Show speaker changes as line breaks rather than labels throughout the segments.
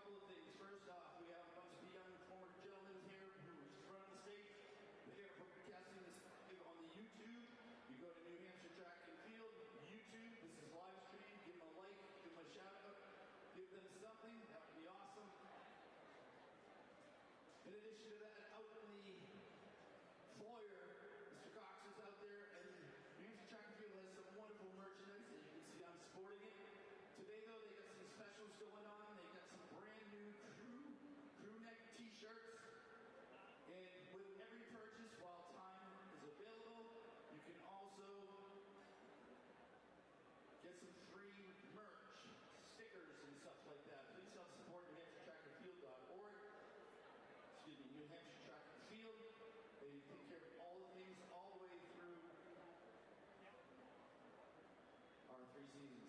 couple of things. First off, we have a bunch of young former gentlemen here who just run the state. They are broadcasting this on the YouTube. You go to New Hampshire Track and Field, YouTube. This is live stream. Give them a like, give them a shout out, give them something. That would be awesome. In addition to that, out in the foyer, Mr. Cox is out there, and New Hampshire Track and Field has some wonderful merchandise that you can see. I'm sporting it. Today, though, they got some specials going on. They got some brand new crew neck t-shirts. And with every purchase, while time is available, you can also get some free merch, stickers, and stuff like that. Please help support NewHampshireTrackandField.org. Excuse me, New Hampshire Track and Field. They take care of all the things all the way through our 3 seasons.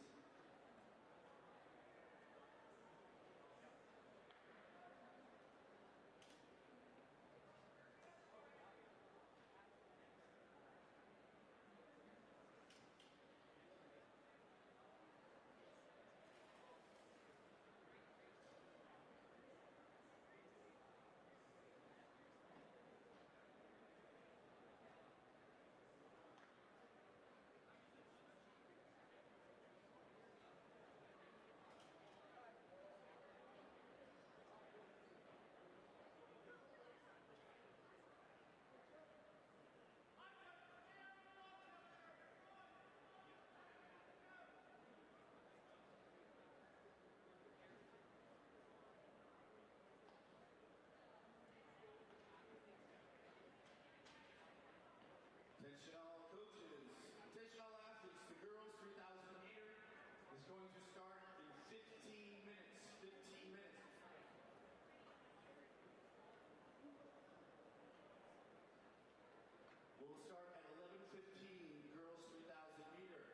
Attention all coaches, attention all athletes, the girls 3,000 meter is going to start in 15 minutes. 15 minutes. We'll start at 11:15, girls 3,000 meter.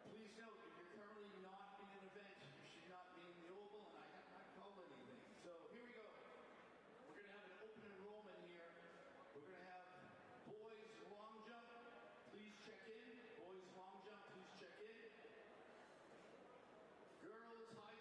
Please note, if you're currently not in an event, you should not be in the oval, and I have not called anything. So here we go. We're going to have an open enrollment here. We're going to have boys long jump, please check in. Boys long jump, please check in. Girls high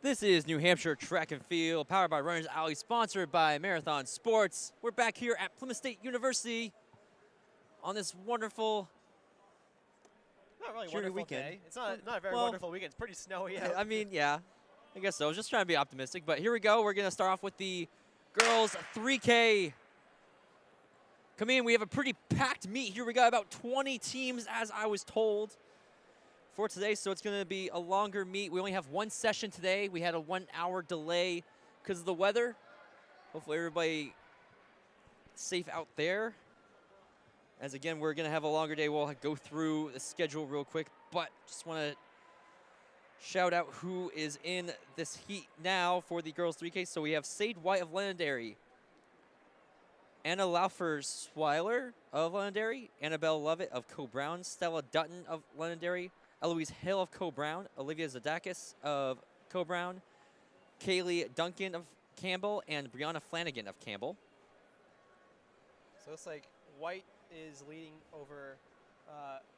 This is New Hampshire Track and Field, powered by Runners Alley, sponsored by Marathon Sports. We're back here at Plymouth State University on this wonderful
Not really
cheery
wonderful
weekend.
day. It's not a very wonderful weekend. It's pretty snowy out.
I mean, yeah, I guess so. I was just trying to be optimistic, but here we go. We're going to start off with the girls 3K. Come in, we have a pretty packed meet here. We got about 20 teams, as I was told, for today, so it's going to be a longer meet. We only have one session today. We had a 1 hour delay because of the weather. Hopefully everybody safe out there. As again, we're going to have a longer day. We'll go through the schedule real quick, but just want to shout out who is in this heat now for the girls 3K. So we have Sade White of Londonderry, Anna Laufersweiler of Londonderry, Annabelle Lovett of Co-Brown, Stella Dutton of Londonderry, Eloise Hill of Co-Brown, Olivia Zadakis of Co-Brown, Kaylee Duncan of Campbell, and Brianna Flanagan of Campbell.
So it's like White is leading over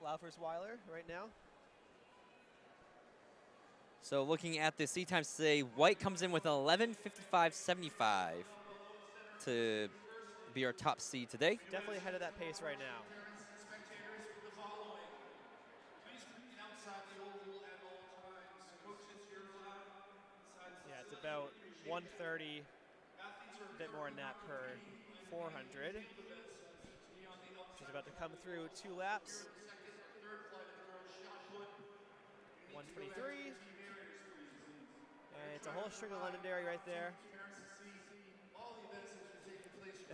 Laufersweiler right now.
So looking at the seed times today, White comes in with an 11:55.75 to be our top seed today.
Definitely ahead of that pace right now. Yeah, it's about 130, a bit more than that per 400. She's about to come through 2 laps. 123. And it's a whole string of Londonderry right there.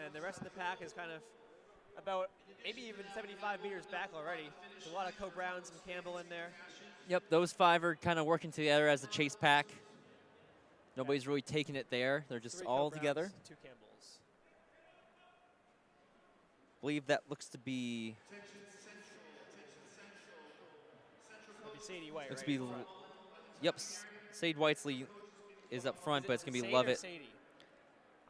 And the rest of the pack is kind of about maybe even 75 meters back already. There's a lot of Co-Browns and Campbell in there.
Yep, those 5 are kind of working together as a chase pack. Nobody's really taking it there. They're just
3
all
Co-Browns,
together.
2 Campbells.
I believe that looks to be...
That'd be Sadie White,
looks
right?
to be... Yep, Sade Whitesley is up front, but it's going to be
Sadie
Lovett.
Sadie?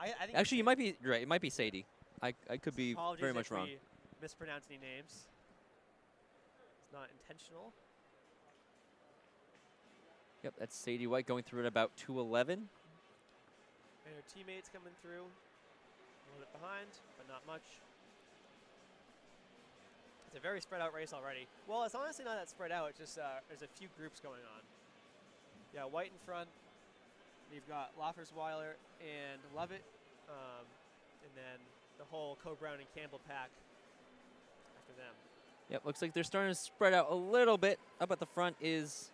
I think
Actually, you might be right. It might be Sadie. I could be very much wrong.
Apologies if we mispronounce any names. It's not intentional.
Yep, that's Sadie White going through at about 2:11.
And her teammates coming through. A little bit behind, but not much. It's a very spread out race already. Well, it's honestly not that spread out. It's just there's a few groups going on. Yeah, White in front. You've got Laufersweiler and Lovett. And then the whole Co-Brown and Campbell pack after them.
Yep, looks like they're starting to spread out a little bit. Up at the front is,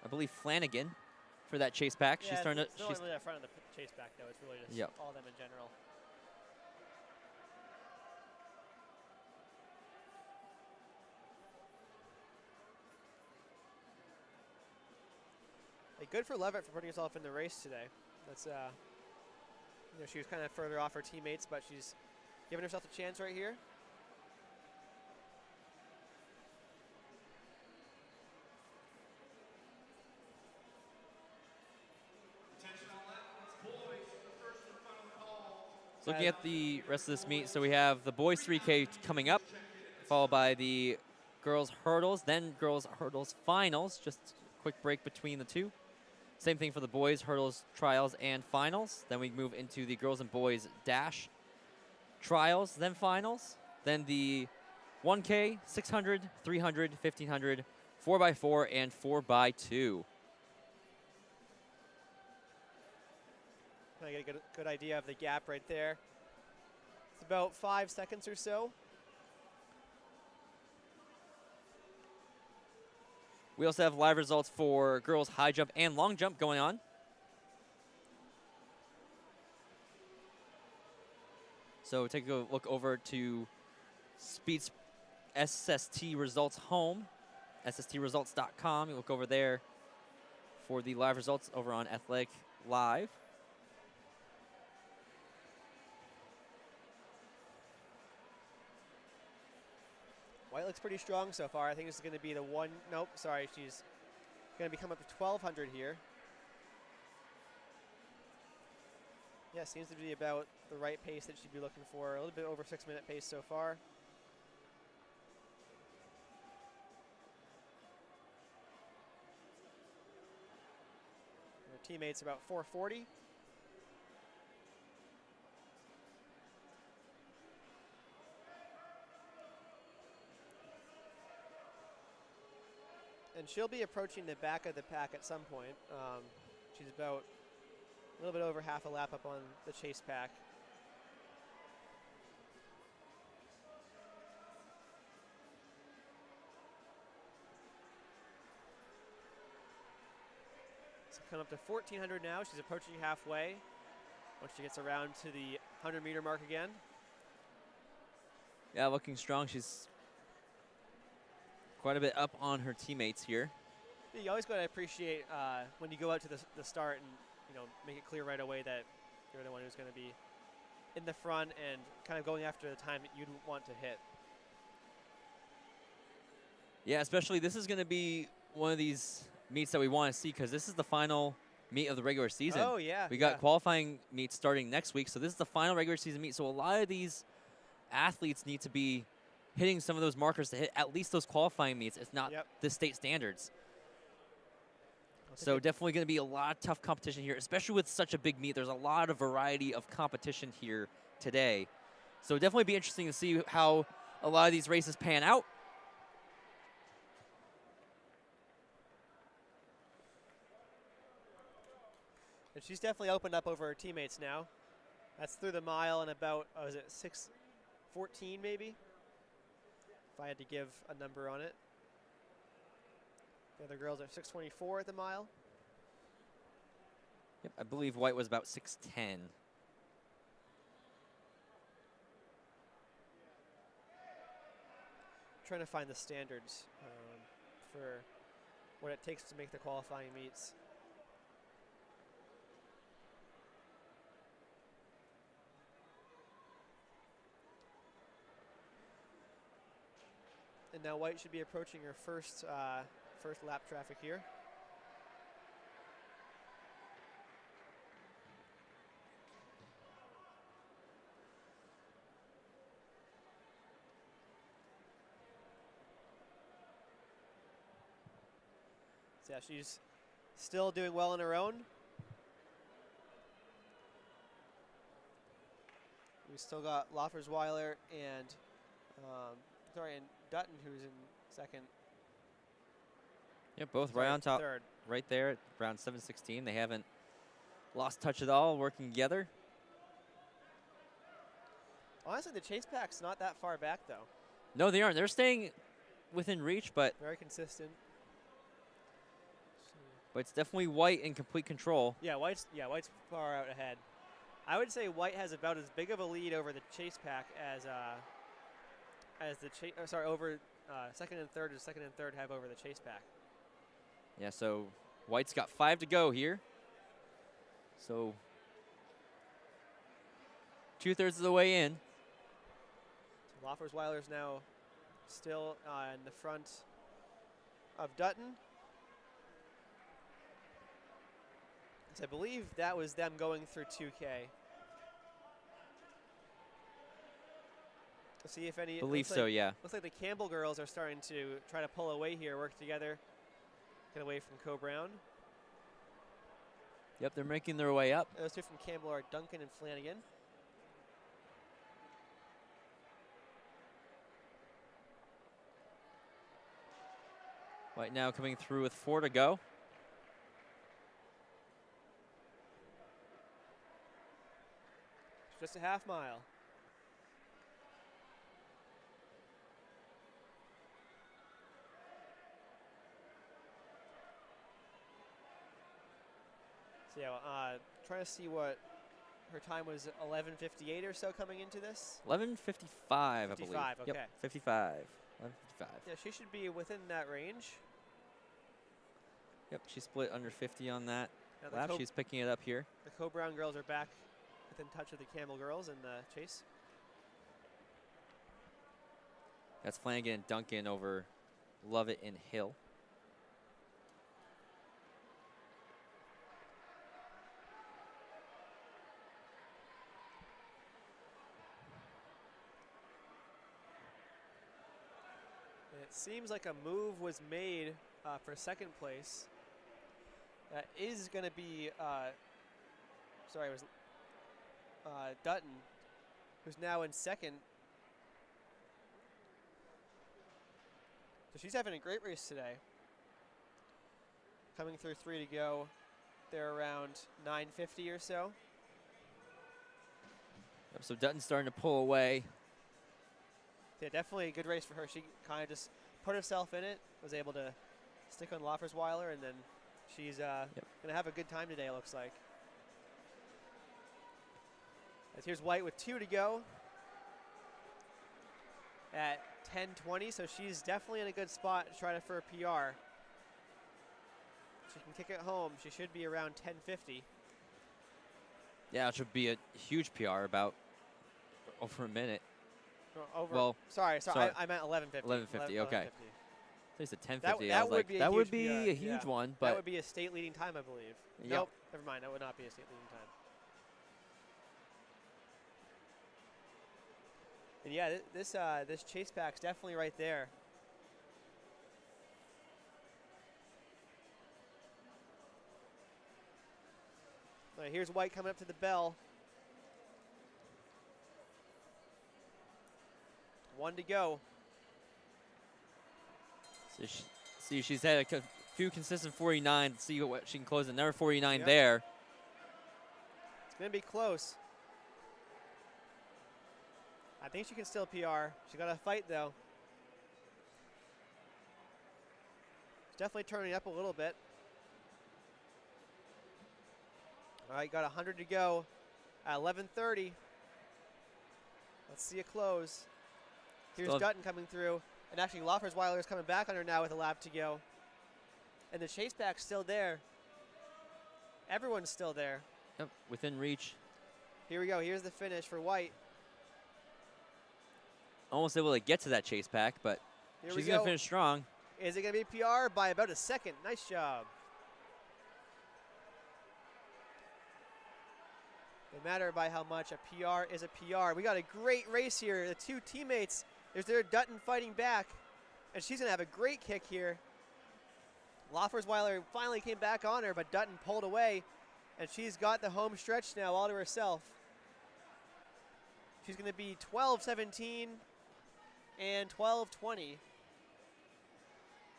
I believe, Flanagan for that chase pack.
Yeah,
she's starting to.
It's not really that front of the chase pack, though. It's really just all of them in general. Hey, good for Levitt for putting herself in the race today. That's you know, she was kind of further off her teammates, but she's giving herself a chance right here.
So looking at the rest of this meet, so we have the boys 3K coming up, followed by the girls hurdles, then girls hurdles finals. Just a quick break between the two. Same thing for the boys hurdles trials and finals. Then we move into the girls and boys dash trials, then finals. Then the 1K, 600, 300, 1500, 4x4, and 4x2.
I get a good idea of the gap right there. It's about 5 seconds or so.
We also have live results for girls high jump and long jump going on. So take a look over to Speed's SST results home, SSTresults.com. You look over there for the live results over on Athletic Live.
White looks pretty strong so far. I think this is going to be the one. Nope, sorry. She's going to be coming up to 1200 here. Yeah, seems to be about the right pace that she'd be looking for. A little bit over 6 minute pace so far. teammates about 440. And she'll be approaching the back of the pack at some point. She's about a little bit over half a lap up on the chase pack. So coming up to 1400 now. She's approaching halfway. Once she gets around to the 100-meter mark again.
Yeah, looking strong. She's quite a bit up on her teammates here.
You always got to appreciate when you go out to the start and make it clear right away that you're the one who's going to be in the front and kind of going after the time that you'd want to hit.
Yeah, especially this is going to be one of these meets that we want to see because this is the final meet of the regular season.
Oh, yeah.
We got qualifying meets starting next week, so this is the final regular season meet. So a lot of these athletes need to be hitting some of those markers to hit at least those qualifying meets, if not the state standards. So definitely going to be a lot of tough competition here, especially with such a big meet. There's a lot of variety of competition here today. So definitely be interesting to see how a lot of these races pan out.
And she's definitely opened up over her teammates now. That's through the mile and about, is it 6:14 maybe? If I had to give a number on it. The other girls are 6:24 at the mile.
Yep, I believe White was about 6:10.
Trying to find the standards for what it takes to make the qualifying meets. And now White should be approaching her first lap traffic here. So yeah, she's still doing well on her own. We still got Loffersweiler and and Dutton, who's in second.
Yep, both right on top,
third.
Right there at around 7:16. They haven't lost touch at all, working together.
Honestly, the chase pack's not that far back, though.
No, they aren't. They're staying within reach, but
Very consistent.
it's definitely White in complete control.
Yeah, White's far out ahead. I would say White has about as big of a lead over the chase pack as the over second and third, as second and third have over the chase pack.
Yeah, so White's got 5 to go here. So 2/3 of the way in.
So Loffersweiler's now still in the front of Dutton. So I believe that was them going through 2K. Let's see if any.
Believe so, yeah.
Looks like the Campbell girls are starting to try to pull away here, work together, get away from Co Brown.
Yep, they're making their way up.
Those two from Campbell are Duncan and Flanagan.
White now coming through with 4 to go.
Just a half mile. So yeah, trying to see what her time was. 11:58 or so coming into this.
11:55, I believe.
55, okay.
Yep, 55. 11:55.
Yeah, she should be within that range.
Yep, she split under 50 on that
Now
lap. She's picking it up here.
The Co Brown girls are back within touch of the Campbell girls in the chase.
That's Flanagan and Duncan over Lovett and Hill.
And it seems like a move was made for second place. is going to be, sorry, it was Dutton, who's now in second. So she's having a great race today. Coming through 3 to go. They're around 9:50 or so.
Yep, so Dutton's starting to pull away.
Yeah, definitely a good race for her. She kind of just put herself in it, was able to stick on Laufersweiler, and then she's going to have a good time today, it looks like. As here's White with 2 to go at 10:20, so she's definitely in a good spot to try for a PR. She can kick it home. She should be around 10:50.
Yeah, it should be a huge PR, about over a minute.
No, over.
Well,
sorry, I meant 11:50.
11:50, okay.
11:50.
At least at 10:50, I
That
was
would
like,
be a
that
huge
would be
PR,
a huge
yeah.
one. But
That would be a state leading time, I believe.
Yep.
Nope, never mind. That would not be a state leading time. And yeah, this chase pack's definitely right there. All right, here's White coming up to the bell. 1 to go.
so she's had a few consistent 49. See what she can close another 49
Yep.
there.
It's going to be close. I think she can still PR. She's got to fight, though. She's definitely turning up a little bit. All right, got 100 to go at 11:30. Let's see a close. Here's Dutton coming through. And actually, Laufersweiler is coming back on her now with a lap to go. And the chase pack's still there. Everyone's still there.
Yep, within reach.
Here we go. Here's the finish for White.
Almost able to get to that chase pack, but
Here
she's
we
going
go.
to finish strong.
Is it going to be PR? By about a second. Nice job. No matter by how much, a PR is a PR. We got a great race here. The two teammates, there's their Dutton fighting back, and she's going to have a great kick here. Laufersweiler finally came back on her, but Dutton pulled away, and she's got the home stretch now all to herself. She's going to be 12:17 and 12:20.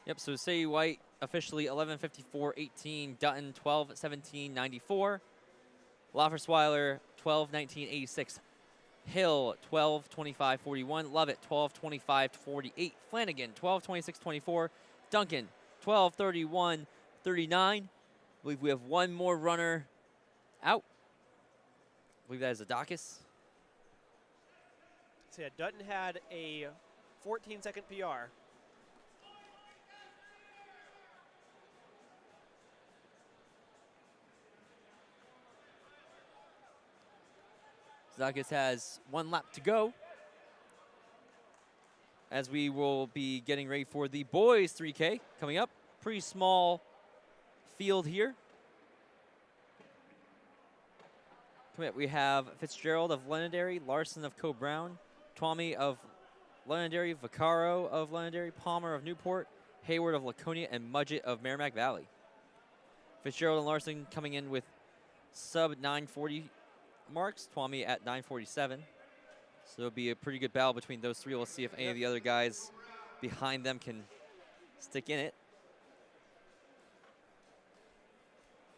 Yep, so Sadie White officially 11:54.18. Dutton 12:17.94. Laufersweiler 12:19.86. Hill 12:25.41. Lovett 12:25.48. Flanagan 12:26.24. Duncan 12:31.39. I believe we have one more runner out. I believe that is Adakis.
So yeah, Dutton had a 14-second PR.
Adakis has one lap to go, as we will be getting ready for the boys 3K coming up. Pretty small field here. Coming up, we have Fitzgerald of Londonderry, Larson of Co-Brown, Twomey of Londonderry, Vaccaro of Londonderry, Palmer of Newport, Hayward of Laconia, and Mudgett of Merrimack Valley. Fitzgerald and Larson coming in with sub 940 marks, Twomey at 947. So it'll be a pretty good battle between those three. We'll see if any of the other guys behind them can stick in it.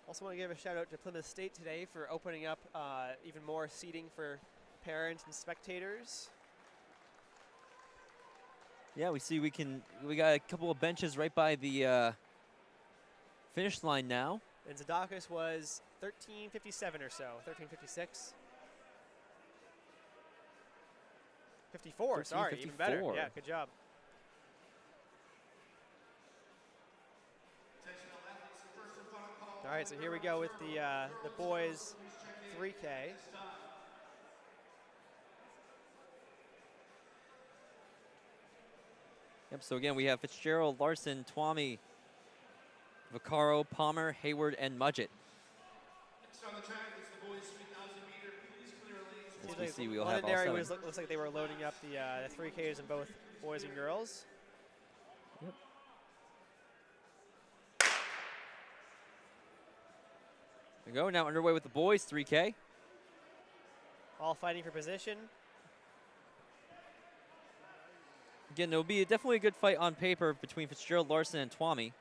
Also want to give a shout out to Plymouth State today for opening up even more seating for parents and spectators.
Yeah, we got a couple of benches right by the finish line now.
And Zadakis was 13:57 or so, 13:56. 54, sorry, even better. Yeah, good job. All right, so here we go with the boys 3K.
Yep, so again, we have Fitzgerald, Larson, Twomey, Vaccaro, Palmer, Hayward, and Mudgett.
Next on the track is the boys 3,000 meter. Please clear lanes.
As we see, we will have all
Londonderry
seven.
looks like they were loading up the 3Ks in both boys and girls.
Yep. We go now underway with the boys, 3K.
All fighting for position.
Again, it'll be definitely a good fight on paper between Fitzgerald, Larson, and Twomey.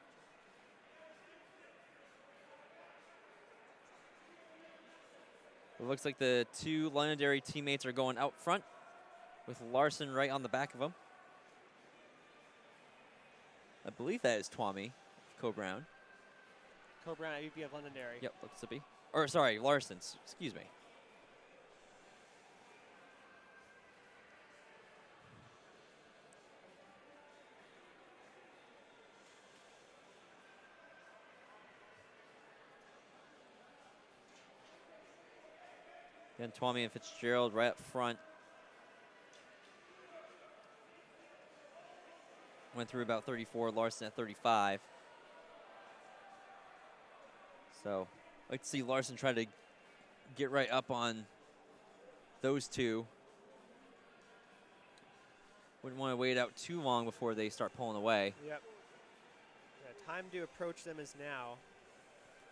It looks like the two Londonderry teammates are going out front with Larson right on the back of them. I believe that is Twomey, Co-Brown.
Co-Brown, AVP of Londonderry.
Yep, looks to be. Or, sorry, Larson's. Excuse me. Again, Twomey and Fitzgerald right up front. Went through about 34, Larson at 35. So, I'd like to see Larson try to get right up on those two. Wouldn't want to wait out too long before they start pulling away.
Yep. Yeah, time to approach them is now.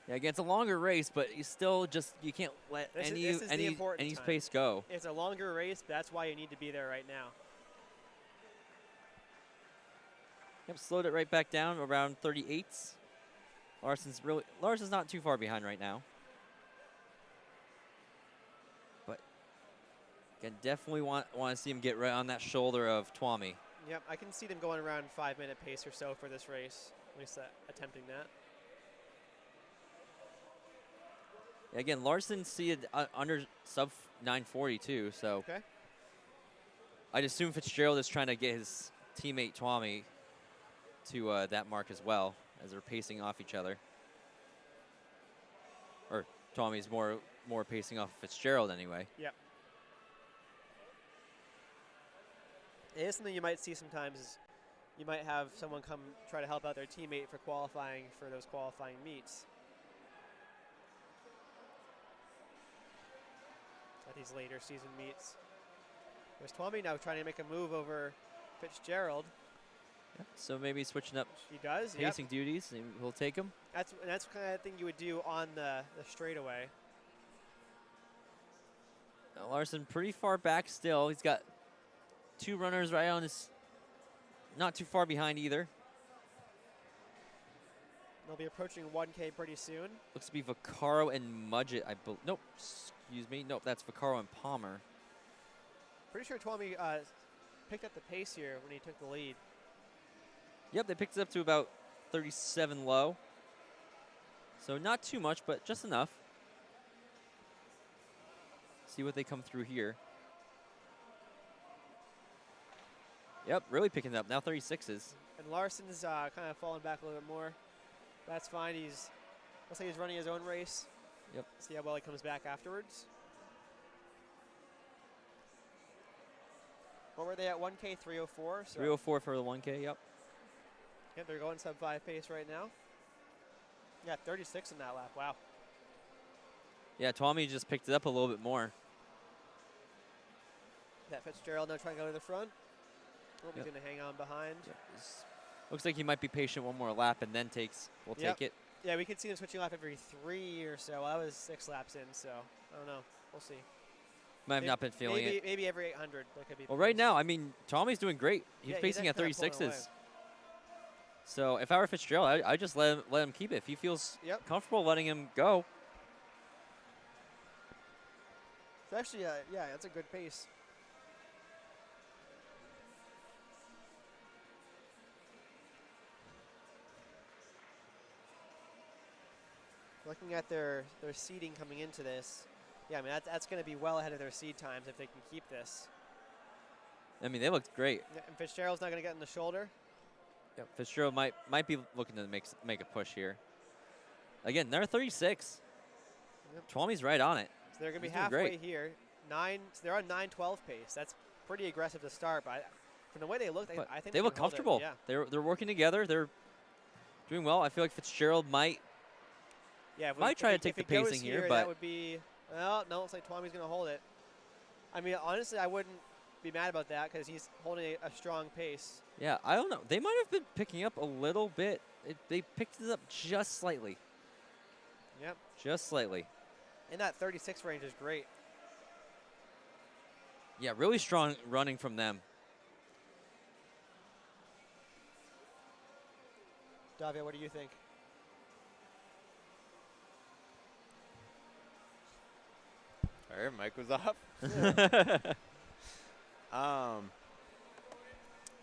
Yeah, again, it's a longer race, but you still just, you can't let any space go.
It's a longer race, but that's why you need to be there right now.
Yep, slowed it right back down around 38s. Larson's not too far behind right now. But again, definitely want to see him get right on that shoulder of Twomey.
Yep, I can see them going around 5-minute pace or so for this race, at least attempting that.
Again, Larson seated under sub 940 too, so
okay.
I'd assume Fitzgerald is trying to get his teammate Twomey to that mark as well, as they're pacing off each other. Or Twomey's more pacing off Fitzgerald anyway.
Yep. It is something you might see sometimes. Is you might have someone come try to help out their teammate for qualifying for those qualifying meets. At these later season meets. There's Twomey now trying to make a move over Fitzgerald.
Yep. So maybe switching up
He does,
pacing duties, and he'll take him.
That's the kind of thing you would do on the straightaway.
Now Larson pretty far back still. He's got two runners right on his, not too far behind either.
They'll be approaching 1K pretty soon.
Looks to be Vaccaro and Mudgett. Nope, excuse me. Nope, that's Vaccaro and Palmer.
Pretty sure Twomey picked up the pace here when he took the lead.
Yep, they picked it up to about 37 low. So not too much, but just enough. See what they come through here. Yep, really picking it up. Now 36s.
And Larson's kind of falling back a little bit more. That's fine. Looks like he's running his own race.
Yep.
See how well he comes back afterwards. What were they at 1K? 304? So
304 for the 1K, yep.
Yep, they're going sub 5 pace right now. Yeah, 36 in that lap. Wow.
Yeah, Twomey just picked it up a little bit more.
That Fitzgerald now trying to go to the front. Hope he's
Yep.
going to hang on behind.
Yep. Looks like he might be patient one more lap and then we'll
Yep.
take it.
Yeah, we could see them switching lap every 3 or so. Well, that was 6 laps in, so I don't know. We'll see.
Might have not been feeling it.
Maybe every 800. That could be.
Well, right now, I mean, Twomey's doing great. He's
Yeah,
pacing at
actually kinda pulling
36s. So if I were Fitzgerald, I just let him keep it. If he feels
Yep.
comfortable letting him go.
It's actually, yeah, that's a good pace. Looking at their seeding coming into this, yeah, I mean that's going to be well ahead of their seed times if they can keep this.
I mean, they looked great.
Yeah, and Fitzgerald's not going to get in the shoulder.
Yep. Fitzgerald might be looking to make a push here. Again, they're 36.
Yep.
Twomey's right on it.
So they're going to be
He's doing
halfway
great.
here. So they're on 9:12 pace. That's pretty aggressive to start, but from the way they look,
But
I think
they look
can hold it.
comfortable.
Yeah.
They're working together. They're doing well. I feel like Fitzgerald might.
Yeah, if
Might try to take
if
the
it goes
pacing here,
that
but-
would be, well, no, it's like Twomey's going to hold it. I mean, honestly, I wouldn't be mad about that because he's holding a strong pace.
Yeah, I don't know. They might have been picking up a little bit. They picked it up just slightly.
Yep.
Just slightly.
And that 36 range is great.
Yeah, really strong running from them.
Davia, what do you think?
All right, mic was off.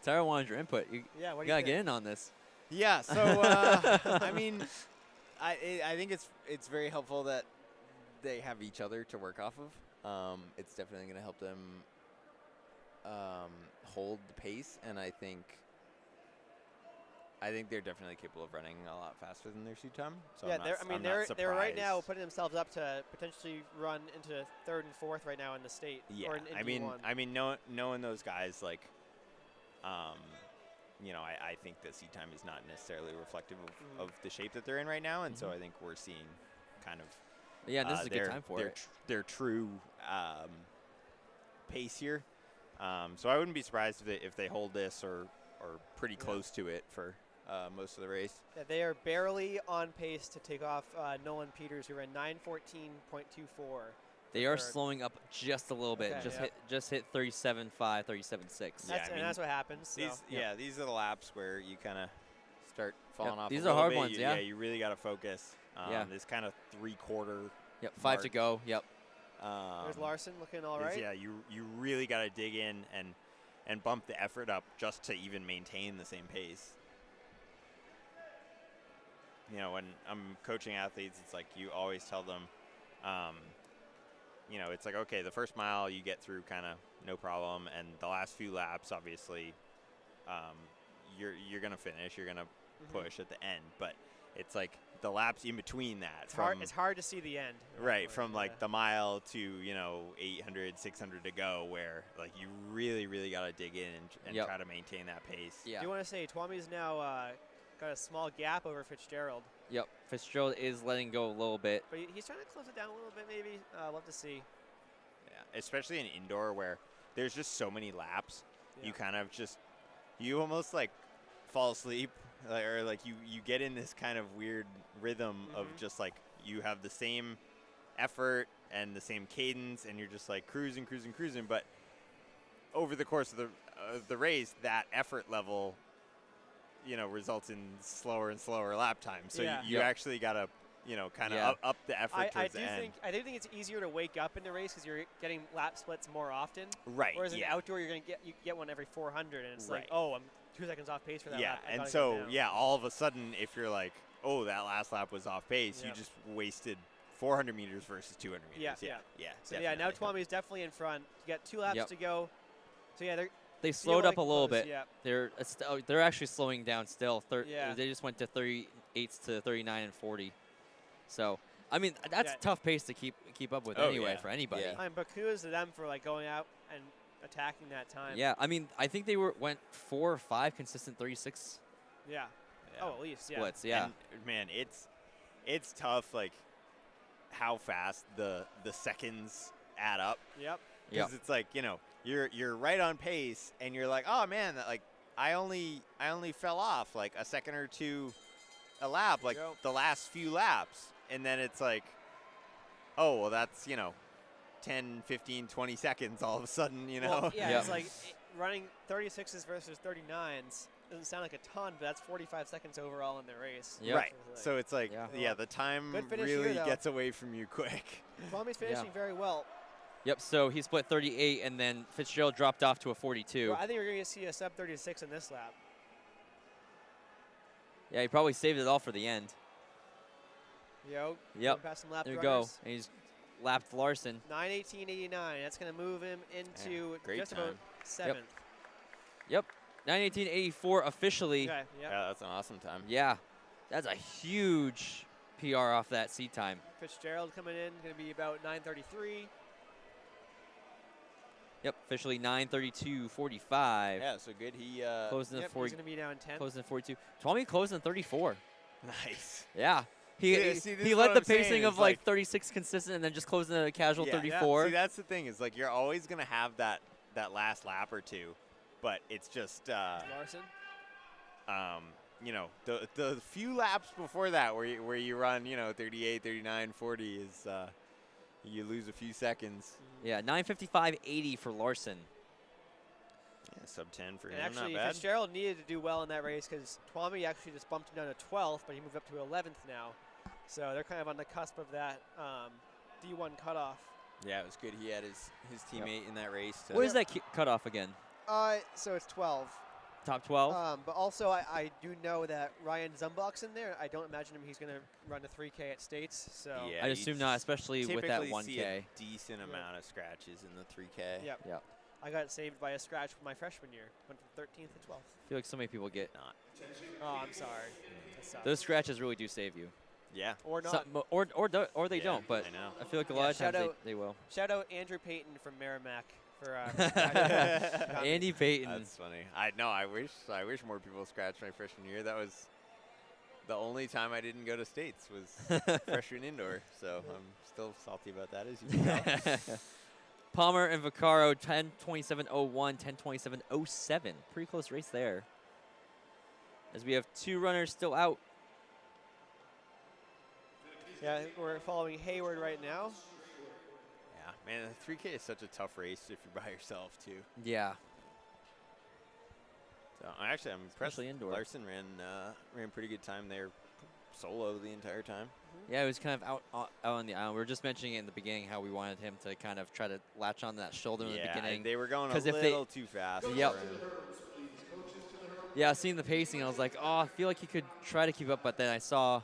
Tara wanted your input. You
Yeah, what do you
gotta
think?
get in on this.
Yeah, so I mean, I think it's very helpful that they have each other to work off of. It's definitely going to help them hold the pace, and I think they're definitely capable of running a lot faster than their seat time. So
Yeah,
I'm not
they're right now
surprised.
putting themselves up to potentially run into 3rd and 4th right now in the state.
Yeah,
Or in D1.
knowing those guys, like, I think the seat time is not necessarily reflective of the shape that they're in right now, and so I think we're seeing kind of
Yeah, this is a good time for it.
their true pace here. So I wouldn't be surprised if they hold this or pretty close to it for most of the race.
Yeah, they are barely on pace to take off Nolan Peters, who ran 9:14.24.
They are
third.
slowing up just a little bit.
Okay,
Just hit 37.5, 37.6.
Yeah,
And that's what happens. So.
These are the laps where you kind of start falling off.
These
a
are
little
hard
bit.
ones, yeah.
You really got to focus. This kind of 3/4.
Yep, 5 to
mark.
go. Yep.
There's Larson looking all right.
Yeah, you really got to dig in and bump the effort up just to even maintain the same pace. When I'm coaching athletes, it's like you always tell them, it's like, okay, the first mile you get through kind of no problem, and the last few laps, obviously, you're gonna finish, you're gonna push at the end, but it's like the laps in between that.
It's hard to see the end.
Right, from like the mile to 800, 600 to go, where like you really, really got to dig in and try to maintain that pace.
Yeah.
Do you want to say Twami's now got a small gap over Fitzgerald?
Yep. Fitzgerald is letting go a little bit.
But he's trying to close it down a little bit, maybe. Love to see.
Yeah, especially in indoor where there's just so many laps.
Yeah.
You kind of you almost like fall asleep, or like you get in this kind of weird rhythm of just like you have the same effort and the same cadence, and you're just like cruising, but over the course of the race, that effort level results in slower and slower lap time. So you actually got to kind of up the effort towards the end.
I do think it's easier to wake up in the race because you're getting lap splits more often.
Right.
Whereas in outdoor, you get one every 400, and it's like, oh, I'm 2 seconds off pace for that lap.
And so all of a sudden, if you're like, oh, that last lap was off pace, you just wasted 400 meters versus 200 meters.
So now Twami is definitely in front. You got 2 laps to go. So
they slowed up a little
close,
bit.
Yeah.
They're actually slowing down still. They just went to 38s to 39 and 40. So I mean that's a tough pace to keep up with for anybody.
I mean, but kudos to them for like going out and attacking that time.
Yeah, I mean I think they went 4 or 5 consistent 36.
Yeah. Oh, at least
splits. Yeah.
And, man, it's tough like how fast the seconds add up.
Yep.
Because it's like you're right on pace, and you're like, oh man, like I only fell off like a second or two a lap, like the last few laps, and then it's like, oh well, that's 10, 15, 20 seconds all of a sudden,
Well, it's like running 36s versus 39s doesn't sound like a ton, but that's 45 seconds overall in the race.
Yep.
Right. So it's like, the time really gets away from you quick.
Twami's finishing very well.
Yep, so he split 38, and then Fitzgerald dropped off to a 42.
Well, I think we're going to see a sub 36 in this lap.
Yeah, he probably saved it all for the end.
Yep. Past some lap
there you
runners.
go. And he's lapped Larson.
9:18.89. That's going to move him into just
time.
about 7th.
Yep. 9:18.84 officially.
Okay,
Yeah, that's an awesome time.
Yeah, that's a huge PR off that seat time.
Fitzgerald coming in, going to be about 9:33.
Yep, officially 9:32.45.
Yeah, so good. He
closed in 40.
He's going to be now in 10th.
Closed in 42. Twami closed in 34.
Nice.
Yeah. He
this
led
is
the
what I'm saying
pacing
is
of like 36 consistent, and then just closed in a casual 34.
See, that's the thing is like you're always gonna have that last lap or two, but it's just
Larson.
you know, the few laps before that where you run, you know, 38, 39, 40 is you lose a few seconds.
Yeah, 9:55.80 for Larson.
Yeah, sub 10 for
And
him,
actually,
not bad.
Fitzgerald needed to do well in that race because Twomey actually just bumped him down to 12th, but he moved up to 11th now. So they're kind of on the cusp of that D1 cutoff.
Yeah, it was good. He had his teammate in that race.
What is that cutoff again?
So it's 12.
Top 12?
But also, I do know that Ryan Zumbach's in there. I don't imagine he's going to run a 3K at States. So
Yeah,
I'd assume not, especially with that
typically
1K.
see a decent amount of scratches in the 3K.
Yep.
Yep.
I got saved by a scratch from my freshman year. Went from 13th to 12th.
I feel like so many people get
Not.
Oh, I'm sorry. That sucks.
those scratches really do save you.
Yeah.
Or not.
Or they
Yeah,
don't, but
I know.
I feel like a
Yeah,
lot of
shout
times
out-
they will.
Shout out Andrew Payton from Merrimack for scratching.
Andy Payton.
That's funny. I wish more people scratched my freshman year. That was the only time I didn't go to States was freshman indoor. So I'm still salty about that, as you can tell.
Palmer and Vaccaro, 10:27.01, 10:27.07. Pretty close race there. As we have two runners still out.
Yeah, we're following Hayward right now.
Yeah, man, the 3K is such a tough race if you're by yourself too.
Yeah.
So I'm impressed.
Especially indoor.
Larson ran pretty good time there, solo the entire time.
Yeah, he was kind of out on the island. We were just mentioning it in the beginning how we wanted him to kind of try to latch on to that shoulder in the beginning.
They were going a
'Cause if they-
little too fast.
Yep.
for him.
Yeah, seeing the pacing, I was like, oh, I feel like he could try to keep up, but then I saw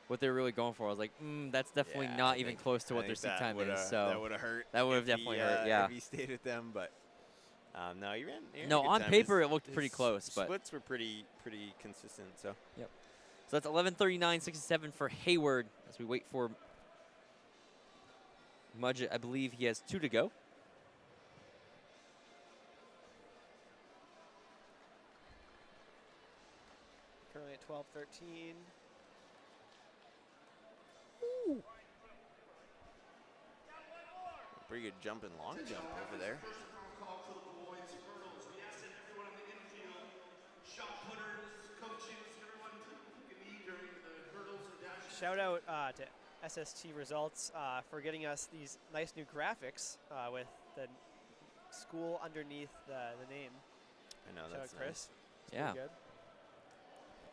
what they were really going for. I was like, that's definitely
Yeah,
not
I
even
think-
close to
I
what their
think
seat
that
time
woulda-
is. So
that would have hurt.
that would have
if he,
definitely hurt, yeah.
if he stayed with them, but no, he ran. He ran
No,
a good
on
time.
paper
His-
it looked pretty
his
close, but
splits were pretty consistent. So
so that's 11:39.67 for Hayward as we wait for Mudgett. I believe he has 2 to go.
Currently at 12:13.
pretty good jump and long jump over there.
Call to the boys, hurdles. We asked everyone on the infield, shot putters, coaches, everyone who can eat during the hurdles and dashes.
Shout out to SST Results for getting us these nice new graphics with the school underneath the name.
I know
Shout
that's
out Chris. It's
Yeah.
pretty good.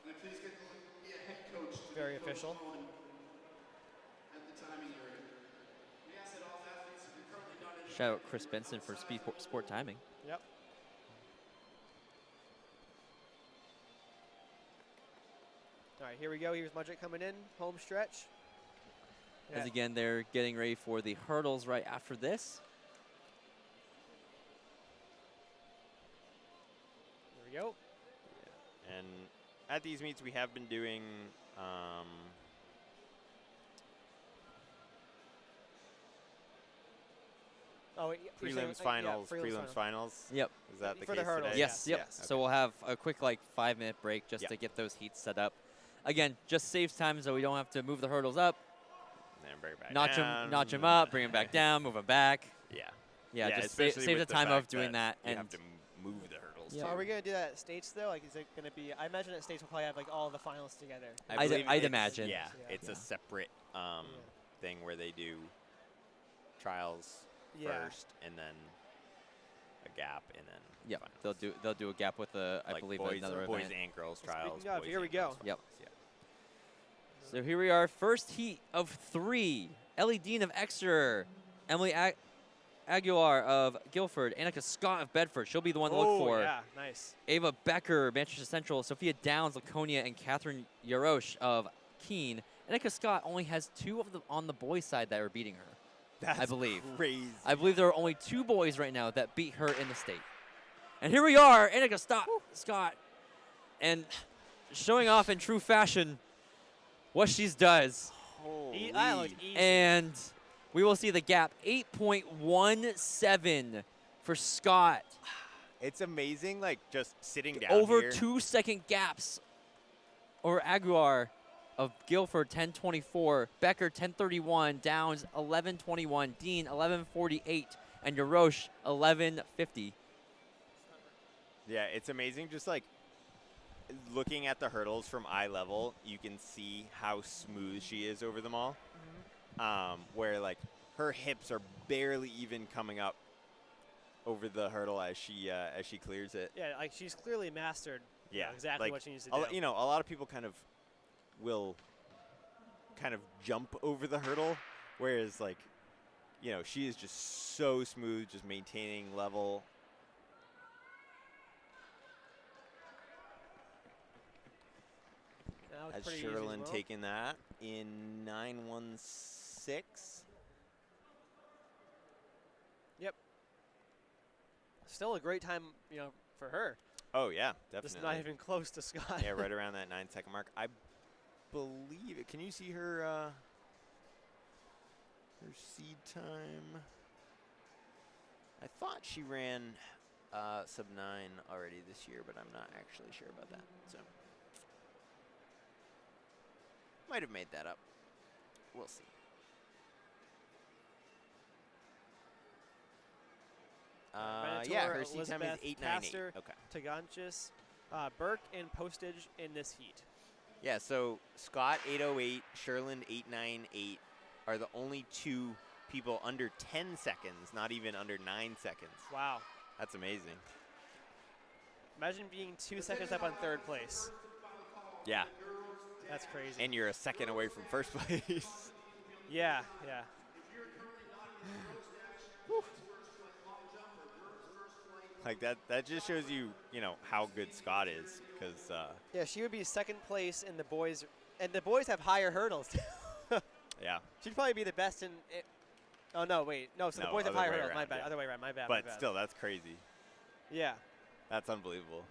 And please get the head coach to
Very
be Coach
official.
Cohen at the timing area. We asked that all athletes who are currently not in
Shout out Chris Benson for sport timing.
Yep. All right, here we go. Here's Mudgett coming in, home stretch.
As again, they're getting ready for the hurdles right after this.
There we go.
And at these meets, we have been doing
Oh, you're saying-
prelims,
yeah,
finals,
prelims,
prelims, finals.
Yep.
Is that the
For the
case
hurdles,
today?
Yes, yep.
yes.
So we'll have a quick 5-minute break just
Yep.
to get those heats set up. Again, just saves time so we don't have to move the hurdles up,
And then bring it back
notch
down.
them up, bring them back down, move them back.
Yeah.
Yeah, just
especially
save the
with
time
fact
of doing that.
You
And
have to move the hurdles.
Yeah.
So
too.
are we going to do that at States, though? Like, is it going to be... I imagine at States we'll probably have, like, all the finals together.
I'd
believe it's-
imagine.
Yeah,
Yeah.
it's a separate thing where they do trials
Yeah.
first and then a gap and then
yeah,
finals.
they'll do a gap with I
Like
believe
boys,
another
boys
event.
and girls
Speaking
trials.
of,
boys
here we
and
go.
girls
Yep.
finals, Yeah.
So here we are, first heat of 3. Ellie Dean of Exeter, Emily Aguilar of Guilford, Annika Scott of Bedford. She'll be the one to look for.
Yeah, nice.
Ava Becker, Manchester Central, Sophia Downs, Laconia, and Catherine Yarosh of Keene. Annika Scott only has 2 of them on the boys' side that are beating her.
That's
believe.
crazy.
I believe there are only 2 boys right now that beat her in the state. And here we are, Annika Scott, and showing off in true fashion what she does.
Holy.
That looked easy.
And we will see the gap, 8.17 for Scott.
It's amazing, like just sitting down
Over
here.
2-second gaps over Aguilar of Guilford, 10:24, Becker, 10:31, Downs, 11:21, Dean, 11:48, and Yarosh, 11:50.
Yeah, it's amazing. Just like looking at the hurdles from eye level, you can see how smooth she is over them all. Where like her hips are barely even coming up over the hurdle as she clears it.
Yeah, like she's clearly mastered exactly
like
what she needs to do.
You know, a lot of people kind of will kind of jump over the hurdle, whereas like, you know, she is just so smooth, just maintaining level.
As
Sherlyn taking that in 9:16.
Yep. Still a great time, you know, for her.
Oh yeah, definitely.
Just not even close to Scott.
Yeah, right around that 9-second mark. I believe it. Can you see her her seed time? I thought she ran sub 9 already this year, but I'm not actually sure about that. So might have made that up. We'll see. Yeah, her seed time is 8:98. Okay.
Taganchis, Burke, and Postage in this heat.
Yeah, so Scott 8:08, Sherlyn 8:98 are the only two people under 10 seconds, not even under 9 seconds.
Wow.
That's amazing.
Imagine being 2 seconds up on third place.
Yeah.
That's crazy.
And you're a second away from first place.
Yeah, yeah.
Like that just shows you, you know, how good Scott is, because
yeah, she would be second place in the boys, and the boys have higher hurdles.
yeah.
She'd probably be the best in it. Oh no, wait. No, so the boys have higher hurdles. My bad.
Yeah.
Other way around. My bad.
But
my bad.
still, that's crazy.
Yeah.
That's unbelievable.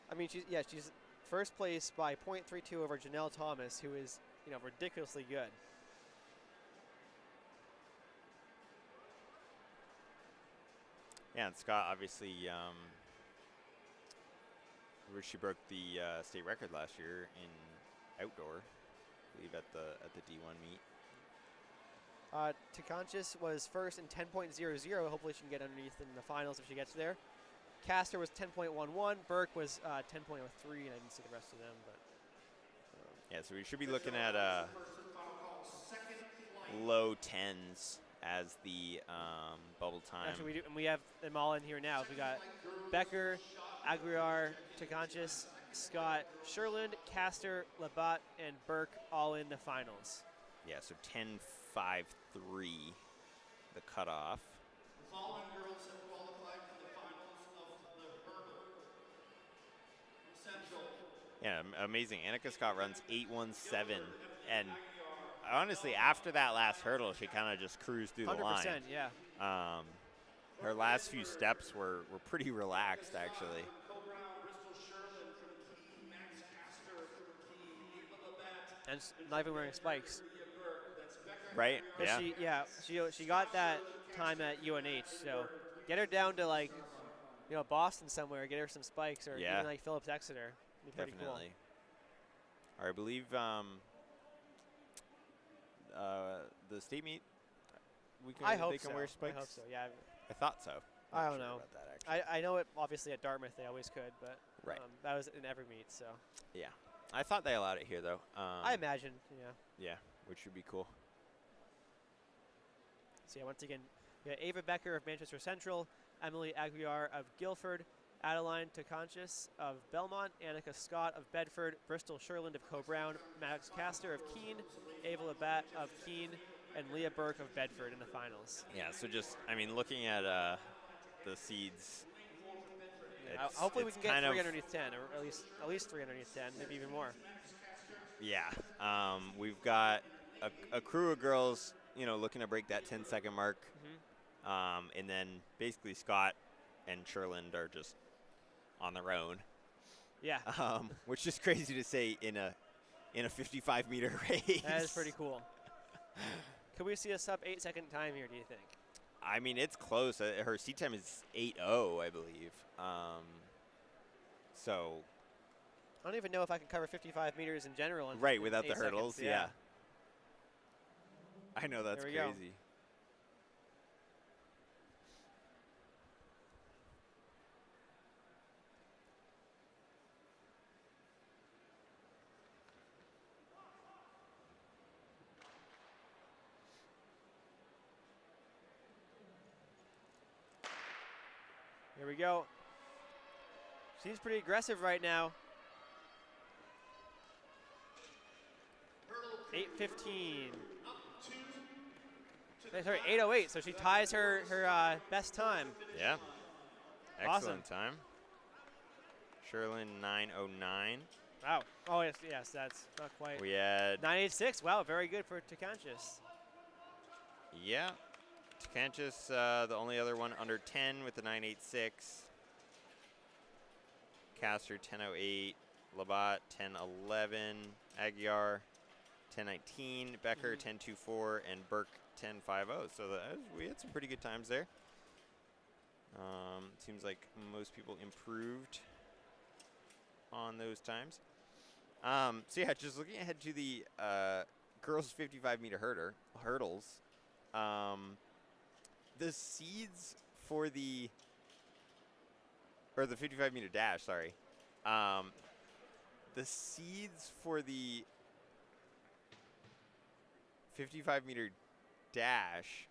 I mean, she's first place by 0.32 over Janelle Thomas, who is, you know, ridiculously good.
Yeah, and Scott obviously, where she broke the state record last year in outdoor, I believe at the D1 meet.
Takanchis was first in 10.00. Hopefully she can get underneath in the finals if she gets there. Castor was 10.11. Burke was 10.03, and I didn't see the rest of them. But
yeah, so we should be looking at low 10s as the bubble time.
actually, we do, and we have them all in here now. We got Becker, Aguiar, Takanchis, Scott, Sherland, Castor, Labatt, and Burke all in the finals.
Yeah, so 10.53, the cutoff.
The following girls have qualified for the finals of the hurdle. Essential.
Yeah, amazing. Annika Scott runs 8:17, and honestly, after that last hurdle, she kind of just cruised through the line.
100%, yeah.
Her last few steps were pretty relaxed, actually.
And not even wearing spikes.
Right? Yeah.
She got that time at UNH, so get her down to, like, you know, Boston somewhere, get her some spikes, or even like Phillips Exeter. Be pretty
Definitely.
Cool.
Or I believe the state meet, they can wear spikes.
I hope so, yeah.
I thought so.
I
Not
don't
sure
know.
about that, actually.
I know it, obviously, at Dartmouth they always could, but
Right.
That was in every meet, so.
Yeah. I thought they allowed it here, though.
I imagine, yeah.
Yeah, which would be cool.
So, yeah, once again, we got Ava Becker of Manchester Central, Emily Aguiar of Guilford, Adeline Takanchis of Belmont, Annika Scott of Bedford, Bristol Sherland of Co-Brown, Max Castor of Keene, Ava Labatt of Keene, and Leah Burke of Bedford in the finals.
Yeah, so just, I mean, looking at the seeds,
hopefully we can get 3
of
underneath 10, or at least 3 underneath 10, maybe even more.
Yeah, we've got a crew of girls, you know, looking to break that 10-second mark, and then basically Scott and Sherland are just on their own.
Yeah.
Which is crazy to say in a 55-meter race.
That is pretty cool. Could we see a sub 8-second time here, do you think?
I mean, it's close. Her seat time is 8:0, I believe. So.
I don't even know if I can cover 55 meters in general.
Right, without the hurdles,
seconds, yeah.
I know, that's crazy.
Go. Here we go. She's pretty aggressive right now. 8:15. Sorry, 8:08. So she ties her best time.
Yeah.
Awesome.
Excellent time. Sherlyn 9:09.
Wow. Oh yes, that's not quite.
We had
9:86. Wow, very good for Tekanchis.
yeah. Tekanchis, the only other one under 10 with the 9:86. Castor 10:08. Labat 10:11. Aguiar 10:19. Becker 10:24, and Burke 10:50. So we had some pretty good times there. Seems like most people improved on those times. So yeah, just looking ahead to the girls 55-meter hurdles. The seeds for the 55-meter dash. Sorry, the seeds for the 55-meter dash.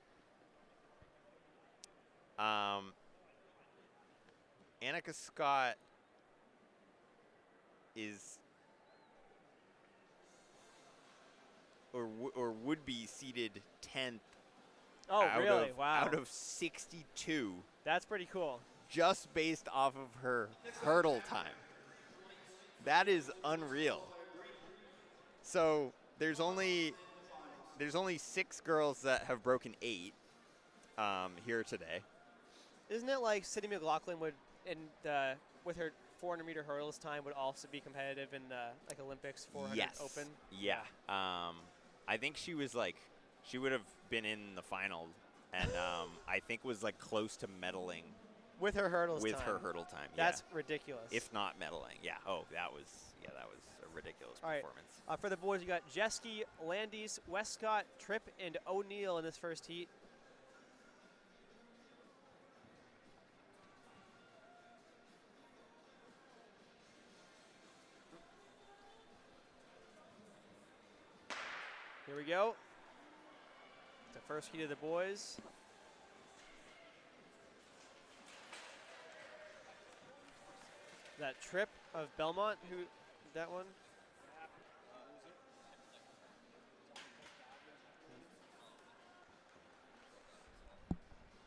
Annika Scott is or would be seeded 10th.
Oh, really? Wow.
Out of 62.
That's pretty cool.
Just based off of her hurdle time. That is unreal. So there's only 6 girls that have broken 8 here today.
Isn't it like Sydney McLaughlin would with her 400-meter hurdles time would also be competitive in the like Olympics 400
yes.
Open?
Yeah. I think she would have been in the final, and I think was like close to medaling
with her hurdles
with
time.
her hurdle time.
That's ridiculous.
If not medaling, yeah. Oh, that was a ridiculous
All right.
performance.
For the boys, you got Jeske, Landis, Westcott, Tripp, and O'Neill in this first heat. Here we go. The first heat of the boys. That Tripp of Belmont, that one?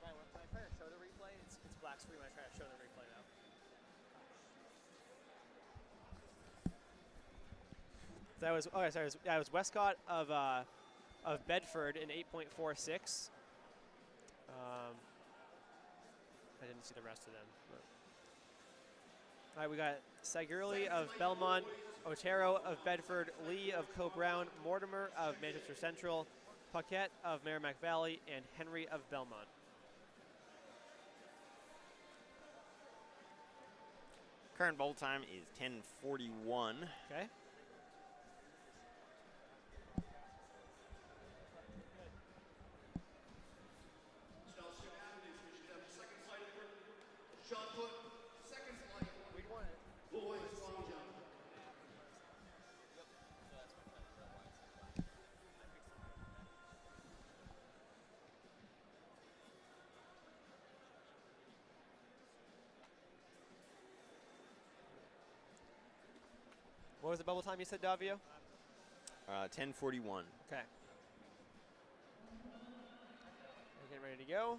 Right, when I try to show the replay, it's black screen when I try to show the replay now. That was Westcott of Bedford in 8.46. I didn't see the rest of them. All right, we got Sigurli of Belmont, Otero of Bedford, Lee of Co-Brown, Mortimer of Manchester Central, Paquette of Merrimack Valley, and Henry of Belmont.
Current bowl time is 10:41.
Okay. What was the bubble time you said, Davio?
10:41.
Okay. We're getting ready to go.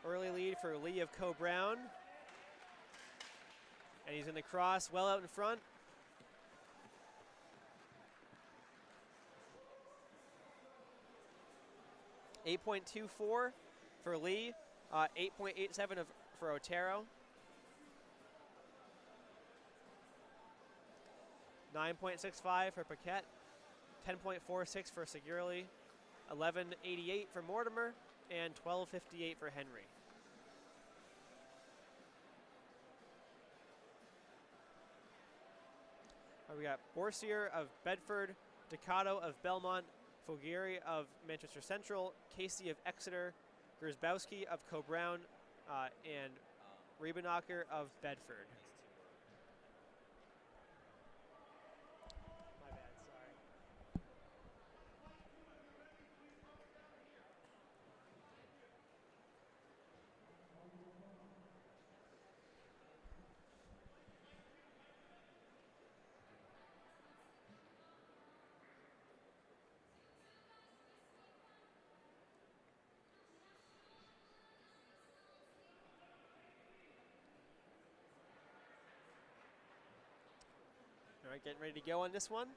Early lead for Lee of Co-Brown. And he's in the cross, well out in front. .824 for Lee, 8.87 for Otero. 9.65 for Paquette, 10.46 for Sigurli, 11.88 for Mortimer, and 12.58 for Henry. We got Borsier of Bedford, Ducato of Belmont, Fogieri of Manchester Central, Casey of Exeter, Gersbowski of Co-Brown, and Riebenacher of Bedford. My bad, sorry. All right, getting ready to go on this one.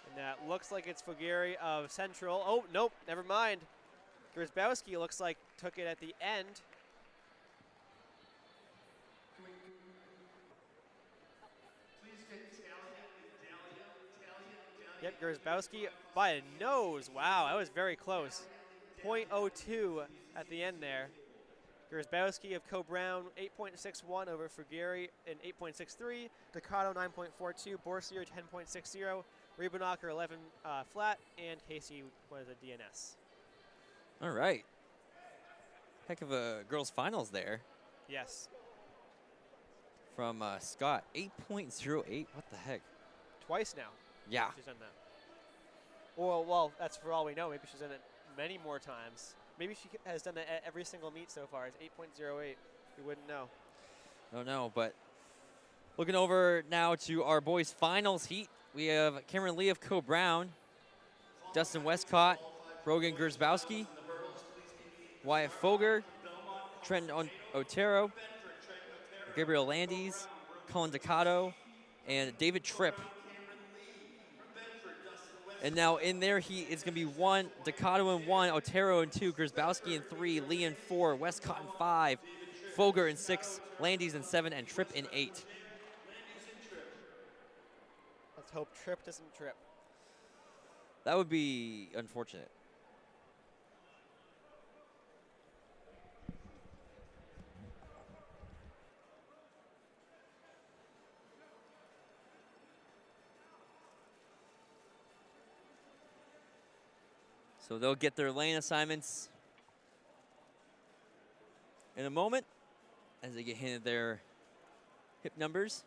And that looks like it's Fogieri of Central. Oh, nope, never mind. Gersbowski looks like took it at the end. Yep, Gersbowski by a nose. Wow, that was very close. 0.02 at the end there. Gersbowski of Co-Brown, 8.61 over Fogieri in 8.63. Ducato, 9.42. Borsier, 10.60. Riebenacher, 11 flat. And Casey was a DNS.
All right. Heck of a girls' finals there
Yes.
from Scott. 8.08. What the heck?
Twice now.
Yeah.
She's done that. Well, that's for all we know. Maybe she's done it many more times. Maybe she has done it at every single meet so far. It's 8.08. We wouldn't know.
Don't know, but looking over now to our boys' finals heat, we have Cameron Lee of Co-Brown, Dustin Westcott, Brogan Gersbowski, Wyatt Foger, Trenton Otero, Gabriel Landis, Colin Ducato, and David Tripp. And now in their heat, it's going to be 1, Ducato in 1, Otero in 2, Gersbowski in 3, Lee in 4, Westcott in 5, Foger in 6, Landis in 7, and Tripp in 8.
Let's hope Tripp doesn't trip.
That would be unfortunate. So they'll get their lane assignments in a moment as they get handed their hip numbers.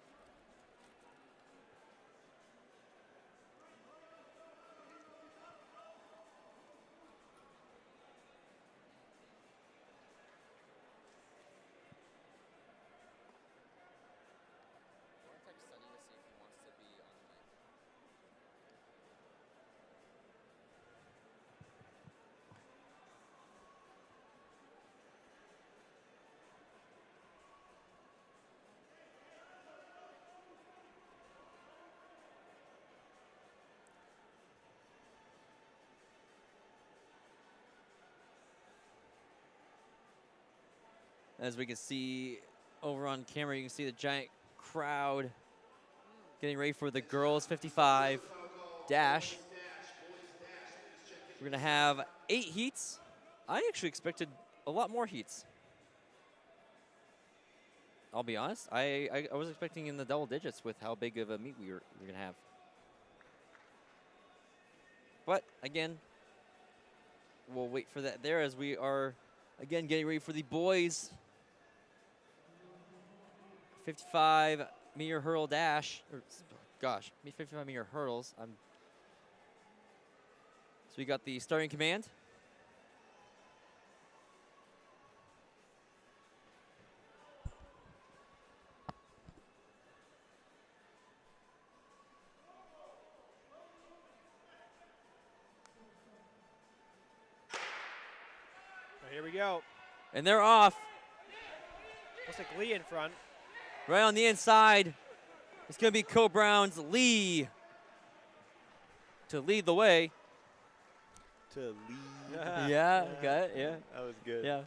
As we can see over on camera, you can see the giant crowd getting ready for the girls 55 dash. We're going to have 8 heats. I actually expected a lot more heats. I'll be honest. I was expecting in the double digits with how big of a meet we were going to have. But, again, we'll wait for that there as we are, again, getting ready for the boys 55-meter hurdle dash. Or, gosh, 55-meter hurdles. So we got the starting command.
Well, here we go.
And they're off.
Looks like Lee in front.
Right on the inside, it's going to be Co-Brown's Lee to lead the way.
To lead.
Yeah, got it, yeah.
That was good.
Yeah,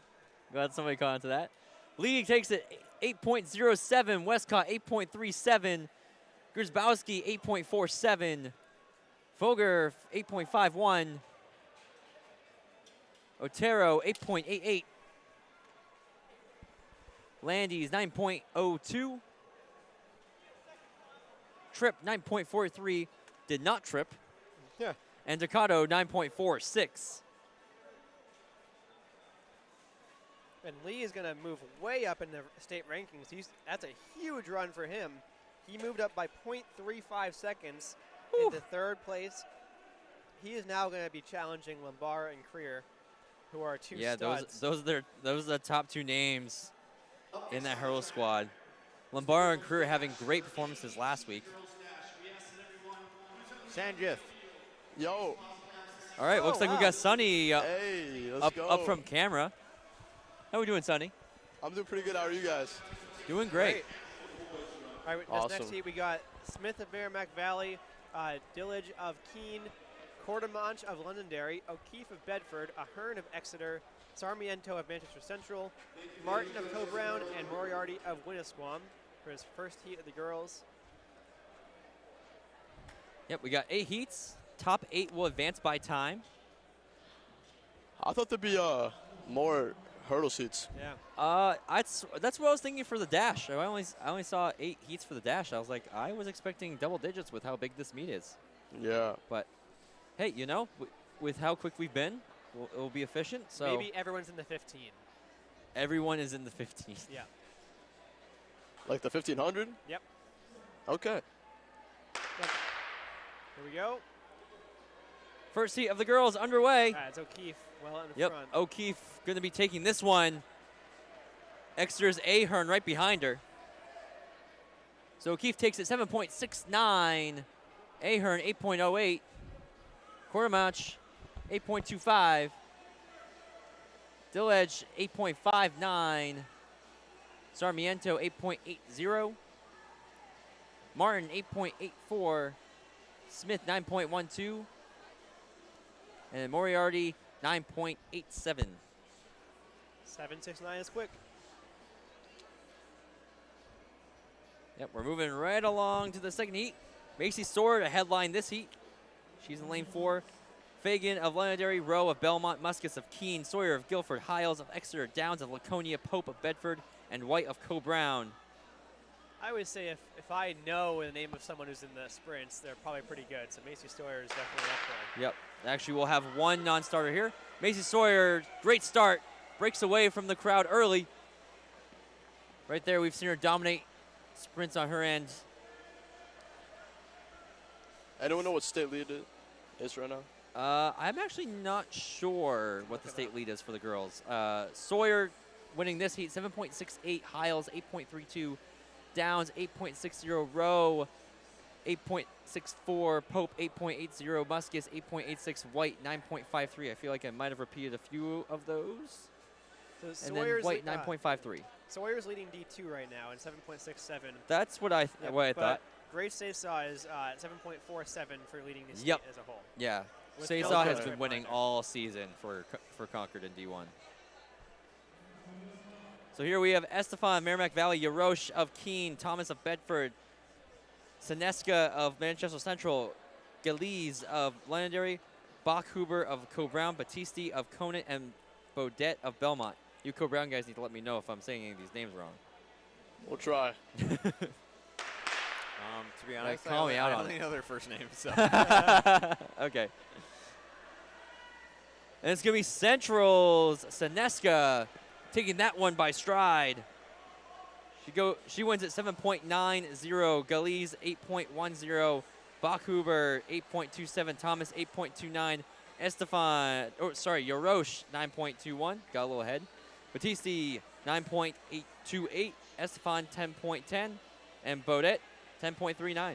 glad somebody caught on to that. Lee takes it 8.07, Westcott 8.37, Gersbowski 8.47, Foger 8.51, Otero, 8.88. Landy's 9.02. Tripp, 9.43. Did not trip.
Yeah.
And Ducato, 9.46.
And Lee is going to move way up in the state rankings. That's a huge run for him. He moved up by 0.35 seconds into third place. He is now going to be challenging Lombard and Creer, who are two studs.
Those are the top two names in that hurdle squad. Lombard and Creer having great performances last week.
Sanjith.
Yo.
All right, looks like we got Sonny
Hey, let's go.
up from camera. How we doing, Sonny?
I'm doing pretty good. How are you guys?
Doing great.
All right,
Awesome.
this next heat we got Smith of Merrimack Valley, Dillage of Keene, Quartermanche of Londonderry, O'Keefe of Bedford, Ahern of Exeter, Sarmiento of Manchester Central, Martin of Co-Brown, and Moriarty of Winnisquam for his first heat of the girls.
Yep, we got 8 heats. Top 8 will advance by time.
I thought there'd be more hurdle seats.
Yeah.
That's what I was thinking for the dash. I only saw 8 heats for the dash. I was like, I was expecting double digits with how big this meet is.
Yeah.
But hey, you know, with how quick we've been, it will be efficient. So
Maybe everyone's in the 15.
everyone is in the 15.
Yeah.
Like the 1500?
Yep.
Okay.
Here we go.
First heat of the girls underway.
It's O'Keefe well in
Yep,
front.
O'Keefe going to be taking this one. Exeter's Ahern right behind her. So O'Keefe takes it 7.69. Ahern 8.08. Quartermatch 8.25. Dillage 8.59. Sarmiento 8.80. Martin 8.84. Smith 9.12. And Moriarty 9.87.
7.69 is quick.
Yep, we're moving right along to the second heat. Macy Sword to headline this heat. She's in lane 4. Fagan of Londonderry, Rowe of Belmont, Muscus of Keene, Sawyer of Guilford, Hiles of Exeter, Downs of Laconia, Pope of Bedford, and White of Co-Brown.
I would say if I know the name of someone who's in the sprints, they're probably pretty good. So Macy Sawyer is definitely up there.
Yep, actually we'll have one non-starter here. Macy Sawyer, great start, breaks away from the crowd early. Right there, we've seen her dominate sprints on her end.
Anyone know what state lead is right now?
I'm actually not sure what the state lead is for the girls. Sawyer winning this heat, 7.68. Hiles, 8.32. Downs, 8.60. Rowe, 8.64. Pope, 8.80. Muscus, 8.86. White, 9.53. I feel like I might have repeated a few of those.
So
And then
Sawyer's
White, 9.53.
Sawyer's leading D2 right now at 7.67.
That's what I thought.
Grace Saysaw is at 7.47 for leading the state
Yep.
as a whole.
Yeah,
With
Saysaw has
Delta
been winning
behind her.
all season for Concord and D1. So here we have Estefan, Merrimack Valley, Yarosh of Keene, Thomas of Bedford, Seneska of Manchester Central, Galiz of Londonderry, Bachhuber of Co-Brown, Battisti of Conant, and Baudet of Belmont. You Co-Brown guys need to let me know if I'm saying any of these names wrong.
We'll try.
To be honest,
call me out
I
on
only
it.
know their first names. So.
Okay. And it's going to be Central's Seneska taking that one by stride. She wins at 7.90. Galiz 8.10. Bachhuber 8.27. Thomas 8.29. Yarosh 9.21. Got a little ahead. Battisti 9.828. Estefan 10.10. And Baudet 10.39.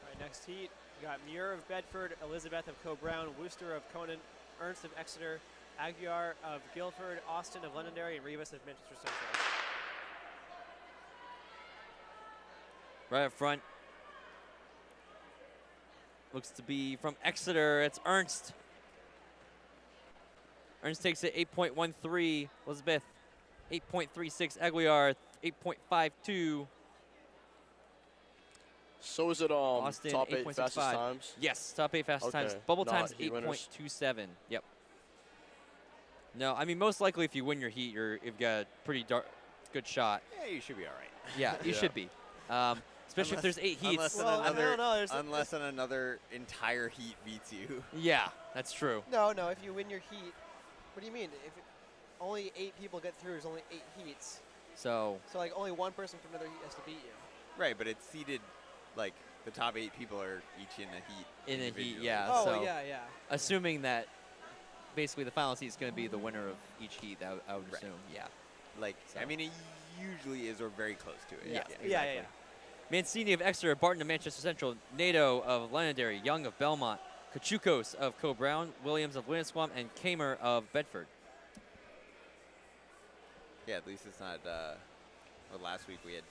All
right, next heat, we got Muir of Bedford, Elizabeth of Co-Brown, Wooster of Conant, Ernst of Exeter, Aguiar of Guilford, Austin of Londonderry, and Rivas of Manchester Central.
Right up front. Looks to be from Exeter. It's Ernst. Ernst takes it 8.13. Elizabeth, 8.36. Aguiar, 8.52.
So is it
Austin,
top 8 fastest
8.65.
times?
Yes, top 8 fastest times.
Okay,
Bubble
not
times
heat winners.
8.27. Yep. No, I mean most likely if you win your heat, you've got a pretty good shot.
Yeah, you should be all right.
Yeah, you
Yeah.
should be. Especially if there's 8 heats.
Well, I don't know, there's-
unless another entire heat beats you.
Yeah, that's true.
No, if you win your heat, what do you mean? If only 8 people get through, there's only 8 heats.
So
So like only one person from another heat has to beat you.
Right, but it's seeded, like the top 8 people are each in a heat.
in a heat,
individually.
yeah.
Oh,
so
yeah.
assuming that basically the final seat is going to be the winner of each heat, I would
Right.
assume. Yeah.
Like,
So.
I mean, it usually is or very close to it.
Yeah.
Mancini of Exeter, Barton of Manchester Central, Nato of Londonderry, Young of Belmont, Kachukos of Co-Brown, Williams of Winnisquam, and Kamer of Bedford.
Yeah, at least it's not. Well, last week we had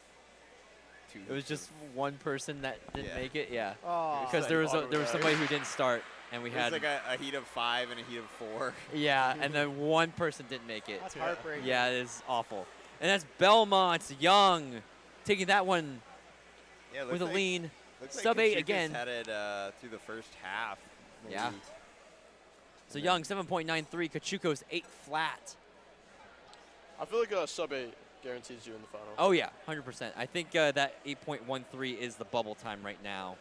2.
It was just one person that didn't
Yeah.
make it, yeah.
Oh.
Because
like
there was
auto
somebody who didn't start, and we
It was
had
like a heat of 5 and a heat of 4.
yeah, and then one person didn't make it.
That's heartbreaking.
Yeah, it is awful. And that's Belmont Young taking that one
Yeah,
with a lean.
Looks
sub
like
8
Kachukas
again.
had it through the first half.
Yeah.
maybe.
So
And
Young 7.93, Kachukos 8 flat.
I feel like a sub 8 guarantees you in the final.
Oh yeah, 100%. I think that 8.13 is the bubble time right now.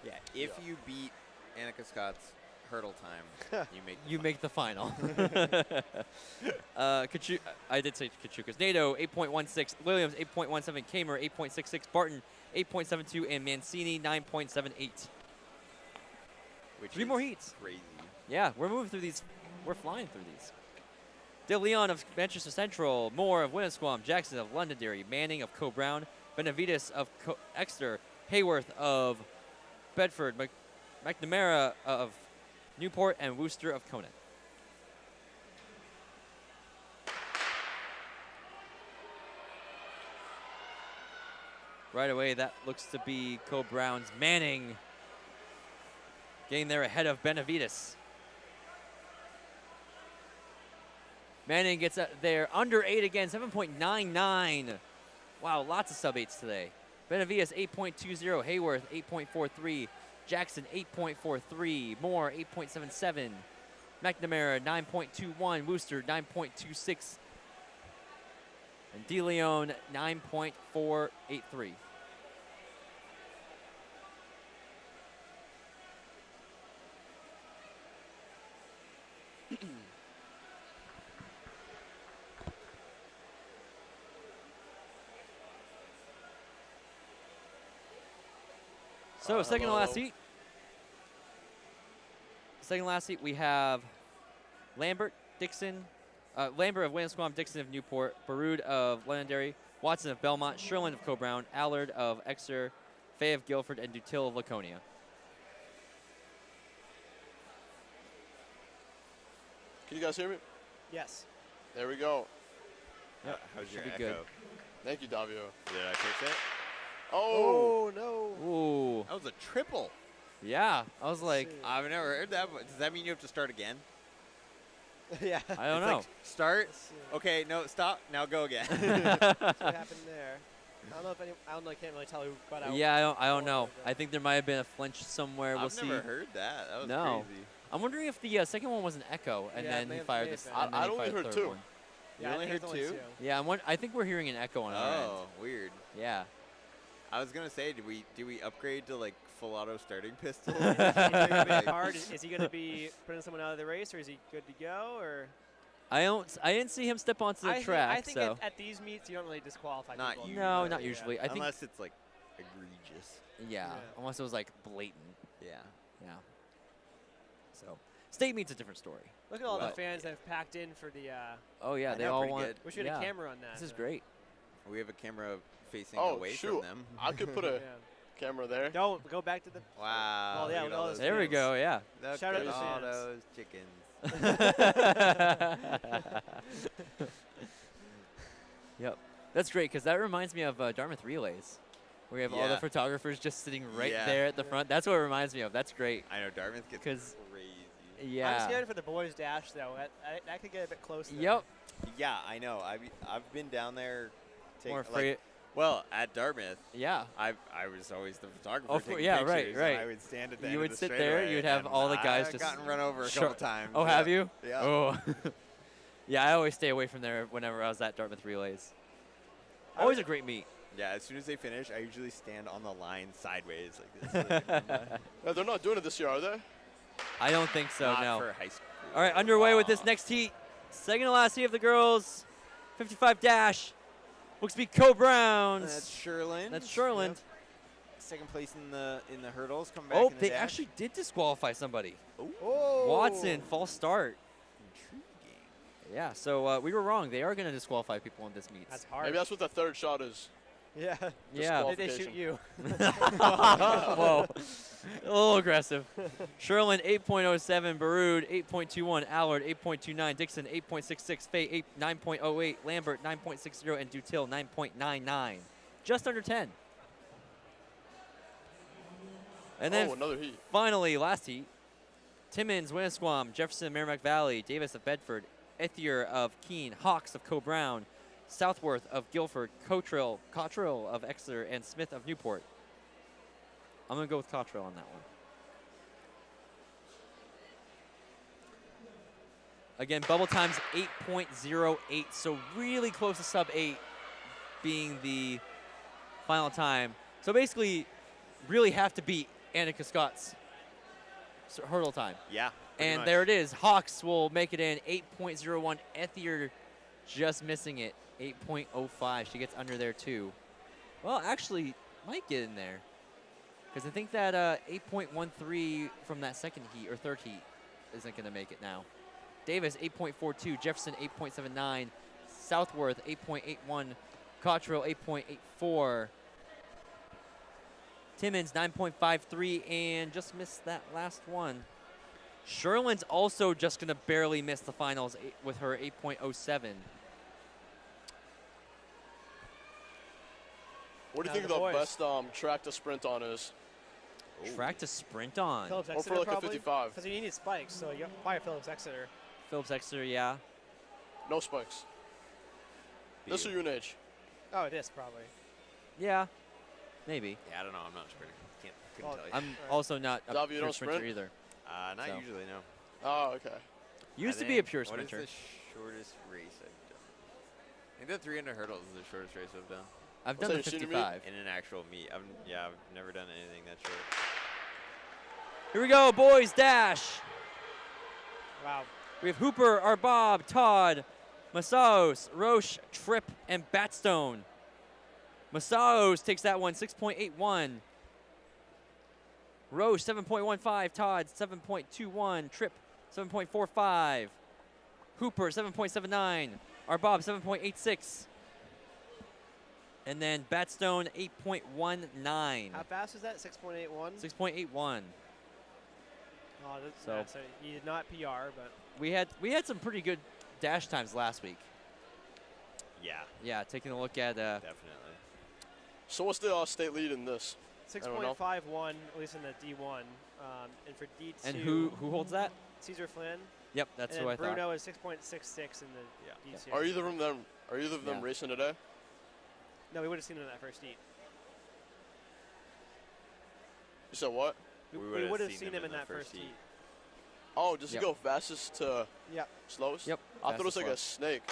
Yeah, if
Yeah.
you beat Annika Scott's hurdle time, you make the
You
final.
make the final. I did say Kachukos. Nato 8.16, Williams 8.17, Kamer 8.66, Barton 8.72, and Mancini 9.78.
Which
3
is
more heats.
Crazy.
Yeah, we're moving through these. We're flying through these. De Leon of Manchester Central, Moore of Winnisquam, Jackson of Londonderry, Manning of Co-Brown, Benavides of Exeter, Hayworth of Bedford, McNamara of Newport, and Wooster of Conant. Right away, that looks to be Co-Brown's Manning getting there ahead of Benavides. Manning gets there under 8 again, 7.99. Wow, lots of sub-8s today. Benavides 8.20, Hayworth 8.43, Jackson 8.43, Moore 8.77, McNamara 9.21, Wooster 9.26, and De Leon 9.483. So second to last
hello.
seat. Second to last seat, we have Lambert, Dixon, Lambert of Winnisquam, Dixon of Newport, Baroud of Londonderry, Watson of Belmont, Sherland of Co-Brown, Allard of Exeter, Fay of Guilford, and Dutil of Laconia.
Can you guys hear me?
Yes.
There we go.
Yep,
How's
should
your
be
echo?
good.
Thank you, Davio.
Did I fix it?
Oh,
Oh, no.
Ooh,
That was a triple.
yeah. I was like,
see.
I've never heard that. But does that mean you have to start again?
Yeah.
I don't
It's
know.
like, start.
Let's see.
Okay, no, stop. Now go again.
What happened there? I don't know if I can't really tell who got out.
Yeah, I don't
before,
know.
but,
I think there might have been a flinch somewhere. We'll
I've
see.
never heard that. That was
No.
crazy.
I'm wondering if the second one was an echo, and
Yeah,
then
may
he
have-
fired
may
this.
have been.
and then
I
he
only
fired the
heard
third
2.
one.
Yeah,
You
I
only
think
heard
it's
2?
Yeah, I think we're hearing an echo on our end.
Oh, weird.
Yeah.
I was gonna say, did we upgrade to like full auto starting pistol?
Is it gonna be hard? Is he going to be putting someone out of the race, or is he good to go? Or
I didn't see him step onto the track.
I think
so
at these meets you don't really disqualify
Not
people.
usually.
no,
Yeah.
not usually. I think
Unless it's like egregious.
yeah,
Yeah.
unless it was like blatant.
Yeah.
Yeah. So state meets a different story.
Look at all the
But-
fans that have packed in for the.
Oh yeah,
I
they
know,
all
pretty
want.
good.
Wish we had
yeah.
a camera on that.
This is
but-
great.
We have a camera facing
Oh,
away
shoot.
from them.
I could put a
Yeah.
camera there.
Don't go back to the.
Wow.
Oh, yeah,
look
with
at
all
all
those
those
There we
fans.
go. Yeah.
Look
Shout out
at
to
all
fans.
those chickens.
Yep. That's great because that reminds me of Dartmouth Relays, where we have all the
Yeah.
photographers just sitting right
Yeah.
there at the front. That's what it reminds me of. That's great.
I know Dartmouth gets
'Cause-
crazy.
Yeah.
I'm scared for the boys dash though. That could get a bit close. There.
Yep.
Yeah, I know. I've been down there.
More afraid.
Well, at Dartmouth,
yeah.
I was always the photographer.
Oh,
taking
yeah,
pictures,
right.
and I would stand at the
You
end
would
of the
sit there.
straightaway,
You would have
and
all the guys
I've
just
gotten run over a
Sure.
couple times.
Oh, have you?
Yeah.
Oh. Yeah, I always stay away from there whenever I was at Dartmouth Relays. Always a great meet.
Yeah, as soon as they finish, I usually stand on the line sideways like this.
Yeah, they're not doing it this year, are they?
I don't think so,
Not
no.
for high school.
All right, underway with this next heat. Second to last heat of the girls. 55 dash. Looks to be Co-Browns.
That's Sherland.
That's Sherland.
Yep. Second place in the hurdles. Come back.
Oh,
in the
they
dash.
actually did disqualify somebody.
Oh.
Watson, false start.
Intriguing.
Yeah, so we were wrong. They are going to disqualify people in this meet.
That's hard.
Maybe that's what the third shot is.
Yeah.
Yeah.
Did they shoot you?
Whoa. A little aggressive. Sherland 8.07, Baroud 8.21, Allard 8.29, Dixon 8.66, Fay 9.08, Lambert 9.60, and Dutil 9.99. Just under 10. And then
Another heat.
finally, last heat, Timmins, Winnisquam, Jefferson, Merrimack Valley, Davis of Bedford, Ethier of Keene, Hawks of Co-Brown, Southworth of Guilford, Cottrill of Exeter, and Smith of Newport. I'm going to go with Cottrill on that one. Again, bubble time's 8.08, so really close to sub 8 being the final time. So basically, really have to beat Annika Scott's hurdle time.
Yeah.
And
much.
there it is. Hawks will make it in 8.01. Ethier just missing it. 8.05. She gets under there too. Well, actually, might get in there. Because I think that 8.13 from that second heat or third heat isn't going to make it now. Davis, 8.42. Jefferson, 8.79. Southworth, 8.81. Cottrell, 8.84. Timmins, 9.53. And just missed that last one. Sherland's also just going to barely miss the finals with her 8.07.
What do you think
the
the
boys.
best track to sprint on is?
Track to sprint on.
Phillips
Or
Exeter
for like a
probably?
55.
Because you need spikes, so you probably Phillips Exeter.
Phillips Exeter, yeah.
No spikes. This or UNH?
Oh, it is probably.
Yeah, maybe.
Yeah, I don't know. I'm not a sprinter. Couldn't
Well,
tell you.
I'm
Right.
also not a
Davi, you
pure
don't
sprinter
sprint?
either.
Not
so.
usually, no.
Oh, okay.
Used
I
to be a
think-
pure
What
sprinter.
is the shortest race I've done? I think the 300 hurdles is the shortest race I've done.
I've
What's
done the
that, your senior meet?
55.
In an actual meet. I've never done anything that short.
Here we go, boys dash.
Wow.
We have Hooper, Arbob, Todd, Masaos, Roche, Tripp, and Batstone. Masaos takes that one, 6.81. Roche, 7.15. Todd, 7.21. Tripp, 7.45. Hooper, 7.79. Arbob, 7.86. And then Batstone, 8.19.
How fast is that? 6.81?
6.81.
Oh, that's,
So-
so you did not PR, but
We had some pretty good dash times last week.
Yeah,
Yeah, taking a look at
definitely.
So what's the state lead in this?
6.51, at least in the D1. And for D2,
and who holds that?
Caesar Flynn.
Yep, that's
and
who I
then
thought.
Bruno is 6.66 in the
Yeah.
D2.
Are either of them
Yeah.
racing today?
No, we would have seen him in that first heat.
You said what?
We
would've
would have
seen
seen
him
him
in
in
the
that
first
first heat.
heat.
Oh, does
Yep.
it go fastest to
Yep.
slowest?
Yep.
I thought it was
fastest
like a
slow.
snake.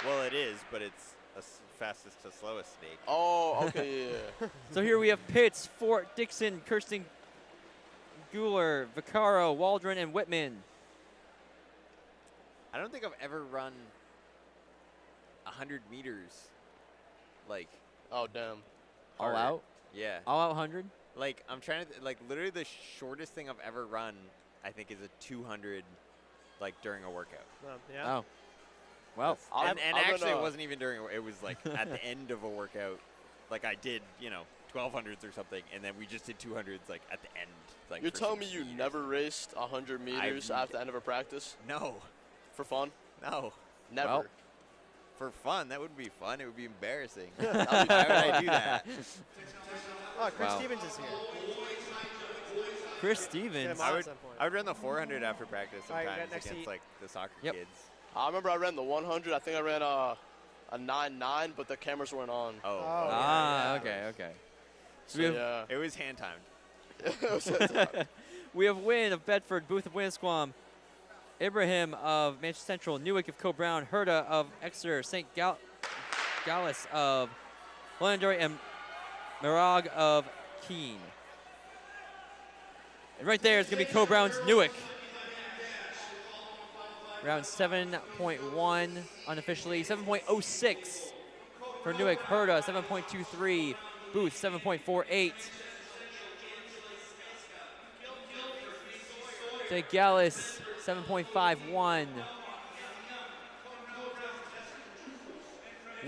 Well, it is, but it's a fastest to slowest snake.
Oh, okay, yeah.
So here we have Pitts, Fort, Dixon, Kirsten, Guler, Vaccaro, Waldron, and Whitman.
I don't think I've ever run 100 meters. Like,
Oh, damn.
All
hard.
out?
Yeah.
All out 100?
Like, I'm trying to, like, literally the shortest thing I've ever run, I think, is a 200, like, during a workout.
Yeah.
Oh. Well,
And
I'm
actually, it
gonna-
wasn't even during, it was, like, at the end of a workout. Like, I did, 1200s or something, and then we just did 200s, like, at the end. Like,
You're
for
telling me
some
you
speed or
never
something.
raced 100 meters
I've-
at the end of a practice
No.
for fun?
No.
Never.
Well,
For fun, that wouldn't be fun. It would be embarrassing. Why
That'd
would
be
I do that?
Oh, Chris
Wow.
Stevens is here.
Chris
Get
Stevens.
him on at some point.
I would run the 400 after practice
All right,
sometimes
next
against
heat.
like the soccer
Yep.
kids.
I remember I ran the 100. I think I ran a 9.9, but the cameras weren't on.
Oh,
Ah,
yeah.
okay, okay.
So,
we have,
yeah.
It was hand timed.
It was that time.
we have Wynn of Bedford, Booth of Winnisquam, Ibrahim of Manchester Central, Newick of Co-Brown, Herda of Exeter, St. Gallus of Londonderry, and Mirag of Keene. And right there is going to be Co-Brown's Newick. Round 7.1 unofficially, 7.06 for Newick. Herda 7.23, Booth 7.48. St. Gallus 7.51.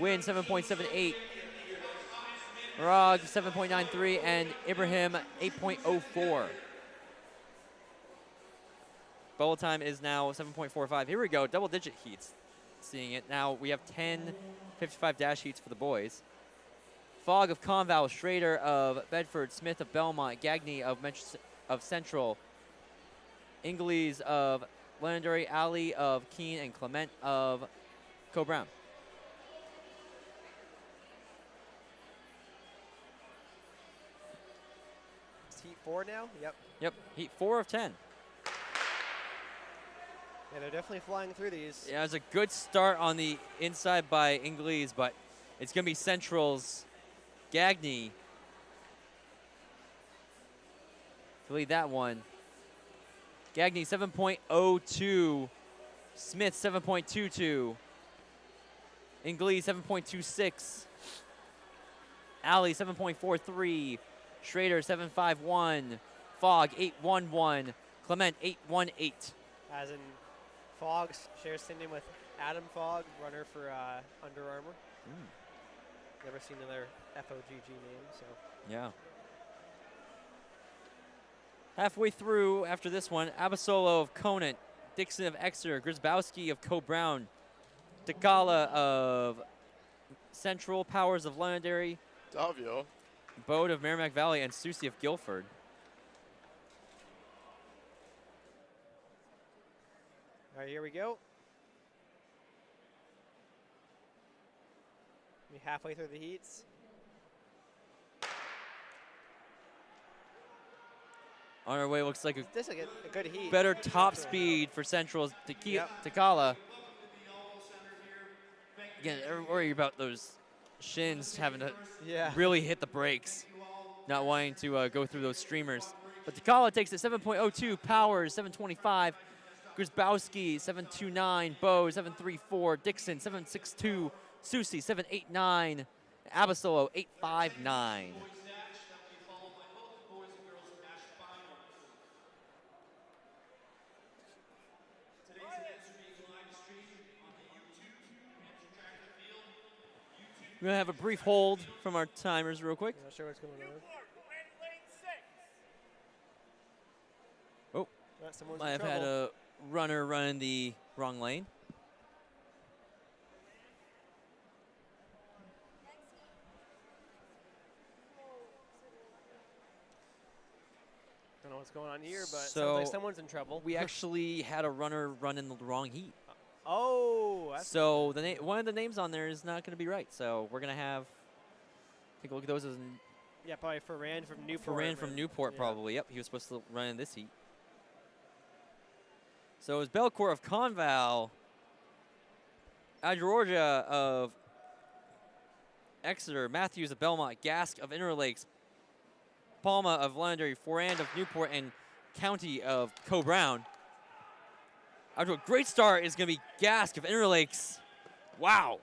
Win 7.78. Mirag 7.93 and Ibrahim 8.04. Bubble time is now 7.45. Here we go, double-digit heats. Seeing it now, we have 10 55 dash heats for the boys. Fogg of Conval, Schrader of Bedford, Smith of Belmont, Gagney of Central, Ingles of Londonderry, Ali of Keene, and Clement of Co-Brown.
It's heat 4 now? Yep.
Yep, heat 4 of 10.
Yeah, they're definitely flying through these.
Yeah, it was a good start on the inside by Ingles, but it's going to be Central's Gagney to lead that one. Gagney 7.02, Smith 7.22, Ingles 7.26, Ali 7.43, Schrader 7.51, Fogg 8.11, Clement 8.18.
As in, Fogg shares same name with Adam Fogg, runner for Under Armour. Never seen another FOGG name, so.
Yeah. Halfway through after this one, Abasolo of Conant, Dixon of Exeter, Grzybowski of Co-Brown, Takala of Central, Powers of Londonderry,
Davio.
Bode of Merrimack Valley, and Susie of Guilford.
All right, here we go. We're halfway through the heats.
On our way, looks like a
This is a good heat.
better top speed for Central's Takala. Again, worry about those shins having to really hit the brakes, not wanting to go through those streamers. But Takala takes it 7.02, Powers 7.25, Grzybowski 7.29, Bow 7.34, Dixon 7.62, Susie 7.89, Abasolo 8.59. We're going to have a brief hold from our timers real quick.
Not sure what's going on.
Oh, might have had a runner running the wrong lane.
Don't know what's going on here, but
So
sounds like someone's in trouble.
We actually had a runner run in the wrong heat.
Oh, that's
So one of the names on there is not going to be right. So we're going to have take a look at those as
yeah, probably Ferran from Newport.
Ferran from Newport,
yeah.
probably. Yep, he was supposed to run in this heat. So it was Belcourt of Conval, Adgeorgia of Exeter, Matthews of Belmont, Gask of Interlakes, Palma of Londonderry, Forand of Newport, and County of Co-Brown. After a great start is going to be Gask of Interlakes. Wow.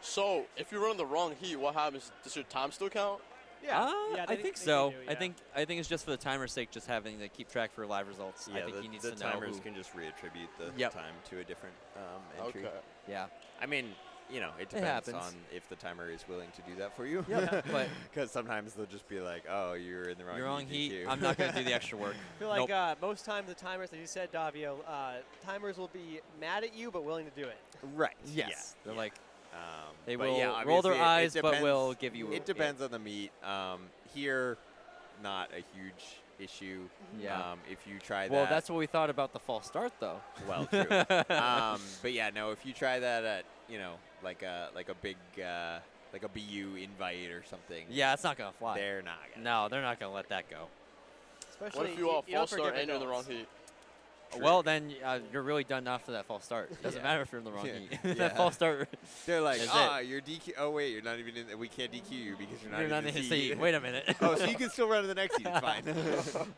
So, if you run in the wrong heat, what happens? Does your time still count?
Yeah,
I think so. I think it's just for the timer's sake, just having to keep track for live results.
Yeah,
I think he needs
the
to know
timers
who.
can just reattribute the
Yep.
time to a different entry.
Okay.
Yeah.
I mean, you know, it depends
happens.
on if the timer is willing to do that for you.
Yep, but
Because sometimes they'll just be like, "Oh, you're in the wrong
you're wrong
heat.
heat.
DQ."
I'm not going to do the extra work.
I feel like
Nope.
most times the timers, as you said, Davio, timers will be mad at you but willing to do it.
Right.
Yes.
Yeah.
They're
yeah.
like,
Um,
they
but
will
yeah,
roll their
obviously
eyes,
it
but
depends-
will give you.
It depends on the meet. here, not a huge issue.
Yeah.
If you try that.
Well, that's what we thought about the false start, though.
Well, true. But yeah, no. If you try that at like a big like a BU invite or something.
Yeah, it's not gonna fly.
They're not.
No, they're not gonna let that go.
Especially
What if you
don't
false start
forget
and you're in the wrong
adults.
heat?
True.
Well, then you're really done after that false start. Doesn't
Yeah.
matter if you're in the wrong
Yeah.
heat.
Yeah.
That false start.
They're like,
Is
you're DQ. Oh wait, you're not even in. We can't DQ you because you're not
You're
in
not
this
in his
heat.
heat. Wait a minute.
Oh, so you can still run to the next heat. It's fine.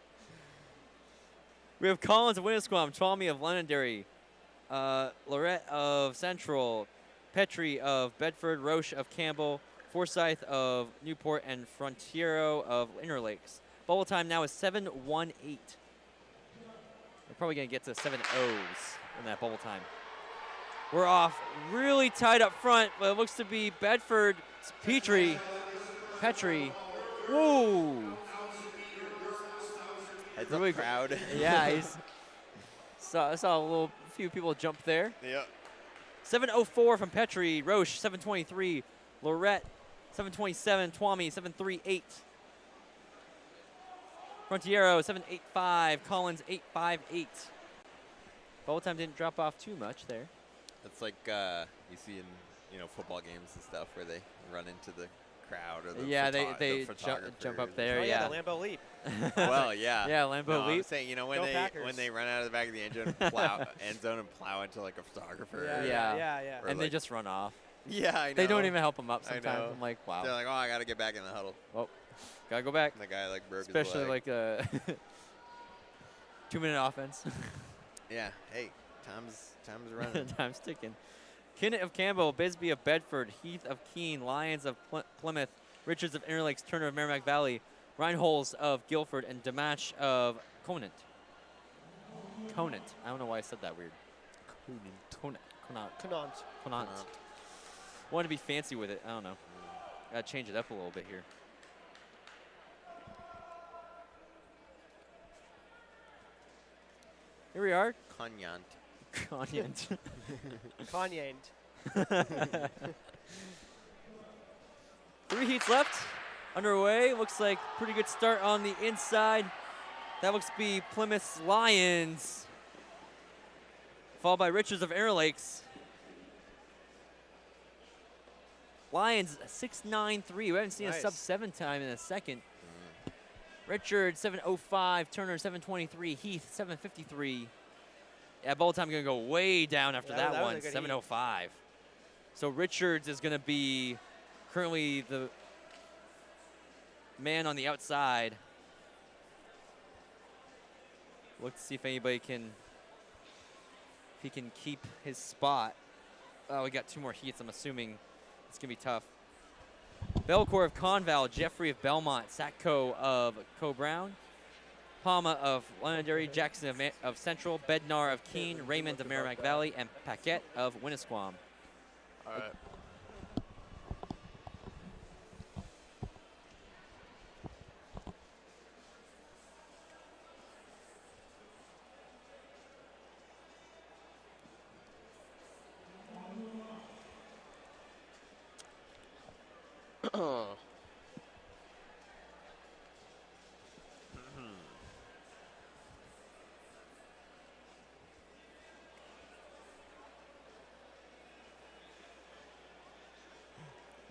We have Collins of Winnisquam, Twalmy of Londonderry, Lorette of Central, Petrie of Bedford, Roche of Campbell, Forsyth of Newport, and Frontiero of Interlakes. Bubble time now is 7:18. We're probably going to get to 7 O's in that bubble time. We're off really tight up front, but it looks to be Bedford, Petrie. Woo!
Heads
Really
up, crowd.
Yeah, I saw few people jump there.
Yep.
7:04 from Petrie, Roche 7:23, Lorette 7:27, Twalmy 7:38, Frontiero 7:85, Collins 8:58. Bubble time didn't drop off too much there.
It's like you see in football games and stuff where they run into the crowd or the
they
photographers.
jump up there.
Oh,
yeah,
the Lambeau leap.
Well, yeah.
Yeah, Lambeau
No, I'm
leap.
saying
Go Packers.
when they run out of the back of the end zone and plow into like a photographer.
Yeah.
Or
And they
like-
just run off.
Yeah, I know.
They don't even help them up
I
sometimes.
know.
I'm like, wow.
They're like, oh, I gotta get back in the huddle.
Gotta go back.
And the guy like broke
Especially
his leg.
like a 2-minute offense.
Yeah. Hey, time's running.
Time's ticking. Kinnett of Campbell, Bisbee of Bedford, Heath of Keene, Lyons of Plymouth, Richards of Interlakes, Turner of Merrimack Valley, Reinholz of Guilford, and Damach of Conant. I don't know why I said that weird.
Conant.
Conant. Want to be fancy with it. I don't know. Gotta change it up a little bit here. Here we are.
Kanyant.
Conant.
Kanye.
3 heats left. Underway. Looks like pretty good start on the inside. That looks to be Plymouth's Lions. Followed by Richards of Interlakes. Lions 6.93. We haven't seen a
Nice.
sub-7 time in a second. Richards 7.05. Turner 7.23. Heath 7.53. Yeah, ball time going to go way down after
That
that
was
one.
a good
7.05. So Richards is going to be currently the man on the outside. Look to see if anybody can, if he can keep his spot. Oh, we got 2 more heats. I'm assuming it's going to be tough. Belcourt of Conval, Jeffrey of Belmont, Satco of Co-Brown, Palma of Londonderry, Jackson of Central, Bednar of Keene, Raymond of Merrimack Valley, and Paquette of Winnisquam.
All right.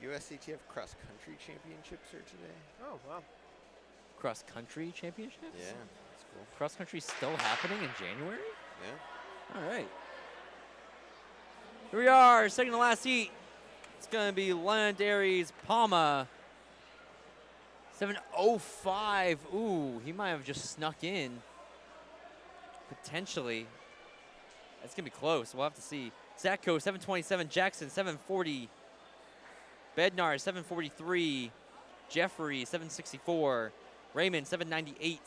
USCTF cross country championships are today.
Oh, wow.
Cross country championships?
Yeah, that's cool.
Cross country still happening in January?
Yeah.
All right. Here we are, second to last heat. It's going to be Londonderry's Palma. 7:05. Ooh, he might have just snuck in. Potentially. That's going to be close. We'll have to see. Zatko, 7:27. Jackson, 7:40. Bednar, 7:43. Jeffrey, 7:64. Raymond, 7:98.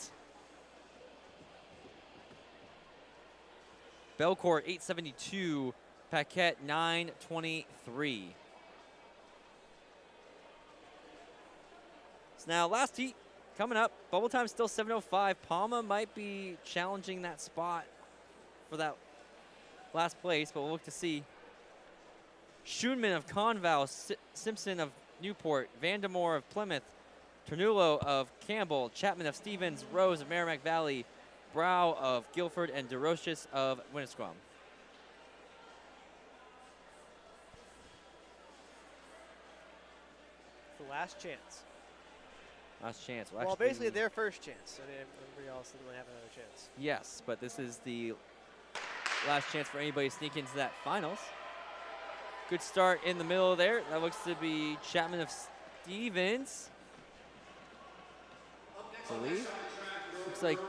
Belcourt, 8:72. Paquette, 9:23. So now last heat coming up. Bubble time still 7:05. Palma might be challenging that spot for that last place, but we'll look to see. Schoenman of Conval, Simpson of Newport, Vandemore of Plymouth, Ternulo of Campbell, Chapman of Stevens, Rose of Merrimack Valley, Brow of Guilford, and DeRoches of Winnisquam.
The last chance.
Last chance.
Well, basically their first chance. I mean, everybody else didn't really have another chance.
Yes, but this is the last chance for anybody to sneak into that finals. Good start in the middle there. That looks to be Chapman of Stevens. I believe. Looks like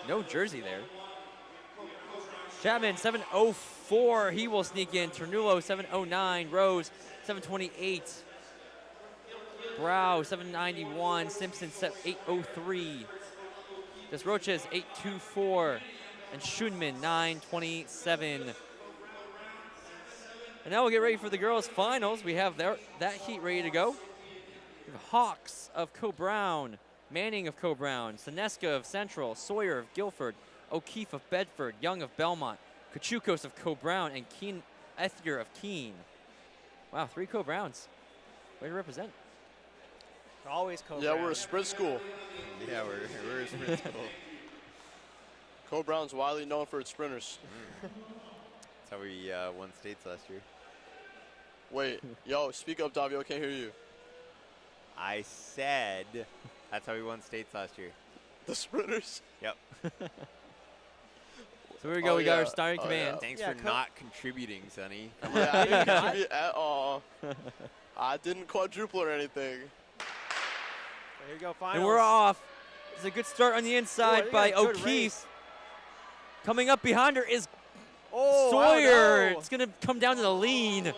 no jersey there. Chapman 7:04. He will sneak in. Ternulo 7:09. Rose 7:28. Brow 7:91. Simpson 8:03. Desroches 8:24. And Schunman 9:27. And now we'll get ready for the girls' finals. We have that heat ready to go. We have Hawks of Co-Brown, Manning of Co-Brown, Seneska of Central, Sawyer of Guilford, O'Keefe of Bedford, Young of Belmont, Kachukos of Co-Brown, and Ethier of Keene. Wow, 3 Co-Browns. Way to represent.
They're always Co-Brown.
Yeah, we're a sprint school.
Yeah, we're a sprint school.
Co-Brown's widely known for its sprinters.
That's how we won states last year.
Wait, yo, speak up, Davio. Can't hear you.
I said that's how we won states last year.
The sprinters.
Yep.
So here we go.
Oh,
we got our
yeah.
starting
Oh,
command.
yeah.
Thanks
Yeah,
for not contributing, Sonny.
Yeah, I didn't contribute at all. I didn't quadruple or anything.
So here we go, finals.
And we're off. It's a good start on the inside
they
by
got a good
O'Keefe.
race.
Coming up behind her is
Oh,
Sawyer.
no.
It's going to come down to the lean.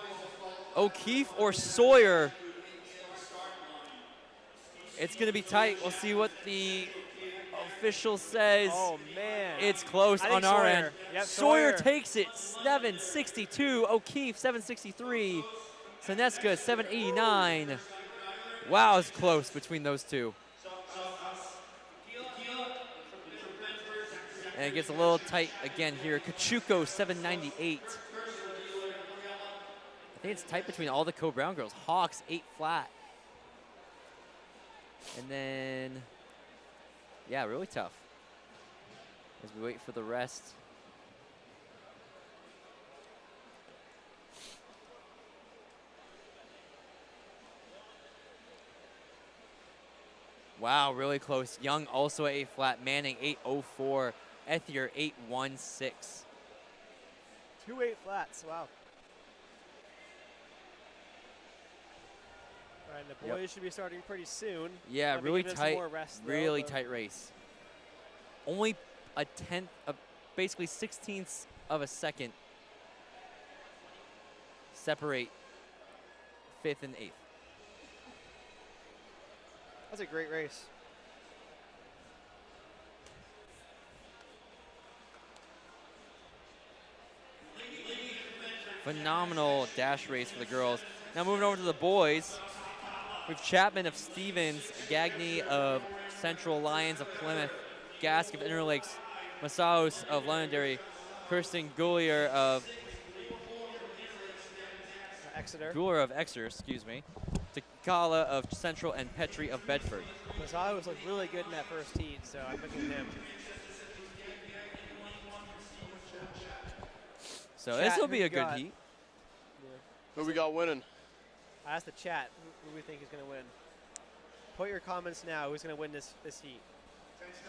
O'Keefe or Sawyer. It's going to be tight. We'll see what the official says.
Oh, man.
It's close
I think
on our
Sawyer.
end.
Yep,
Sawyer
Sawyer.
takes it, 762. O'Keefe, 763. Seneska, 789. Wow, it's close between those two. And it gets a little tight again here. Kachuko, 798. I think it's tight between all the Co-Brown girls. Hawks, 8 flat. And then, yeah, really tough as we wait for the rest. Wow, really close. Young also 8 flat. Manning 804. Ethier 816.
2 8 flats. Wow. All right, the boys should be starting pretty soon.
Yeah,
Gotta
really
give them some
tight.
more rest, though,
Really
but-
tight race. Only a tenth, basically 16ths of a second separate 5th and 8th.
That's a great race.
Phenomenal dash race for the girls. Now moving over to the boys. We have Chapman of Stevens, Gagne of Central, Lions of Plymouth, Gask of Interlakes, Masaos of Londonderry, Kirsten Goulier of Exeter, excuse me, Takala of Central, and Petrie of Bedford.
Masaos looked really good in that first heat, so I'm picking him.
So
Chat,
this will
who
be
you
a good
got?
heat.
Who we got winning?
I asked the chat who we think is going to win. Put your comments now. Who's going to win this heat?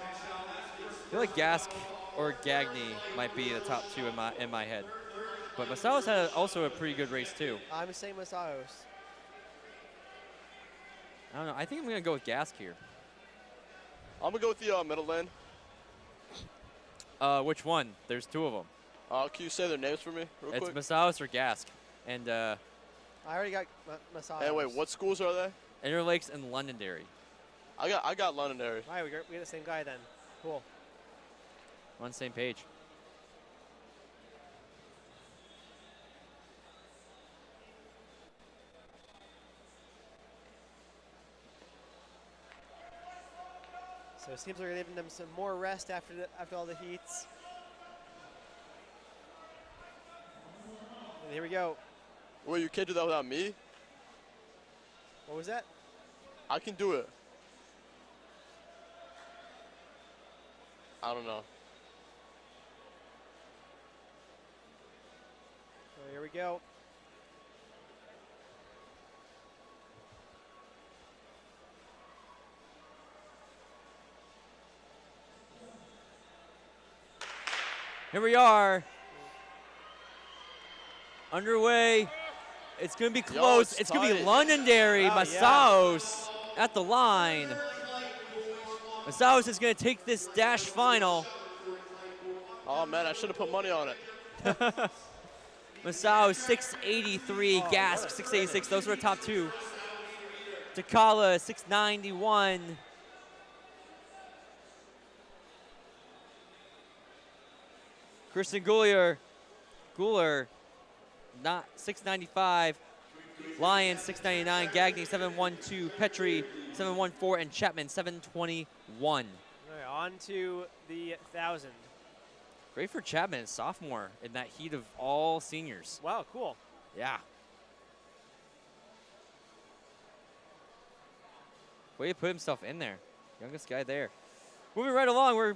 I feel like Gask or Gagne might be the top 2 in my head. But Masaos had also a pretty good race too.
I'm saying Masaos.
I don't know. I think I'm going to go with Gask here.
I'm going to go with the middle lane.
Which one? There's 2 of them.
Can you say their names for me real
It's
quick?
Masaos or Gask. And
I already got Masaos.
Hey, wait, what schools are they?
Interlakes and Londonderry.
I got Londonderry.
All right, we got the same guy then. Cool.
We're on the same page.
So it seems like we're giving them some more rest after all the heats. And here we go.
Wait, you can't do that without me?
What was that?
I can do it. I don't know.
So here we go.
Here we are. Underway. It's going to be close.
it's
It's going to be
tight.
Londonderry.
Wow,
Masaos at the line. Masaos is going to take this dash final.
Oh, man, I should have put money on it.
Masaos 683. Gask 686. Those were the top two. Takala 691. Kristen Guler, not 695. Lyons 699. Gagny 712. Petrie 714, and Chapman 721.
All right, on to the 1,000.
Great for Chapman, sophomore, in that heat of all seniors.
Wow, cool.
Yeah. Way to put himself in there. Youngest guy there. Moving right along, we're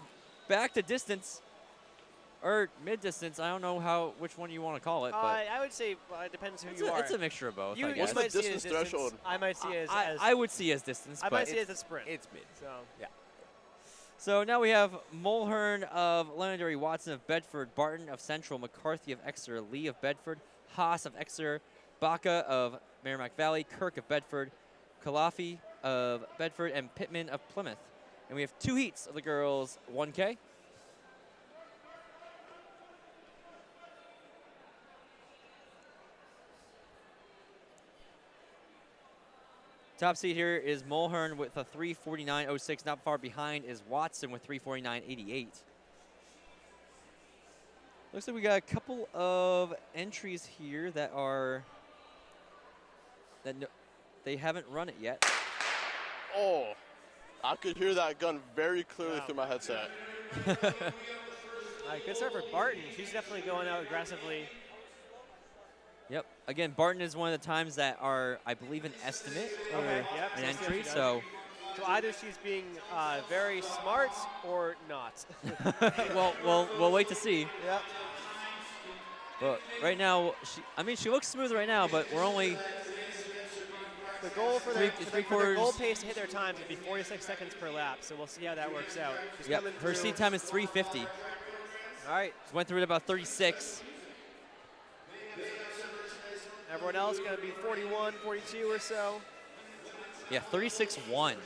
back to distance. Or mid-distance. I don't know which one you want to call it. But
I would say it depends who you are.
It's a mixture of both, I
You
guess.
might see it as
distance threshold?
distance. I might see it as
I would see it as distance,
I
but
might see it as a sprint.
It's mid.
So
Yeah.
So now we have Mulhern of Londonderry, Watson of Bedford, Barton of Central, McCarthy of Exeter, Lee of Bedford, Haas of Exeter, Baca of Merrimack Valley, Kirk of Bedford, Kalafi of Bedford, and Pittman of Plymouth. And we have two heats of the girls 1K. Top seed here is Mulhern with a 3:49.06. Not far behind is Watson with 3:49.88. Looks like we got a couple of entries here that they haven't run it yet.
Oh, I could hear that gun very clearly through my headset.
all right, good start for Barton. She's definitely going out aggressively.
Yep. Again, Barton is one of the times that are, I believe, an estimate or
Okay, yep,
an
so see how
entry.
she does.
So,
So either she's being very smart or not.
we'll wait to see.
Yep.
But right now, she looks smooth right now, but we're only
The goal for their,
Three
for their goal
quarters.
pace to hit their times would be 46 seconds per lap. So we'll see how that works out. She's
Yep.
coming
Her
through.
seat time is 3:50.
All right.
She went through it about 36.
Everyone else going to be 41, 42 or so.
Yeah, 36-1.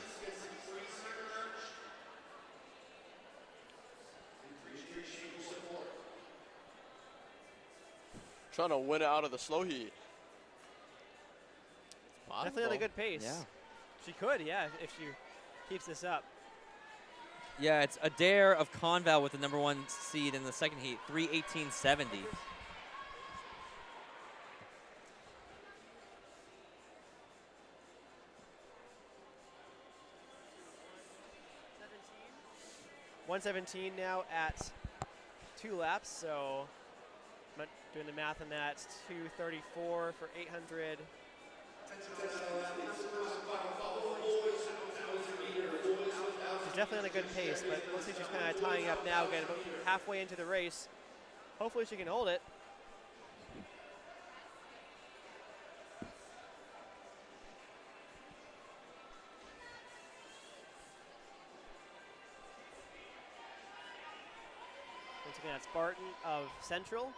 Trying to win it out of the slow heat.
Definitely on a good pace.
Yeah.
She could, yeah, if she keeps this up.
Yeah, it's Adair of Conval with the number 1 seed in the second heat, 3:18.70.
.117 now at 2 laps, so I'm not doing the math on that. It's 2:34 for 800. She's definitely on a good pace, but looks like she's kind of tying up now, getting about halfway into the race. Hopefully she can hold it. Once again, that's Barton of Central.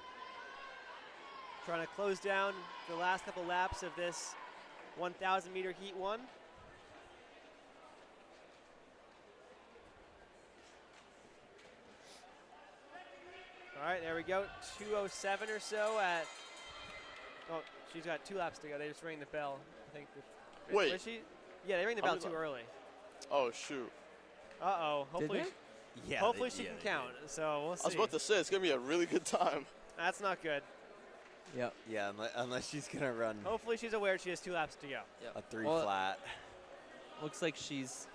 Trying to close down the last couple laps of this 1,000 meter heat 1. All right, there we go. 2:07 or so at. Oh, she's got 2 laps to go. They just rang the bell. I think.
Wait.
Was she? Yeah, they rang the
How
bell
many
too early.
Oh, shoot.
Uh-oh. Hopefully,
Yeah.
hopefully she can count. So we'll see.
I was about to say, it's going to be a really good time.
That's not good.
Yep.
Yeah, unless she's gonna run
Hopefully she's aware she has 2 laps to go.
a 3
Well,
flat.
Looks like she's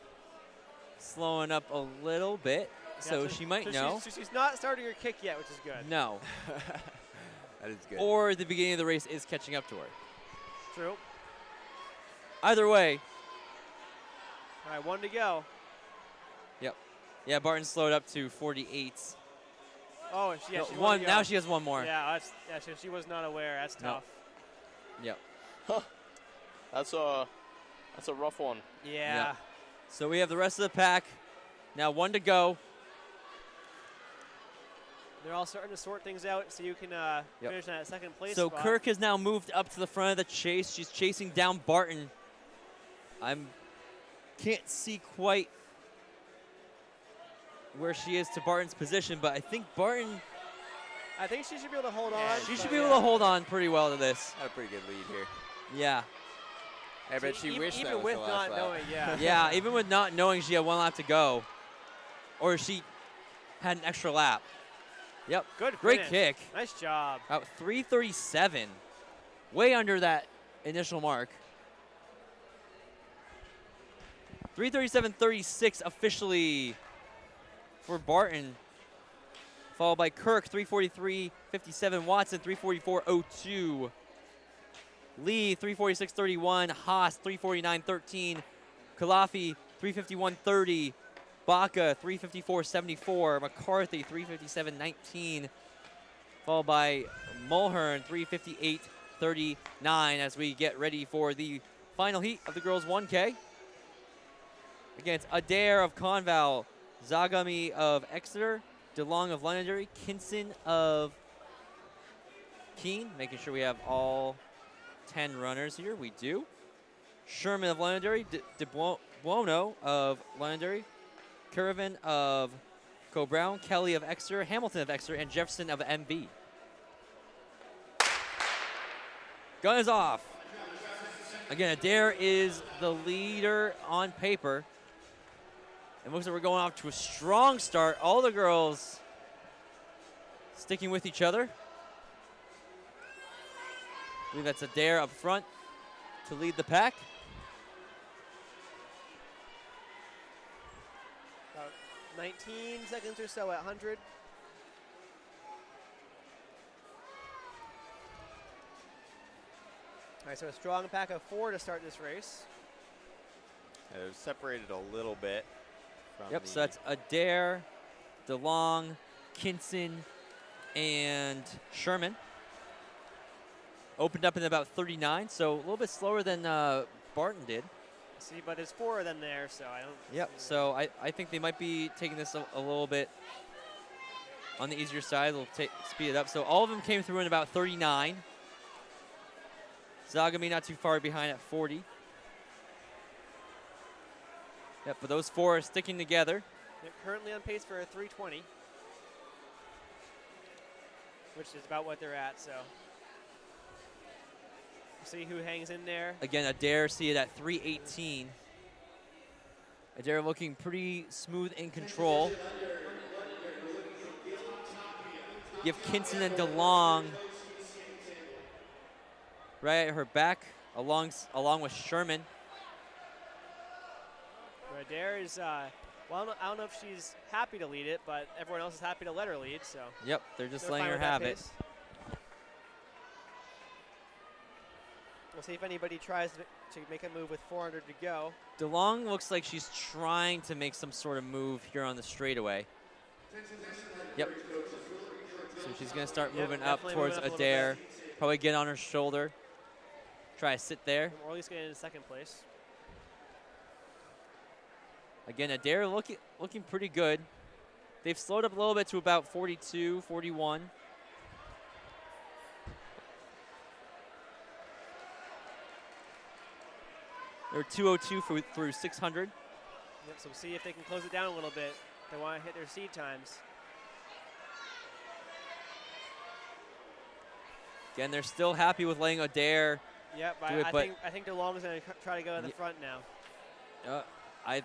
slowing up a little bit, so she might
so
know.
She's not starting her kick yet, which is good.
No.
That is good.
Or the beginning of the race is catching up to her.
True.
Either way,
All right, 1 to go.
yep. Yeah, Barton slowed up to 48.
Oh, yeah,
No,
she
one. Now she has one more.
Yeah, she was not aware. That's
No.
tough.
Yep.
That's a rough one.
Yeah.
Yep. So we have the rest of the pack. Now 1 to go.
They're all starting to sort things out so you can finish in that second place
So
spot.
Kirk has now moved up to the front of the chase. She's chasing down Barton. Can't see quite where she is to Barton's position, but I think Barton,
I think she should be able to hold on.
she should
but
be able to hold on pretty well to this.
Had a pretty good lead here.
Yeah.
I bet she wished that
even
was
with
the last
not
lap.
knowing, yeah.
Yeah, even with not knowing she had 1 lap to go, or she had an extra lap. Yep.
Good
Great
finish.
kick.
Nice job.
About 3:37, way under that initial mark. 3:37.36 officially for Barton, followed by Kirk, 3:43.57, Watson, 3:44.02, Lee, 3:46.31, Haas, 3:49.13, Kalafi, 3:51.30, Baca, 3:54.74, McCarthy, 3:57.19, followed by Mulhern, 3:58.39 as we get ready for the final heat of the girls 1K. Against Adair of Conval, Zagami of Exeter, DeLong of Londonderry, Kinson of Keene, making sure we have all 10 runners here. We do. Sherman of Londonderry, De Buono of Londonderry, Caravan of Co-Brown, Kelly of Exeter, Hamilton of Exeter, and Jefferson of MB. Gun is off. Again, Adair is the leader on paper. It looks like we're going off to a strong start. All the girls sticking with each other. I believe that's Adair up front to lead the pack.
About 19 seconds or so at 100. All right, so a strong pack of 4 to start this race.
It was separated a little bit from
Yep,
the
so that's Adair, DeLong, Kinson, and Sherman. Opened up in about 39, so a little bit slower than Barton did.
See, but there's 4 of them there, so I don't.
Yep, so I think they might be taking this a little bit on the easier side. They'll speed it up. So all of them came through in about 39. Zagami not too far behind at 40. Yep, but those 4 are sticking together.
They're currently on pace for a 320, which is about what they're at, so. We'll see who hangs in there.
Again, Adair see it at 318. Adair looking pretty smooth in control. You have Kinson and DeLong right at her back, along with Sherman.
Adair is, well, I don't know if she's happy to lead it, but everyone else is happy to let her lead, so.
Yep, they're just
they're
letting
fine
her
with that
have it.
pace. We'll see if anybody tries to make a move with 400 to go.
DeLong looks like she's trying to make some sort of move here on the straightaway. Yep. So she's going to start moving up
definitely
towards
moving up a little
Adair. Probably get on her shoulder. Try to sit there.
Or at least get in second place.
Again, Adair looking pretty good. They've slowed up a little bit to about 42, 41. They're 202 through 600.
Yep, so we'll see if they can close it down a little bit. They want to hit their seed times.
Again, they're still happy with letting Adair
Yep,
do it, but
I think DeLong's going to try to go in the front now.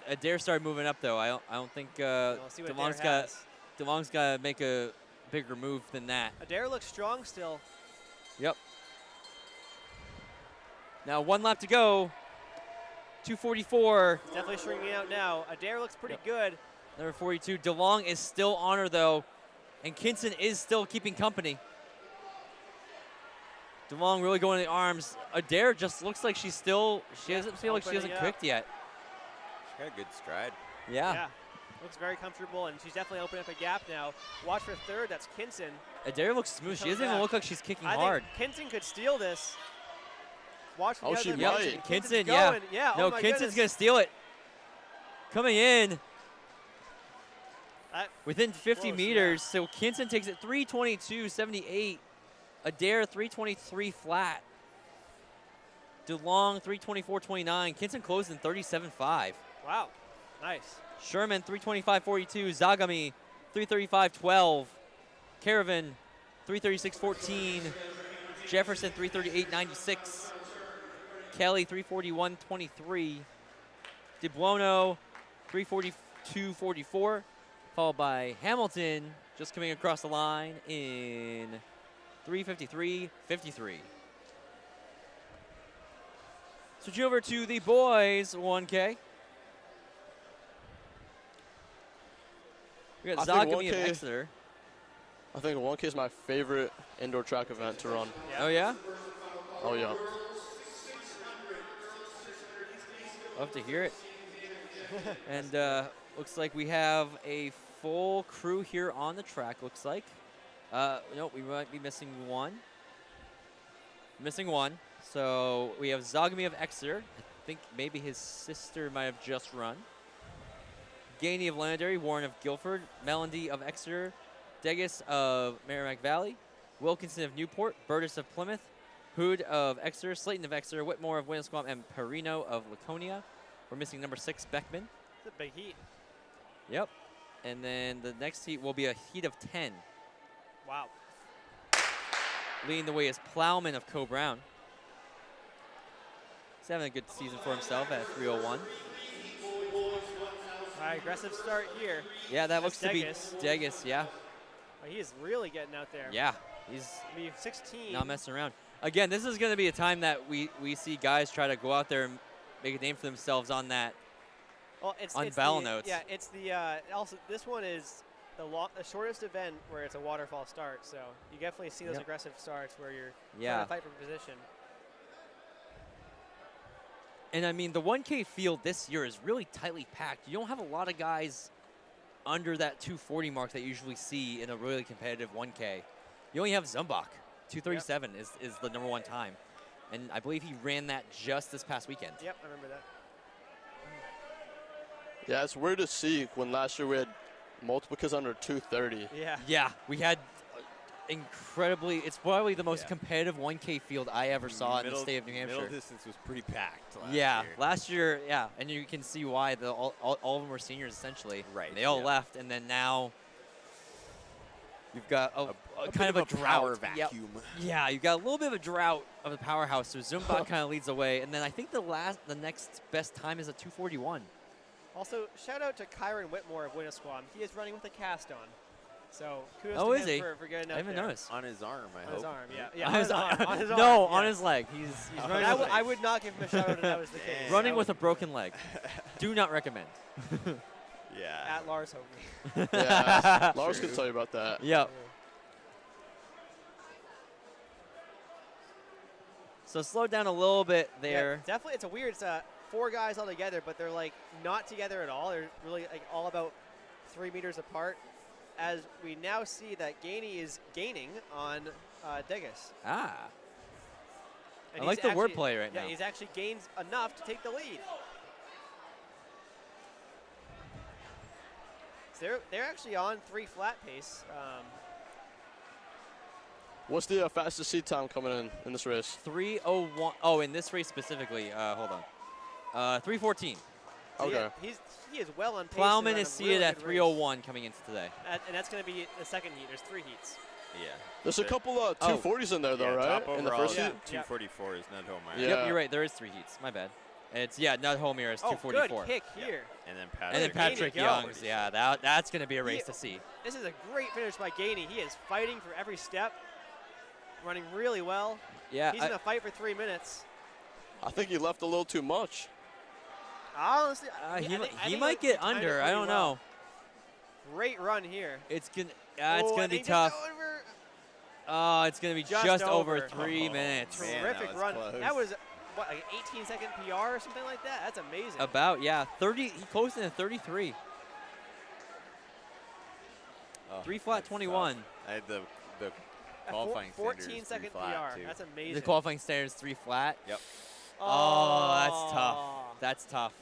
Adair started moving up though. I don't think
We'll see what
DeLong's
Adair
got
has.
DeLong's got to make a bigger move than that.
Adair looks strong still.
Yep. Now 1 lap to go. 244.
It's definitely shrinking out now. Adair looks pretty good.
Number 42. DeLong is still on her though, and Kinson is still keeping company. DeLong really going in the arms. Adair just looks like she doesn't feel like she hasn't
opening up.
cooked yet.
She got a good stride.
Yeah.
Looks very comfortable, and she's definitely opening up a gap now. Watch for third. That's Kinson.
Adair looks smooth. She doesn't even look like she's kicking
I
hard.
think Kinson could steal this. Watch for the
she
other
might.
direction.
Kinson,
going.
yeah.
Oh
No,
my
Kinson's
goodness.
going to steal it. Coming in
That-
within 50
close,
meters. So Kinson takes it 322.78. Adair 323 flat. DeLong 324.29. Kinson closed in 37.5.
Wow. Nice.
Sherman 325.42. Zagami 335.12. Caravan 336.14. Jefferson 338.96. Kelly 341.23. DeBuono 342.44. Followed by Hamilton just coming across the line in 353.53. Switch over to the boys 1K. We got
I think
Zagami of
1K
Exeter.
I think 1K is my favorite indoor track event to run.
Oh, yeah?
Oh, yeah.
Love to hear it. And looks like we have a full crew here on the track, looks like. Nope, we might be missing one. Missing one. So we have Zagami of Exeter. I think maybe his sister might have just run. Gainey of Londonderry, Warren of Guilford, Melandy of Exeter, Degas of Merrimack Valley, Wilkinson of Newport, Burtis of Plymouth, Hood of Exeter, Slayton of Exeter, Whitmore of Winnisquam, and Perino of Laconia. We're missing number 6, Beckman.
It's a big heat.
Yep. And then the next heat will be a heat of 10.
Wow.
Leading the way is Plowman of Co-Brown. He's having a good season for himself at 3:01.
All right, aggressive start here.
Yeah, that looks
That's
to be
Degas.
Degas, yeah.
Oh, he is really getting out there.
Yeah, he's
I mean, 16.
not messing around. Again, this is going to be a time that we see guys try to go out there and make a name for themselves on that.
Well, it's
on
it's
battle
the,
notes.
Yeah, it's the also this one is the shortest event where it's a waterfall start. So you definitely see those
Yep.
aggressive starts where you're
Yeah.
trying to fight for position.
And I mean, the 1K field this year is really tightly packed. You don't have a lot of guys under that 240 mark that you usually see in a really competitive 1K. You only have Zumbach. 237 is the number 1 time. And I believe he ran that just this past weekend.
Yep, I remember that.
Yeah, it's weird to see when last year we had multiple kids under 230.
Yeah.
Yeah, we had incredibly, it's probably the most
Yeah.
competitive 1K field I ever saw in the state of New Hampshire.
Middle distance was pretty packed last
Yeah,
year.
last year, yeah, and you can see why all of them were seniors essentially.
Right,
They all
yeah.
left, and then now you've got a kind
bit
of a
power
drought. Yep.
vacuum.
Yeah, you got a little bit of a drought of the powerhouse. So Zumbach kind of leads the way, and then I think the next best time is a 241.
Also, shout out to Kyron Whitmore of Winnisquam. He is running with a cast on. So kudos
Oh,
to
is
him
he?
for getting out
I haven't
there.
noticed.
On his arm, I
On
hope.
his arm, yeah. Yeah,
On his
arm. On his arm.
No,
yeah.
on his leg. He's running,
I,
with,
I would not give him a shout out if that was the case.
running
I
with a
would-
broken leg. Do not recommend.
Yeah.
At Lars Hogan.
Yeah, Lars
True.
can tell you about that.
Yep. So slow down a little bit there.
Yeah, definitely, it's a weird. It's 4 guys all together, but they're like not together at all. They're really like all about 3 meters apart. As we now see that Gainey is gaining on Degas.
Ah.
And
I like
he's
the wordplay right
yeah,
now.
he's actually gained enough to take the lead. So they're actually on 3 flat pace.
What's the fastest seat time coming in this race?
3:01. Oh, in this race specifically. Hold on. 3:14.
So
Okay.
he is well on pace. to
Plowman
run
is
a
seated
really
at
good race.
3:01 coming into today.
And that's going to be the second heat. There's 3 heats.
Yeah.
There's a couple 240s in there, though,
Yeah,
right?
top
In the
overall
first
is
heat?
244 is not home, right?
Yeah.
Yep, you're right. There is 3 heats. My bad. It's not Homer. It's
Oh,
244.
good kick here.
And then
And then
Gainey
Patrick
goes.
Young's. Yeah, that's going to be a race to see.
This is a great finish by Gainey. He is fighting for every step, running really well.
Yeah.
He's going to fight for 3 minutes.
I think he left a little too much.
Honestly,
he might get under. I don't know.
Great run here.
It's gonna
and
be
he just
tough.
over-
Oh, it's gonna be
Just
over
over.
3 minutes.
Man,
Terrific
that was
run.
close.
That was what, like an 18-second PR or something like that. That's amazing.
About 30. He closed in at 33. 3 flat
that's
21.
tough. I had the
A
qualifying standard is
14 second
3 flat,
PR.
too.
That's amazing.
The qualifying standard is 3 flat.
Yep.
Oh, that's tough. That's tough.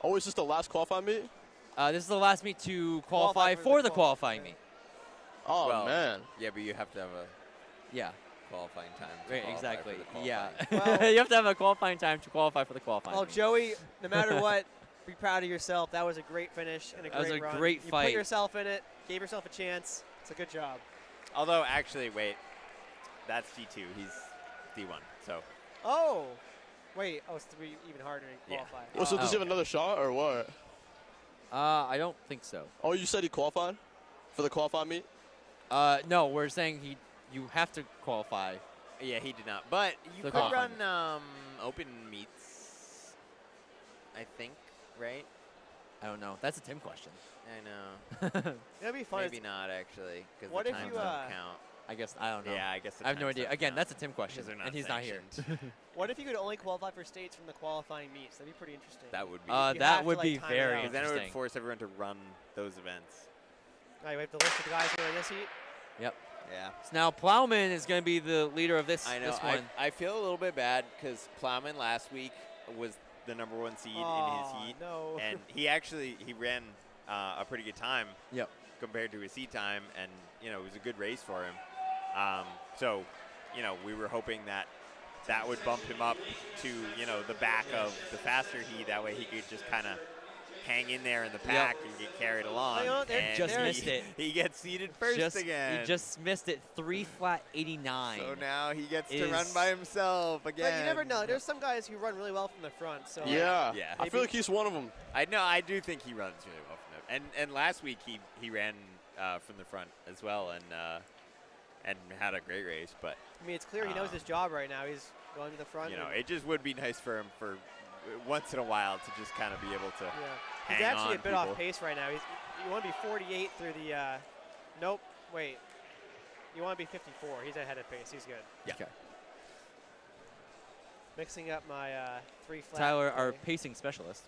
Oh, is this the last qualifying meet?
This is the last meet to qualify for the qualifying meet.
Oh,
Well,
man.
Yeah, but you have to have a
Yeah.
qualifying time. To
Right,
qualify
exactly.
For the
Yeah.
qualifying.
Well-
You have to have a qualifying time to qualify for the qualifying
Well,
meet.
Joey, no matter what, be proud of yourself. That was a great finish and a
That was
great
a
run.
great
You
fight.
put yourself in it, gave yourself a chance. It's a good job.
Although, actually, wait. That's D2. He's D1. So,
Oh, wait. Oh, it's three even harder to
Yeah.
qualify.
Oh, so does he
Oh.
have another shot or what?
I don't think so.
Oh, you said he qualified for the qualifying meet?
No, we're saying you have to qualify.
yeah, he did not. But you
The
could
qualifying.
run open meets, I think, right?
I don't know. That's a Tim question.
I know.
That'd be fun.
Maybe not, actually, because
What
the
if
times
you,
don't count.
I guess I don't know.
Yeah, I guess the
I have no
times
idea.
don't
Again,
count.
that's a Tim question,
Because they're not
and he's not here.
sanctioned.
What if you could only qualify for states from the qualifying meets? That'd be pretty interesting.
That would be.
You have
That
to,
would
like,
be
time it
very
out.
Because then it would
interesting.
force everyone to run those events.
All right, we have the list of the guys who are in this heat.
Yep.
Yeah.
So now Plowman is going to be the leader of this
I know.
this one.
I feel a little bit bad because Plowman last week was the #1 seed in his heat.
No.
And he ran a pretty good time.
Yep.
Compared to his heat time, and it was a good race for him. So, we were hoping that would bump him up to the back of the faster heat. That way he could just kind of hang in there in the pack and get carried along.
Hang on,
and
Just missed it.
He gets seated first again.
He just missed it. 3 flat 89.
So now he gets to run by himself again.
But you never know. There's some guys who run really well from the front. So
Yeah.
Yeah.
I feel like he's one of them.
I do think he runs really well from the and last week he ran from the front as well and had a great race. But
I mean, it's clear he knows his job right now. He's going to the front.
it just would be nice for him for once in a while to just kind of be able to.
Yeah.
Hang
He's actually
on,
a bit
people.
off pace right now. You want to be 48 through the. Nope. Wait. You want to be 54. He's ahead of pace. He's good.
Yeah.
Okay.
Mixing up my 3 flat.
Tyler, our
okay.
pacing specialist.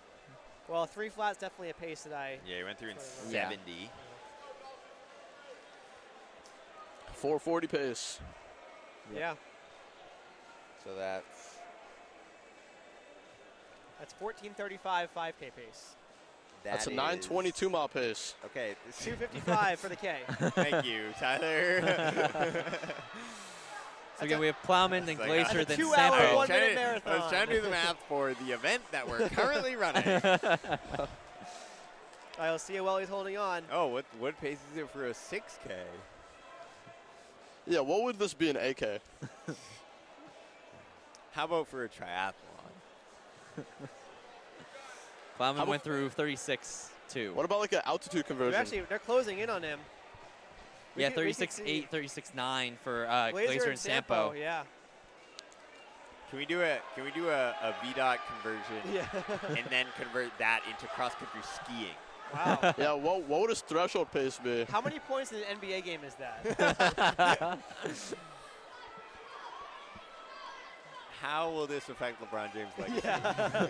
Well, 3 flat's definitely a pace that I.
Yeah, he went through in
Yeah.
70.
440 pace.
Yeah.
So that's.
That's 14:35 5K pace.
That's a
that
922 mile pace.
is- Okay.
2:55 for the K.
Thank you, Tyler.
So again, we have Plowman, then
It's like
Glacier,
a
then
2 hour,
Sampo.
1 minute
I
marathon.
was trying to do the math for the event that we're currently running.
I'll see you while he's holding on.
Oh, what pace is it for a 6K?
Yeah, what would this be in AK?
How about for a triathlon?
Plowman
How
went through 36.2.
What about like an altitude conversion?
They're closing in on him. We
Yeah,
could- we could see
36.8, 36.9 for
Glazer
Glacier and Sampo.
Yeah.
Can we do a VDOT conversion
Yeah.
and then convert that into cross country skiing?
Wow.
Yeah, what would his threshold pace be?
How many points in an NBA game is that?
How will this affect LeBron James' legacy?
Yeah.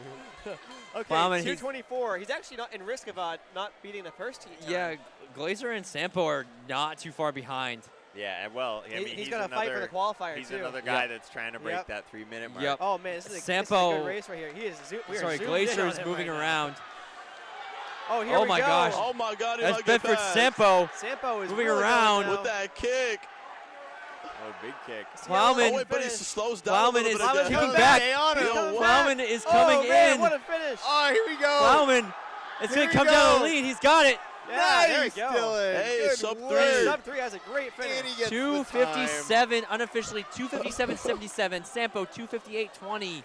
Okay,
Plowman,
224. He's actually not in risk of not beating the first heat time.
Yeah, Glacier and Sampo are not too far behind.
Yeah, and well, I mean,
he's got to fight for the qualifier,
He's
too.
another guy that's trying to break
Yep.
that 3-minute mark.
Yep.
Oh, man, this is a
Sampo-
good race right here. He is we are
Sorry,
zoomed in
Glacier
on
is
him
moving
right now.
around.
Oh, here
Oh
we
my
go.
gosh.
Oh my God, he
That's
might
bid
get
for
back.
Sampo.
Sampo is
Moving
really
around.
going
With that kick.
Oh, big kick.
Plowman,
Oh wait, but he
finish.
slows down
Plowman
a little
is
bit again.
kicking
Plowman
back.
Stay on him.
Yo,
Plowman is
Oh,
coming
man,
in.
what a finish.
Oh, here we go.
Plowman, it's going
Here
to
we
come down
go.
the lead. He's got it.
Yeah, there we
Nice,
go.
Dylan.
Hey,
Good
sub
work.
three.
Sub 3 has a great
And
finish.
he gets the
257, unofficially 257.77. Sampo 258.20.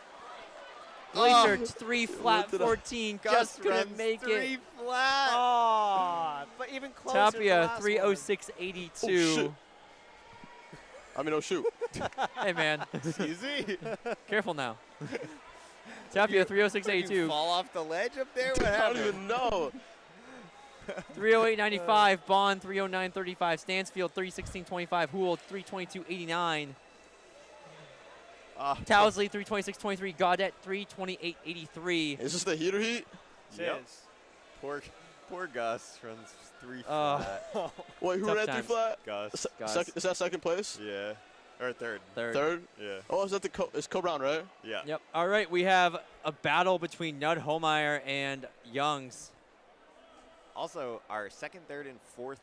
Glacier 3 flat
What did I-
14.
Gus
Just couldn't
runs
make
3
it.
flat.
Oh, but even closer to the
Tapia
last one.
306.82.
Oh, shit. I mean, oh shoot.
Hey man,
Easy.
careful now. Tapia
You
306.82.
fall off the ledge up there? What
I don't
happened?
even know.
308.95. Bond 309.35. Stansfield 316.25. Houle 322.89. Towsley 326.23. Gaudet 328.83.
Is this the heater heat?
It
Yep.
is.
Poor Gus runs 3
Uh,
flat.
Wait, who
Tough
ran
times.
3 flat?
Gus.
Gus.
Is that second place?
Yeah. Or third.
Third?
Yeah.
Oh, is that it's Co-Brown, right?
Yeah.
Yep. All right, we have a battle between Nud Holmeyer and Youngs.
Also, our second, third, and fourth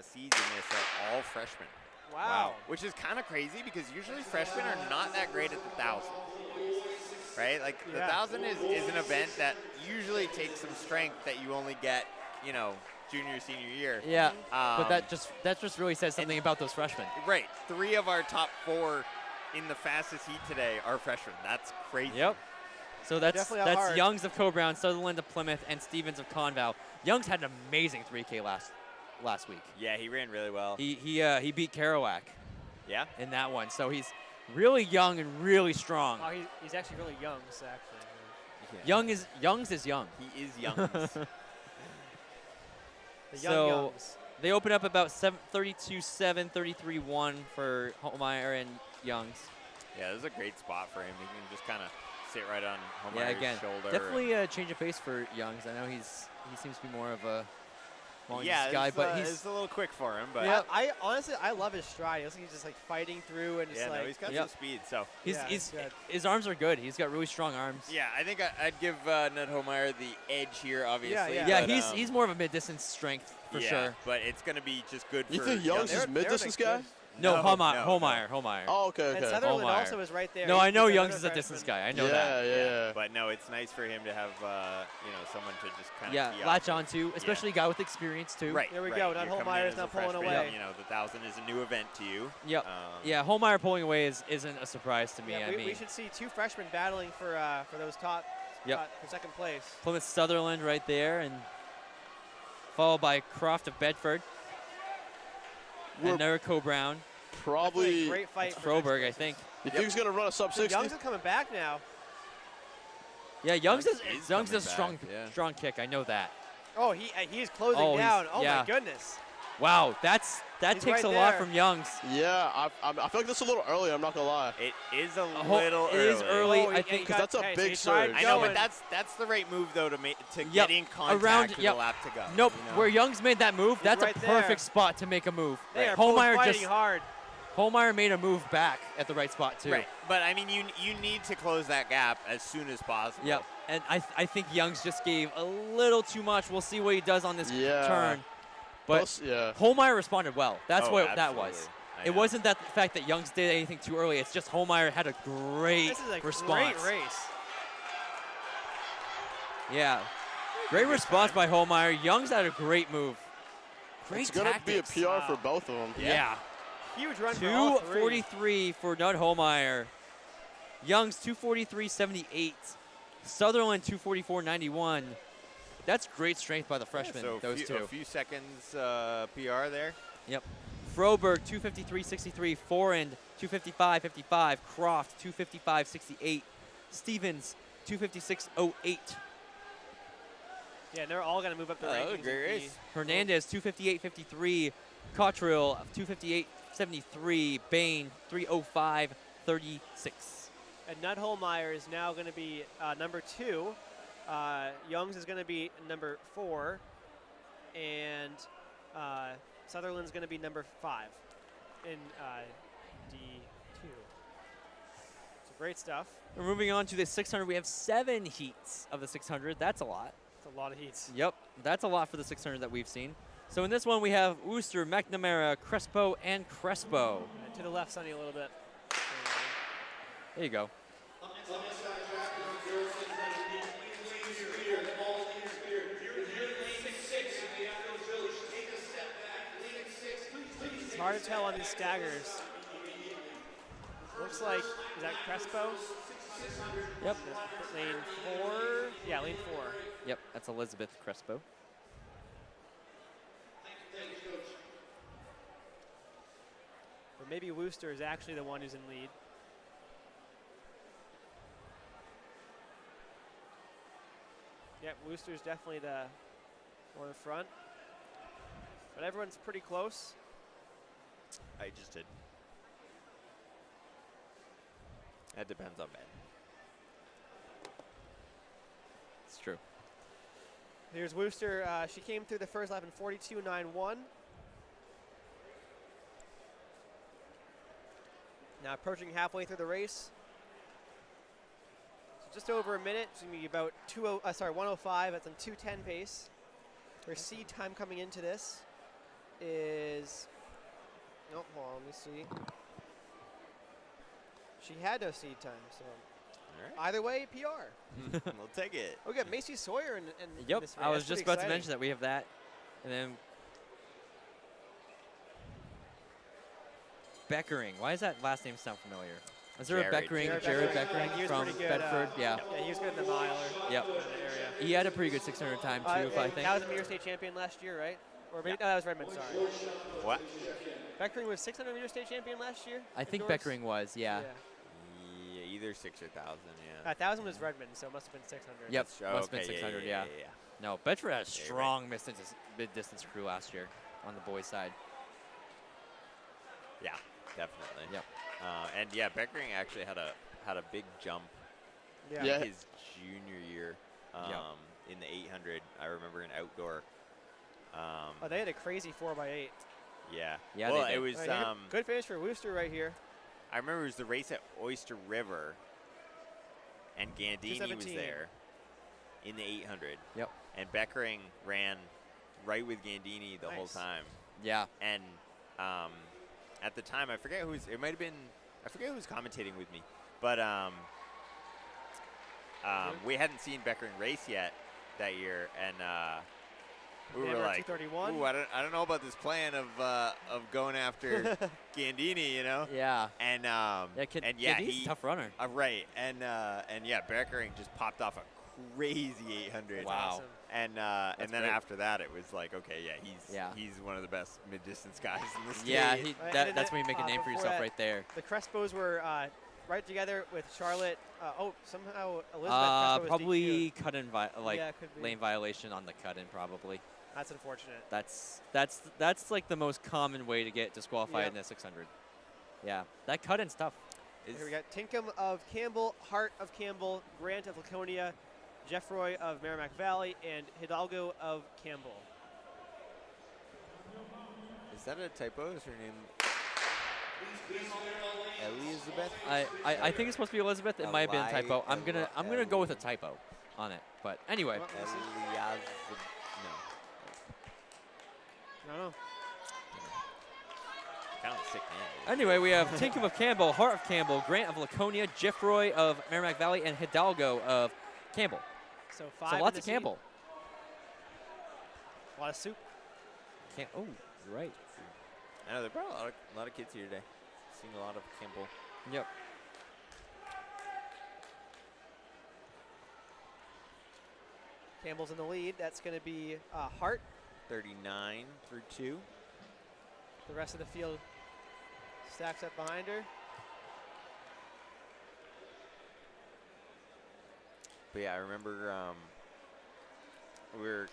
seeds in this are all freshmen.
Wow.
Which is kind of crazy because usually freshmen are not that great at the 1,000. Right? Like, the 1,000 is an event that usually takes some strength that you only get, you know, junior, senior year.
Yeah, but that just really says something about those freshmen.
Right. 3 of our top 4 in the fastest heat today are freshmen. That's crazy.
Yep. So that's
Definitely hard.
Youngs of Co-Brown, Sutherland of Plymouth, and Stevens of Conval. Youngs had an amazing 3K last week.
Yeah, he ran really well.
He beat Kerouac
Yeah?
in that one. So he's really young and really strong.
Oh, he's actually really young, so actually.
Youngs is young.
He is young.
The young
So
Youngs.
they open up about 32-7, 33-1 for Holmeyer and Youngs.
Yeah, this is a great spot for him. He can just kind of sit right on
Yeah,
Holmeyer's
again,
shoulder.
definitely a change of pace for Youngs. I know he seems to be more of a long
yeah,
guy,
it's,
but
it's a little quick for him. But
Yeah.
I honestly, I love his stride. He's just like fighting through and just
yeah,
like.
no, he's got
Yep.
some speed. So
he's
good.
his arms are good. He's got really strong arms.
yeah, I think I'd give Ned Holmeyer the edge here, obviously.
yeah.
Yeah,
but,
he's more of a mid-distance strength for
yeah,
sure.
But it's going to be just good
You
for
think Youngs
Young-
is mid-distance guy?
No,
No,
Holmeyer.
Oh, okay,
And
okay.
Sutherland
Holmeyer.
also is right there.
No, I know
He's
Youngs
another
is a
freshman.
distance guy. I know
yeah,
that.
yeah.
But no, it's nice for him to have someone to just kind of
Yeah, latch on to, especially a guy with experience too.
Right.
There we
right.
go. Ned
You're coming
Holmeyer
in
is
as
now
a
pulling
freshman,
away.
You know, the 1,000 is a new event to you.
Yep. Yeah, Holmeyer pulling away isn't a surprise to me.
Yeah,
I
we
mean,
should see 2 freshmen battling for those top for second place.
Plymouth Sutherland right there, and followed by Croft of Bedford.
We're
And Neriko Brown.
probably.
Great fight. for
Froberg, I
next
think.
You think he's gonna run a sub
place.
60?
Youngs is coming back now.
Yeah, Youngs
Youngs
is
is
Youngs
coming
is strong,
back, yeah.
strong kick. I know that.
Oh, he's closing
Oh, he's-
down. Oh
yeah.
my goodness.
Wow, that
He's
takes
right
a lot
there.
from Youngs.
Yeah, I feel like that's a little early. I'm not gonna lie.
It is a
Ho-
little
it
early.
is early.
Oh,
I
yeah,
think
he
'cause
got-
that's a
hey,
big
so he tried
surge.
I know,
going.
but that's the right move though to
Yep.
get in contact
Around-
with
yep.
the lap to go.
Nope,
you know?
where Youngs made that move, that's
right
a
there.
perfect spot to make a move.
They are both
Holmeyer
fighting hard.
Holmeyer made a move back at the right spot too.
Right, but I mean, you need to close that gap as soon as possible.
Yep, and I think Youngs just gave a little too much. We'll see what he does on this
Yeah.
turn. But
Plus, yeah.
Holmeyer responded well. That's
Oh,
what that was.
absolutely. I
It
know.
wasn't that the fact that Youngs did anything too early. It's just Holmeyer had a great
This is a
response.
great race.
Yeah, great response by Holmeyer. Youngs had a great move. Great
It's gonna
tactics.
be a PR for both of them.
Yeah.
Huge run for all three.
2:43 for Nud Holmeyer. Youngs 2:43.78. Sutherland 2:44.91. That's great strength by the freshmen.
So
those two.
a few seconds PR there.
Yep. Froberg 2:53.63. Forend 2:55.55. Croft 2:55.68. Stevens 2:56.08.
Yeah, they're all going to move up the
Oh, that was a
rankings.
great
and be-
race.
Hernandez 2:58.53. Cottrill 2:58.73. Bain 3:05.36.
And Nud Holmeyer is now going to be number 2. Youngs is going to be number 4. And Sutherland's going to be number 5 in D2. So great stuff.
We're moving on to the 600. We have 7 heats of the 600. That's a lot.
It's a lot of heats.
Yep, that's a lot for the 600 that we've seen. So in this one, we have Worcester, McNamara, Crespo, and Crespo.
And to the left, Sonny, a little bit.
There you go.
It's hard to tell on these staggers. Looks like, is that Crespo?
Yep.
Lane 4? Yeah, lane 4.
Yep, that's Elizabeth Crespo.
Or maybe Worcester is actually the one who's in lead. Yep, Worcester's definitely the one in front. But everyone's pretty close.
I just did. That depends on Ben.
It's true.
Here's Worcester. She came through the first lap in 42.91. Now approaching halfway through the race. So just over a minute. It's going to be about 1:05. That's on 2:10 pace. Her seed time coming into this is. Oh, hold on, let me see. She had no seed time, so.
All right.
Either way, PR.
We'll take it.
We got Macy Sawyer in
Yep,
this race.
I was
That's
just
pretty
about to mention
exciting.
that we have that. And then Beckering. Why does that last name sound familiar? Is there
Jared.
a Beckering?
Jared
Jared
Beckering.
Beckering
Yeah, he was
from
pretty good,
Bedford? Yeah.
Yeah, he was good in the miler.
Yep.
In that area.
He had a pretty good 600 time too, if I think.
That was a meter state champion last year, right? Or maybe, no, that was Redmond, sorry.
What?
Beckering was 600 meter state champion last year?
I think
indoors?
Beckering was, yeah.
Yeah, either 6 or 1,000. Yeah.
1,000 was Redmond, so it must have been 600.
Yep,
Oh,
must have been
okay,
600,
yeah.
No, Bedford had a
Yeah, you're
strong mid-distance crew last year on the boys' side.
Yeah, definitely.
Yep.
And yeah, Beckering actually had a big jump
Yeah.
his junior year in the 800. I remember an outdoor.
Oh, they had a crazy 4x8.
Yeah.
Yeah,
Well,
they did.
it was.
Right here. Good finish for Wooster right here.
I remember it was the race at Oyster River, and Gandini was
2:17.
there in the 800.
Yep.
And Beckering ran right with Gandini the whole
Nice.
time.
Yeah.
And at the time, I forget who was. It might have been. I forget who was commentating with me, but we hadn't seen Beckering race yet that year, and we were
Hammer
like,
231.
"Ooh, I don't know about this plan of going after Gandini," you know.
Yeah.
And
He's a tough runner.
right, and yeah, Beckering just popped off a crazy 800.
Wow.
Awesome.
And then
great.
after that, it was like, okay, he's one of the best mid-distance guys in the state.
Yeah,
And
that's when you make a name for
before
yourself
that,
right there.
The Crespos were right together with Charlotte. Somehow Elizabeth Crespo was
Probably
DQ'd.
cut-in,
Yeah, could be.
lane violation on the cut-in, probably.
That's unfortunate.
That's like the most common way to get disqualified
Yeah.
in the 600. Yeah, that cut-in's tough.
Here we got Tinkham of Campbell, Hart of Campbell, Grant of Laconia, Jeffroy of Merrimack Valley, and Hidalgo of Campbell.
Is that a typo? Is her name Elizabeth?
I think it's supposed to be Elizabeth. It might have been a typo. I'm gonna go with a typo on it. But anyway,
Well,
No.
I don't know.
Kind of a sick name.
anyway, we have Tinkham of Campbell, Hart of Campbell, Grant of Laconia, Jeffroy of Merrimack Valley, and Hidalgo of Campbell.
So 5
So
in
lots
the
of
seed.
Campbell.
A lot of soup.
Oh, right.
I know, there brought a lot of kids here today. Seeing a lot of Campbell.
Yep.
Campbell's in the lead. That's going to be Hart.
39 through 2.
The rest of the field stacks up behind her.
But yeah, I remember we were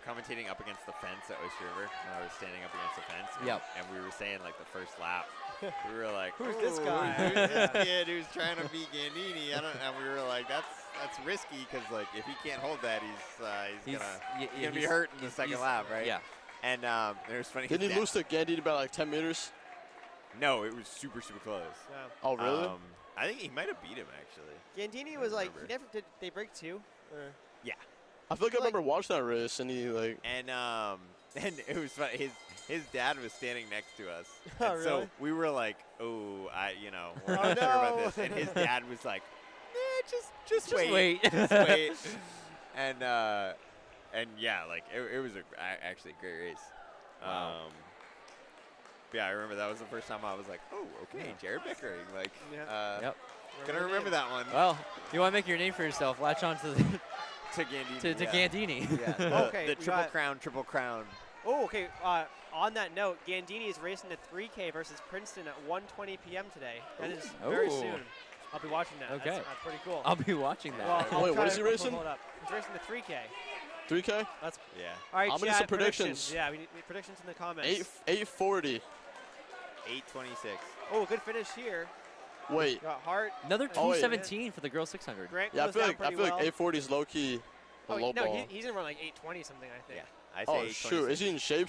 commentating up against the fence at Oyster River, and I was standing up against the fence. And,
Yep.
and we were saying like the first lap, we were like,
Who's this
"Ooh,
guy?"
Who's this kid who's trying to beat Gandini? And we were like, that's risky because like if he can't hold that, he's gonna be hurt in the second lap, right?
Yeah.
And it was funny.
Didn't he lose to Gandini by like 10 meters?
No, it was super close.
Yeah.
Oh, really?
I think he might have beat him actually.
Gandini was like, he
remember.
never did they break 2? Or
Yeah.
I feel like I remember watching that race, and he like.
And it was funny. His dad was standing next to us.
Oh,
And so
really?
we were like, oh, we're
Oh,
not sure about
no.
this. And his dad was like, just wait.
wait.
Just wait. And yeah, like it was actually a great race.
Wow.
But yeah, I remember that was the first time I was like, oh, okay, Jared Beckering. Like,
Yeah.
Yep.
gonna remember that one.
Well, you want to make your name for yourself? Latch on to the,
To Gandini.
to
yeah.
Gandini.
Yeah, the,
Okay,
the
we
triple crown.
Oh, okay. On that note, Gandini is racing the 3K versus Princeton at 1:20 p.m. today. That is very
Ooh.
soon. I'll be watching that.
Okay.
That's pretty cool.
I'll be watching that.
Well, I'll
Wait,
try
what is
to
he racing?
pull it up. He's racing the 3K.
3K?
That's
Yeah.
all right.
I'm gonna do
Chad,
some predictions.
Yeah, we need predictions in the comments.
840.
8:26.
Oh, good finish here.
Wait.
Got Hart.
Another
Oh, wait.
217 for the girls 600.
Grant
Yeah, I
goes
feel
down
like
pretty
840 is low key a low
no,
ball.
he's gonna run like 820 something, I think.
Yeah. I say
Oh
8:26.
shoot, is he in shape?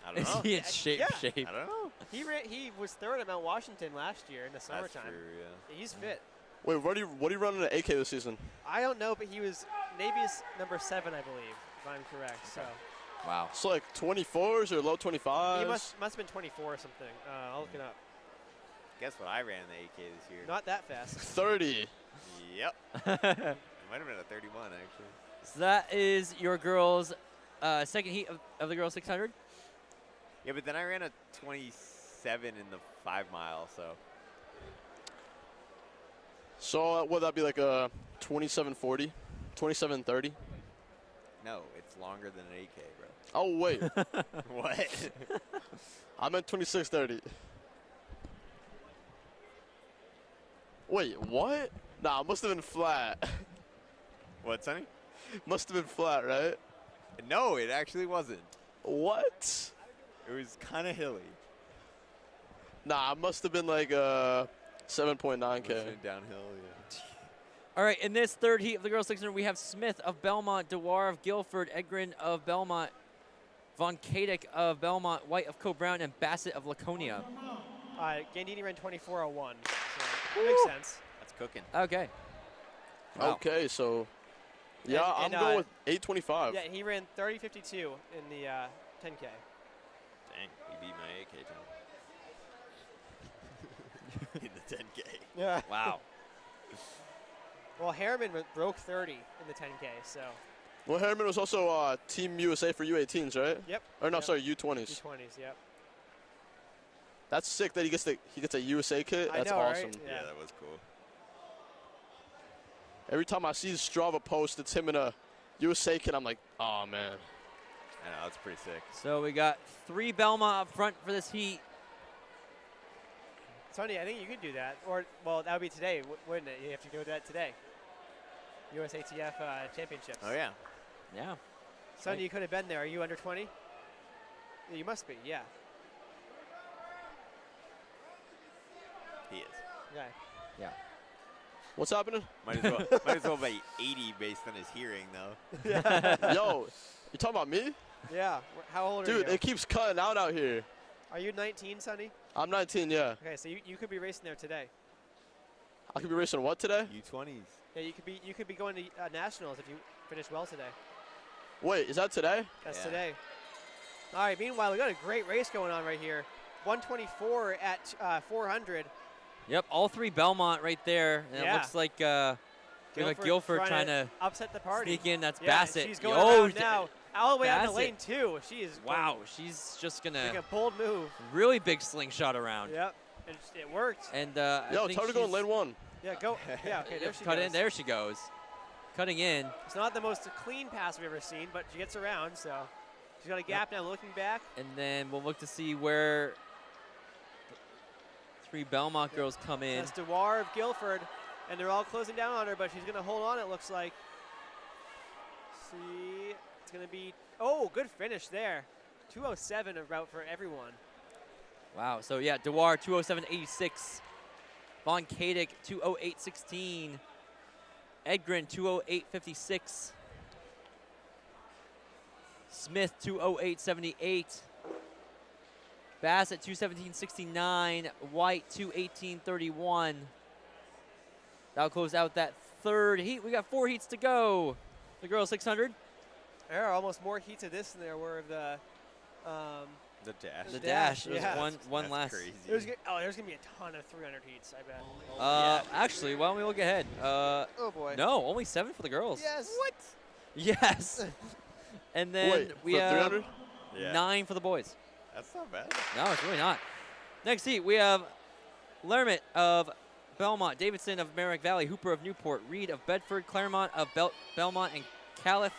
I don't
Is
know.
he in shape?
Yeah.
Shape.
I don't know.
He was third at Mount Washington last year in the summertime.
That's true, yeah.
He's fit.
Wait, what are you running at AK this season?
I don't know, but he was Navy's number 7, I believe, if I'm correct. So
Wow.
So like 24s or low 25s?
he must have been 24 or something. I'll look it up.
Guess what I ran in the AK this year?
Not that fast.
30.
Yep. It might have been a 31, actually.
So that is your girls' second heat of the girls 600.
Yeah, but then I ran a 27 in the 5 mile, so.
So would that be like a 27:40, 27:30?
No, it's longer than an AK, bro.
Oh wait,
What?
I meant 26:30. Wait, what? Nah, it must have been flat.
What, Sonny?
Must have been flat, right?
No, it actually wasn't.
What?
It was kind of hilly.
Nah, it must have been like 7.9K.
Downhill, yeah.
All right, in this third heat of the girls 600, we have Smith of Belmont, Dewar of Guilford, Edgren of Belmont, Von Kadek of Belmont, White of Co-Brown, and Bassett of Laconia.
Gandini ran 24:01, so that makes sense.
That's cooking.
Okay. Wow.
Okay, so yeah,
And-
I'm
and,
going with 8:25.
Yeah, he ran 30:52 in the 10K.
Dang, he beat my AK time. In the 10K.
Yeah.
Wow.
Well, Harriman broke 30 in the 10K, so
Well, Harriman was also Team USA for U18s, right?
yep.
Or no,
Yep.
sorry, U20s.
U20s, yep.
That's sick that he gets a USA kit.
I
That's
know, right?
awesome.
Yeah.
Yeah, that was cool.
Every time I see Strava post, it's him in a USA kit. I'm like, oh man.
I know, that's pretty sick.
So we got 3 Belmont up front for this heat.
Sonny, I think you could do that. Or, well, that would be today, wouldn't it? You have to do that today. USATF championships.
Oh, yeah.
Yeah.
Sonny, you could have been there. Are you under 20? Yeah, you must be, yeah.
He is.
Okay.
Yeah.
What's happening?
Might as well be 80 based on his hearing, though.
Yo, you talking about me?
Yeah. How old are
Dude,
you?
it keeps cutting out here.
Are you 19, Sonny?
I'm 19, yeah.
Okay, so you could be racing there today.
I could be racing what today?
U20s.
Yeah, you could be going to nationals if you finish well today.
Wait, is that today?
That's
Yeah.
today. All right. Meanwhile, we got a great race going on right here. 124 at 400.
Yep, all 3 Belmont right there. And
Yeah.
it looks like we got Guilford trying to
upset the party.
sneak in. That's
Yeah,
Bassett.
she's going
Yo,
around now. All the way out in the
Bassett.
lane 2. She is
Wow, she's just going
making
to
a bold move.
really big slingshot around.
Yep. And it worked.
And
Yo,
I
tell
think
her to go in
she's-
lane 1.
Yeah, go. Yeah, okay, there she
cut
goes.
in. There she goes. Cutting in.
It's not the most clean pass we've ever seen, but she gets around, so she's got a gap now looking back.
And then we'll look to see where the 3 Belmont girls come in.
That's Dewar of Guilford, and they're all closing down on her, but she's going to hold on, it looks like. See, it's going to be, oh, good finish there. 207 a route for everyone.
Wow. So, yeah, Dewar, 207.86. Von Kadek, 208.16. Edgren, 208.56. Smith, 208.78. Bassett, 217.69. White, 218.31. That'll close out that third heat. We got 4 heats to go. The girls 600.
There are almost more heats of this than there were of the
The dash.
The
dash,
dash. It was
yeah.
one
That's
less.
crazy.
there's going to be a ton of 300 heats, I bet.
Actually, why don't we look ahead?
Oh, boy.
No, only 7 for the girls.
Yes.
What?
Yes. And then
Wait,
we
for
have
300?
Yeah.
9 for the boys.
That's not bad.
No, it's really not. Next heat, we have Lermit of Belmont, Davidson of Merrick Valley, Hooper of Newport, Reed of Bedford, Claremont of Belmont, and Califf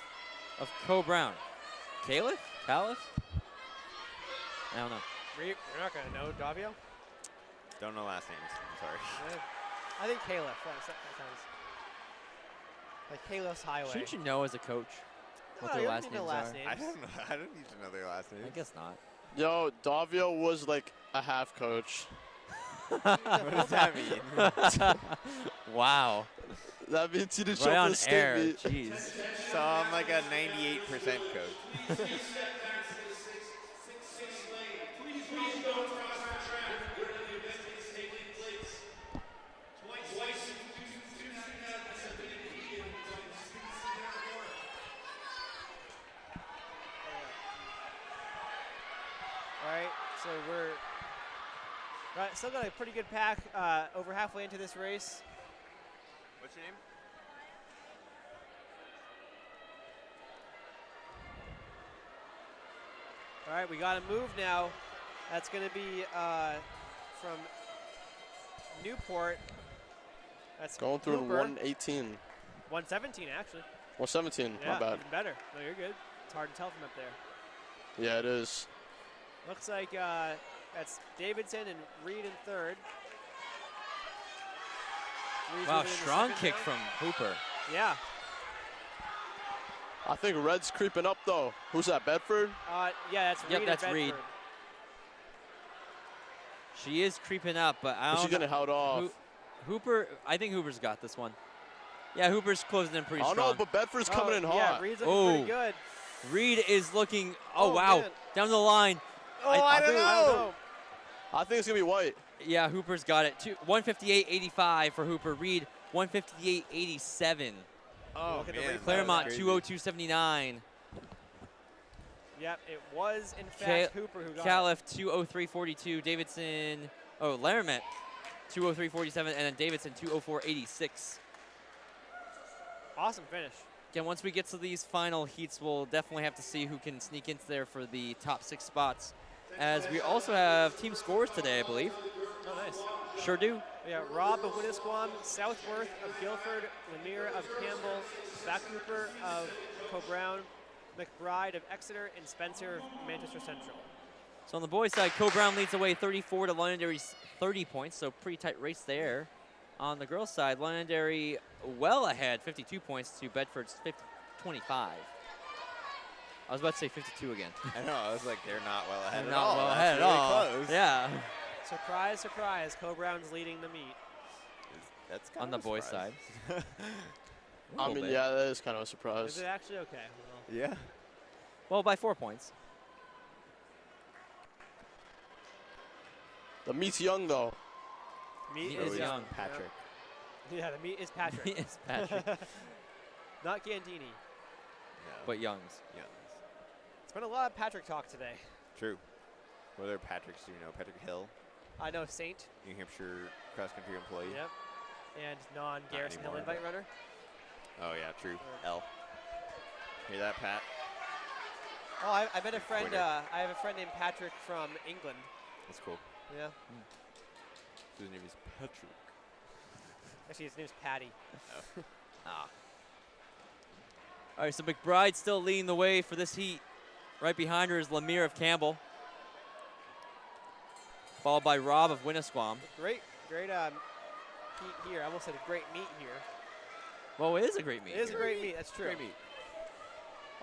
of Co-Brown. Califf? I don't know.
You're not going to know, Davio?
Don't know last names. I'm sorry.
I think Caliph. That sounds like Calif's Highway.
Shouldn't you know as a coach what
No,
their
you don't
last
need
names
no last
are?
names.
I don't know. I don't need to know their last names.
I guess not.
Yo, Davio was like a half coach.
What does that mean?
That
Wow.
means he didn't
Right
show up
on
for the state
air.
meet.
Jeez.
So I'm like a 98% coach.
All right, so we're still got a pretty good pack over halfway into this race.
What's your name?
All right, we got to move now. That's going to be from Newport. That's
Going through in
Hooper.
118.
117, actually.
117,
Yeah,
not bad.
even better. No, you're good. It's hard to tell from up there.
Yeah, it is.
Looks like that's Davidson and Reed in third. Reed's
Wow,
moving in the
strong
second
kick
now.
from Hooper.
Yeah.
I think Red's creeping up, though. Who's that, Bedford?
Yeah, that's Reed.
Yep,
and
that's Reed.
Bedford.
She is creeping up, but I
Is
don't
she getting held off?
Hooper, I think Hooper's got this one. Yeah, Hooper's closing in pretty
Oh,
strong.
no, but Bedford's coming in
Yeah,
hot.
Reed's looking pretty
Oh.
good.
Reed is looking, oh, wow,
man.
down the line.
Oh, I don't know.
I think it's going to be White.
Yeah, Hooper's got it. 158.85 for Hooper. Reed, 158.87.
Oh,
Look at the
man,
replay.
that
Claremont,
was crazy.
202.79.
Yep, it was, in fact, Hooper who got it.
Califf, 203.42. Davidson, Laramie, 203.47. And then Davidson, 204.86.
Awesome finish.
Again, once we get to these final heats, we'll definitely have to see who can sneak into there for the top 6 spots. As we also have team scores today, I believe.
Oh, nice.
Sure do.
We got Rob of Winnisquam, Southworth of Guilford, Lemire of Campbell, Backhooper of Co-Brown, McBride of Exeter, and Spencer of Manchester Central.
So on the boys' side, Co-Brown leads away 34 to Londonderry's 30 points, so pretty tight race there. On the girls' side, Londonderry well ahead, 52 points to Bedford's 25. I was about to say 52 again.
I know. I was like, they're not well ahead
They're
at
not
all.
well
That's
ahead at
really
all.
Close.
Yeah.
Surprise, surprise, Co-Brown's leading the meet.
That's kind
On the
of a
boys'
surprise.
side.
I
Little
mean,
bit.
yeah, that is kind of a
Is
surprise.
it actually okay? Well,
Yeah.
Well, by 4 points.
The meet's young, though.
meet
He
is
is young.
Patrick.
Yeah, the meet is Patrick.
Yes, Patrick.
Not Gandini.
No.
But Youngs.
Yeah.
It's been a lot of Patrick talk today.
True. What other Patricks do you know? Patrick Hill,
I know Saint.
New Hampshire cross-country employee.
Yep. And non-Garrison Hill
anymore,
invite runner.
Oh, yeah, true.
Or-
L. Hear that, Pat?
Oh, I met a friend.
Twitter.
I have a friend named Patrick from England.
That's cool.
Yeah.
His name is Patrick.
Actually, his name's Patty.
Ah. All right, so McBride still leading the way for this heat. Right behind her is Lemire of Campbell, followed by Rob of Winnisquam.
Great heat here. I almost said a great meet here.
Well, it is a great meet.
It is a great meet. That's true.
Great meet.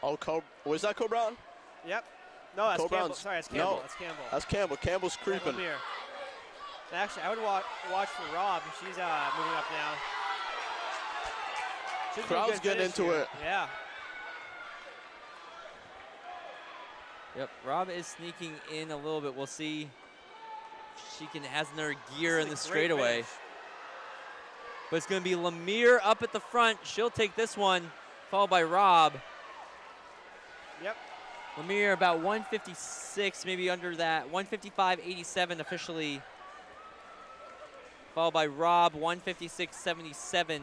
Oh, was that Co-Brown?
Yep. No, that's Campbell.
Co-Brown's-
Sorry, that's Campbell.
no.
That's Campbell.
That's Campbell. Campbell's creeping.
Lemire. Actually, I would watch for Rob. She's moving up now. Should be a
Crowd's
good
getting
finish
into
here.
it.
Yeah.
Yep, Rob is sneaking in a little bit. We'll see if she has another gear in the
This is a great
straightaway.
finish.
But it's going to be Lemire up at the front. She'll take this one, followed by Rob.
Yep.
Lemire about 156, maybe under that. 155.87 officially. Followed by Rob, 156.77.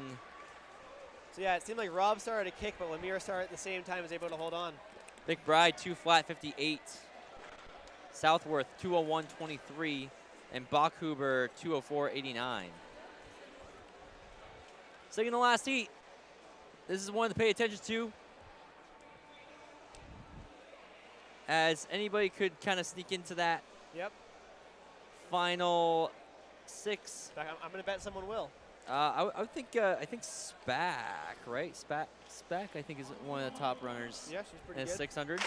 So yeah, it seemed like Rob started to kick, but Lemire started at the same time, was able to hold on.
McBride, 2 flat 58. Southworth, 201.23. And Bachhuber, 204.89. Second to last heat. This is one to pay attention to, as anybody could kind of sneak into that
Yep.
final 6.
In fact, I'm going to bet someone will.
I would think I think Spack, right? Spack I think is one of the top runners
Yeah, she's pretty
in
good.
600.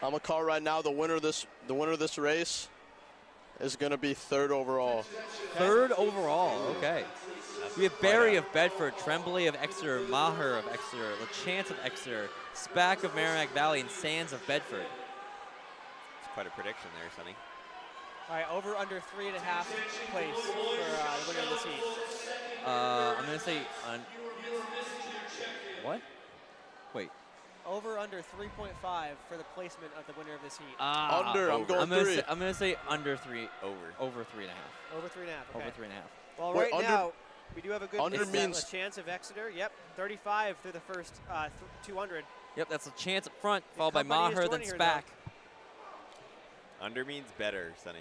I'm gonna call right now the winner of this race is gonna be 3rd overall.
3rd overall, okay. We have Barry of Bedford, Tremblay of Exeter, Maher of Exeter, LaChance of Exeter, Spack of Merrimack Valley, and Sands of Bedford.
It's quite a prediction there, Sonny.
All right, over under 3.5 place for the winner of this heat.
I'm going to say, what? Wait.
over under 3.5 for the placement of the winner of this heat.
Under. I'm going three.
I'm gonna say under 3.
Over.
Over 3.5.
Over 3.5. Okay.
Over 3.5.
Well,
Wait,
right now we do have a good
means
a chance of Exeter. Yep, 35 through the first 200.
Yep, that's a chance up front, followed by
company is
Maher, then
joining her,
Spack.
Under means better, Sonny.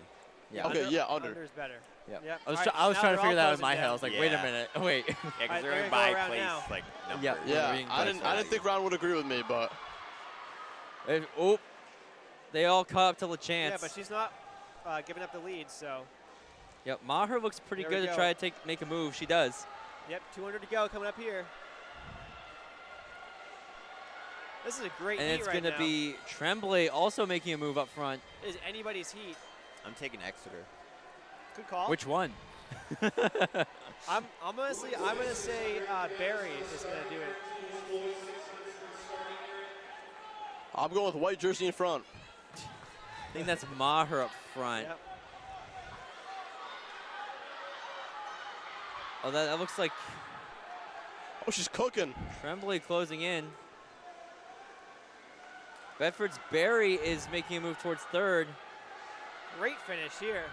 Yeah.
Okay, yeah, under.
Under is better.
Yep.
Yep.
I was,
All right,
I was
now
trying to
they're
figure
all
that out in my
closing
head. I
down.
was like, wait a
Yeah.
minute, wait.
Yeah, because
Alright,
they're
they're
in
gonna
by
go around
place,
now.
like, number.
Yeah.
Yeah,
Being
I didn't think Ron would agree with me, but
Oh, they all caught up to LaChance.
Yeah, but she's not giving up the lead, so.
Yep, Maher looks pretty
There we
good to
go.
try to make a move. She does.
Yep, 200 to go coming up here. This is a great
And
heat
it's
right
going to
now.
be Tremblay also making a move up front.
Is anybody's heat.
I'm taking Exeter.
Good call.
Which one?
I'm gonna say Barry is gonna do it.
I'm going with white jersey in front.
I think that's Maher up front.
Yep.
Oh, that looks like
Oh, she's cooking.
Tremblay closing in. Bedford's Barry is making a move towards third.
Great finish here.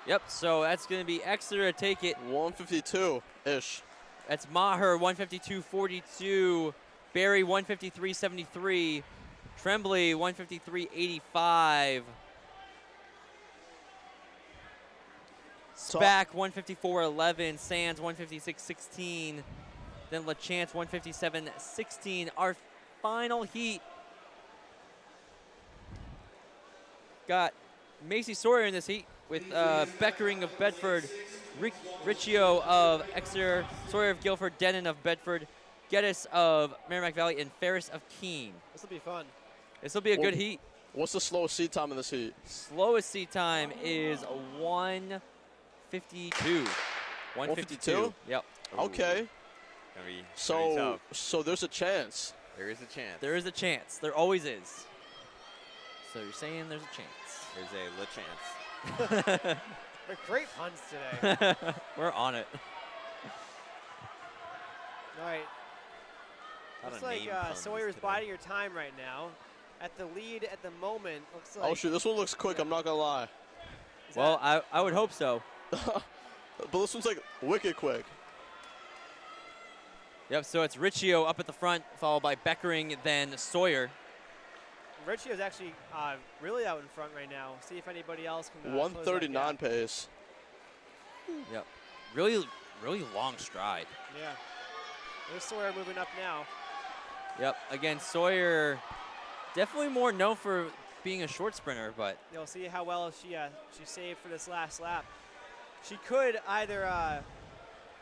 Yep, so that's going to be Exeter to take it.
152-ish.
That's Maher, 152.42. Barry, 153.73. Tremblay, 153.85. Spack, 154.11. Sands, 156.16. Then LaChance, 157.16. Our final heat got Macy Sawyer in this heat with Beckering of Bedford, Riccio of Exeter, Sawyer of Guilford, Denon of Bedford, Geddes of Merrimack Valley, and Ferris of Keene.
This will be fun.
This will be a good heat.
What's the slowest seat time in this heat?
Slowest seat time is 1:52. 1:52. Yep.
Okay.
Gonna be
So
tough.
so there's a chance.
There is a chance.
There is a chance. There always is. So you're saying there's a chance.
There's a chance.
They're great puns today.
We're on it.
All right.
Not
Looks
a
like
name puns
Sawyer's
today.
biding your time right now. At the lead at the moment, looks like.
Oh shoot, this one looks quick. I'm not gonna lie.
Is
Well,
that-
I would hope so.
But this one's like wicked quick.
Yep, so it's Riccio up at the front, followed by Beckering, then Sawyer.
Riccio's actually really out in front right now. See if anybody else can. Close that
139
gap.
pace.
Yep. Really, really long stride.
Yeah. There's Sawyer moving up now.
Yep, again, Sawyer definitely more known for being a short sprinter, but
You'll see how well she saved for this last lap. She could either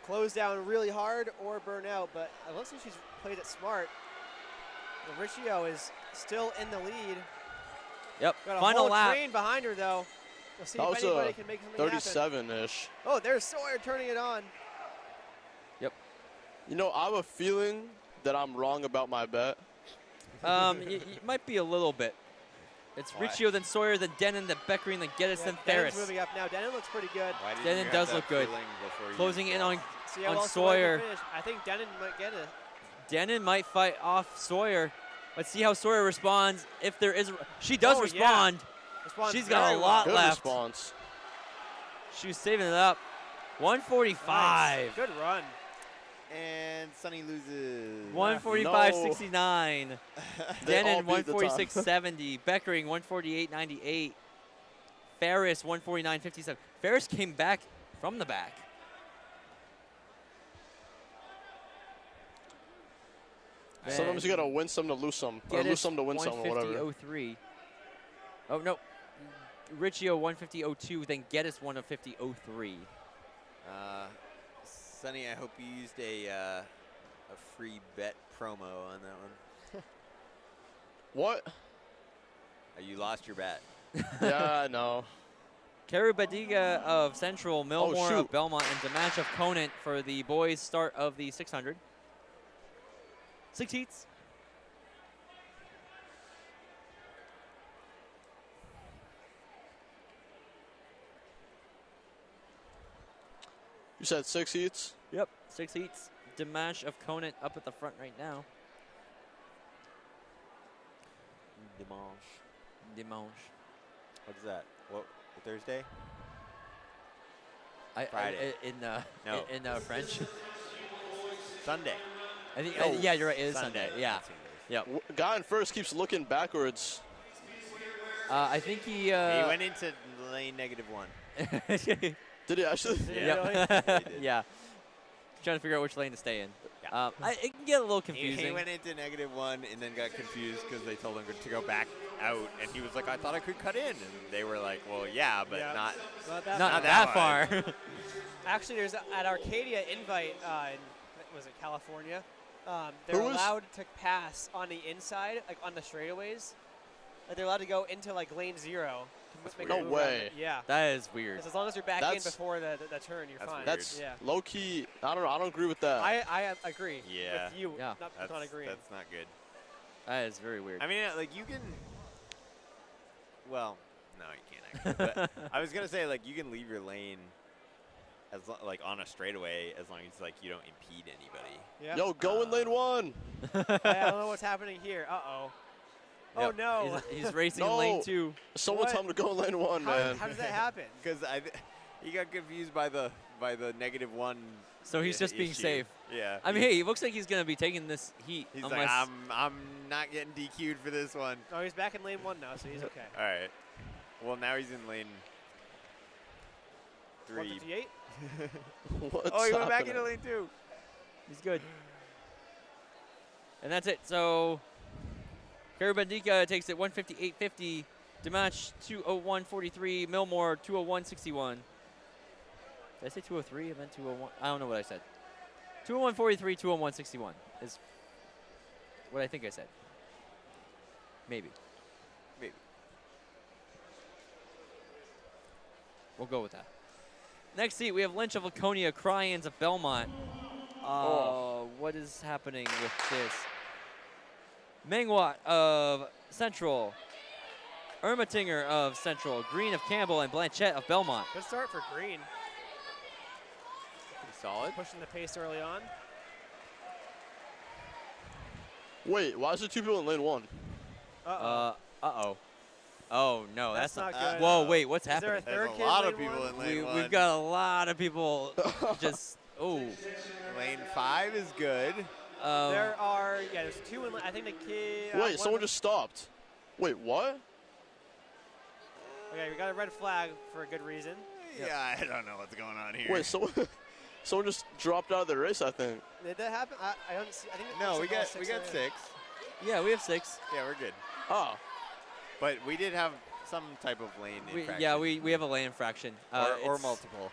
close down really hard or burn out, but it looks like she's played it smart. Well, Riccio is still in the lead.
yep,
Got a
final
whole
lap.
train behind her though. We'll see
That
if
was
anybody
a
can make something happen.
37-ish.
Oh, there's Sawyer turning it on.
You know, I have a feeling that I'm wrong about my bet.
It might be a little bit. It's
Why?
Riccio, then Sawyer, then Denon, then Beckering, then Geddes, then
Denon's
Ferris.
moving up now. Denon looks pretty good.
Why didn't
Denon
you
does
have
look
that
good.
feeling before you
Closing in on
See how
On
well
Sawyer.
can finish. I think Denon might get it.
Denon might fight off Sawyer. Let's see how Sawyer responds. If there is, she does
Oh, yeah.
respond.
Responds
She's got a
very
lot
well.
Good
left.
response.
She was saving it up. 145.
Nice. Good run.
And Sonny loses.
145.69.
They all
Denon
beat the time.
146.70. Beckering 148.98. Ferris 149.57. Ferris came back from the back.
Sometimes you gotta win some to lose some, or lose some to win some, or whatever.
150.03. Oh no, Riccio 150.02. Then Geddes 150.03.
Sonny, I hope you used a free bet promo on that one.
What?
You lost your bet.
Yeah, I know.
Karu Badiga of Central, Millmore of
shoot.
Belmont, and Damash of Conant for the boys' start of the 600. 6 heats.
You said 6 heats?
Yep, 6 heats. Dimash of Conant up at the front right now. Dimanche.
What is that? What, Thursday?
Friday.
No.
In French.
Sunday.
I think.
No.
Yeah, you're right. It is Sunday. Yeah.
That's what it is.
Yep.
Guy in first keeps looking backwards.
I think he.
He went into lane -1.
Did he actually?
Yep. Yeah. Trying to figure out which lane to stay in.
Yeah.
It can get a little
He
confusing.
went into -1 and then got confused because they told him to go back out, and he was like, "I thought I could cut in," and they were like, "Well, yeah, but not."
Not
that
that far.
Actually, there's at Arcadia Invite in was it California? They're
Who was-
allowed to pass on the inside, like on the straightaways. Like they're allowed to go into like lane 0. To make a
No
move
way.
on it. Yeah.
That is weird.
'Cause as long as you're back in
That's-
before the turn, you're
That's
fine.
weird.
That's
yeah.
low key. I don't know. I don't agree with that.
I agree
Yeah.
with you.
Yeah.
Not agreeing.
That's not good.
That is very weird.
I mean, like you can. Well, no, you can't actually. But I was gonna say, like, you can leave your lane as like on a straightaway as long as like you don't impede anybody.
Yeah.
Yo, go in lane 1.
I don't know what's happening here. Uh-oh. Oh,
Yep.
no.
He's racing
No.
in lane 2.
Someone
What?
tell him to go in lane 1, man.
How does that happen?
Because he got confused by the -1.
So he's just being
issue.
safe.
Yeah.
I mean, hey, he looks like he's gonna be taking this heat.
He's
unless
like, I'm not getting DQ'd for this one.
Oh, he's back in lane 1 now, so he's okay.
All right. Well, now he's in lane 3.
158?
What's
Oh, he went back
happening?
into lane 2.
he's good. And that's it. So Karabandika takes it 158.50. Dimash 201.43. Milmore 201.61. Did I say 203? I meant 201. I don't know what I said. 201.43, 201.61 is what I think I said. Maybe.
Maybe.
We'll go with that. Next seat, we have Lynch of Laconia, Cryans of Belmont. What is happening with this? Mengwat of Central. Ermatinger of Central. Green of Campbell and Blanchette of Belmont.
Good start for Green.
Pretty solid.
Pushing the pace early on.
Wait, why is there 2 people in lane 1?
Uh-oh.
Uh-oh. Oh, no,
That's
that's
not good.
Whoa, wait, what's
Is there a
happening?
third
There's
kid
a lot
in
of
lane
people
1?
in lane 1.
We've got a lot of people just, oh.
Lane 5 is good.
There are, there's 2 in lane. I think the kid.
Wait, someone just stopped. Wait, what?
Okay, we got a red flag for a good reason.
Yeah, I don't know what's going on here.
Wait, someone just dropped out of the race, I think.
Did that happen? I don't see. I think it
No,
looks
we
like all
got
6 are in.
6.
Yeah, we have 6.
Yeah, we're good.
Oh.
But we did have some type of lane infraction.
Yeah, we have a lane infraction.
or
It's-
multiple.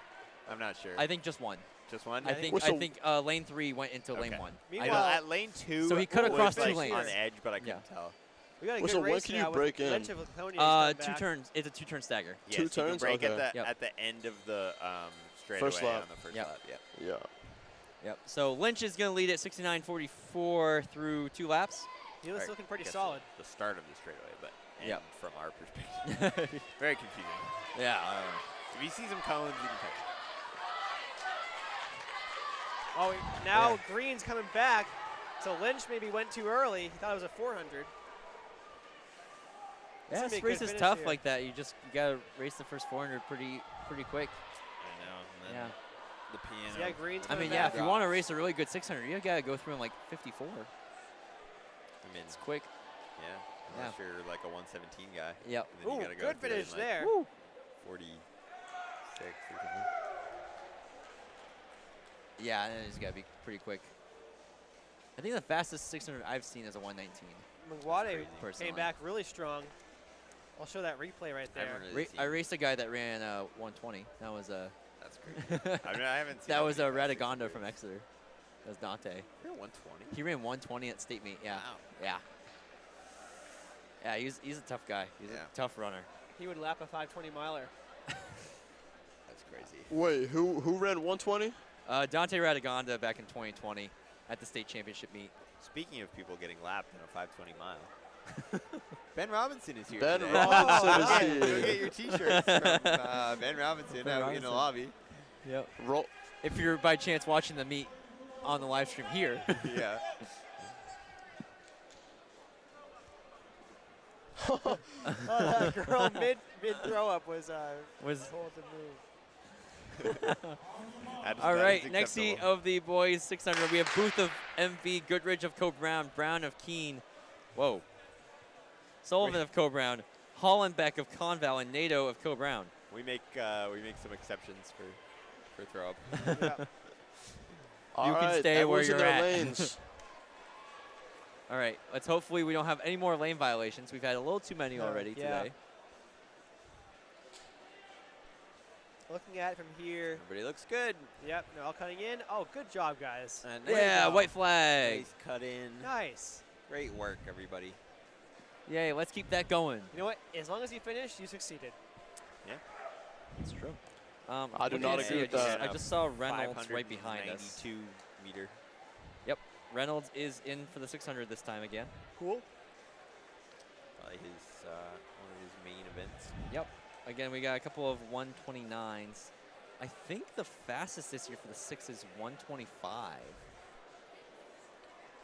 I'm not sure.
I think just one.
Just one?
I think lane 3 went into lane 1.
Meanwhile,
at lane 2,
So he cut
was,
across 2
like,
lanes.
on edge, but I couldn't tell.
we got a
Whistle,
good
when
race
can you
now
break
with
in?
Lynch of Laconia coming
2
back.
turns. It's a 2-turn stagger.
Yes,
2
you can
turns?
break
Okay.
Yep.
at the end of the straightaway
First lap.
on the first
Yep.
lap. Yeah.
Yeah.
Yep. So Lynch is going to lead at 69.44 through 2 laps.
He was
Or,
looking pretty
guess
solid.
The start of the straightaway, but
Yep.
from our perspective. Very confusing.
Yeah.
If you see some cones, you can catch.
Oh, now Green's coming back. So Lynch maybe went too early. He thought it was a 400.
Yeah,
gonna be
this
a good
race is
finish
tough
here.
like that. You gotta race the first 400 pretty quick.
I know. And
Yeah.
then the piano.
So yeah, Green's
I
coming
mean, yeah,
back.
if you want to race a really good 600, you gotta go through in like 54.
I mean,
It's quick.
yeah. Unless you're like a 117 guy.
Yep.
And then
Ooh,
you gotta go
good
through
finish
in, like,
there.
46 or something.
Yeah, and it's gotta be pretty quick. I think the fastest 600 I've seen is a 119.
Mngwade
Personally.
came back really strong. I'll show that replay right
I
there.
haven't really seen.
I raced a guy that ran 120. That was
That's crazy. I haven't seen.
that was
many
a
fast
Radagonda
600s.
from Exeter. That was Dante.
You're 120.
He ran 120 at state meet. Yeah.
Wow.
Yeah. Yeah, he's a tough guy. He's
Yeah.
a tough runner.
He would lap a 520 miler.
That's crazy.
Wait, who ran 120?
Dante Radagonda back in 2020 at the state championship meet.
Speaking of people getting lapped in a 520 mile, Ben Robinson is here.
Ben
today.
Robinson is
Go
here.
get your T-shirts from Ben Robinson
Ben
out in
Robinson.
the lobby.
Yep.
Roll.
If you're by chance watching the meet, on the live stream here.
Yeah.
Oh, that girl mid throw up was
Was
told to move.
all right. Next heat of the boys 600, we have Booth of MV, Goodrich of Co-Brown, Brown of Keene. Whoa. Sullivan of Co-Brown, Hollenbeck of Conval, and Nato of Co-Brown.
We make some exceptions for throw up.
Yeah.
All
You can
right,
stay where
everyone's in
you're
their
at.
lanes.
All right. Let's hopefully we don't have any more lane violations. We've had a little too many already
Yeah.
today.
Looking at it from here.
Everybody looks good.
Yep, they're all cutting in. Oh, good job, guys.
And
Yeah, white flag.
Nice cut in.
Nice.
Great work, everybody.
Yay, let's keep that going.
You know what? As long as you finish, you succeeded.
That's true.
I do
looking
not
to see,
agree with that.
I just saw Reynolds right behind us.
592 meter.
Reynolds is in for the 600 this time again.
Cool.
Probably his one of his main events.
Yep. Again, we got a couple of 129s. I think the fastest this year for the 6 is 125.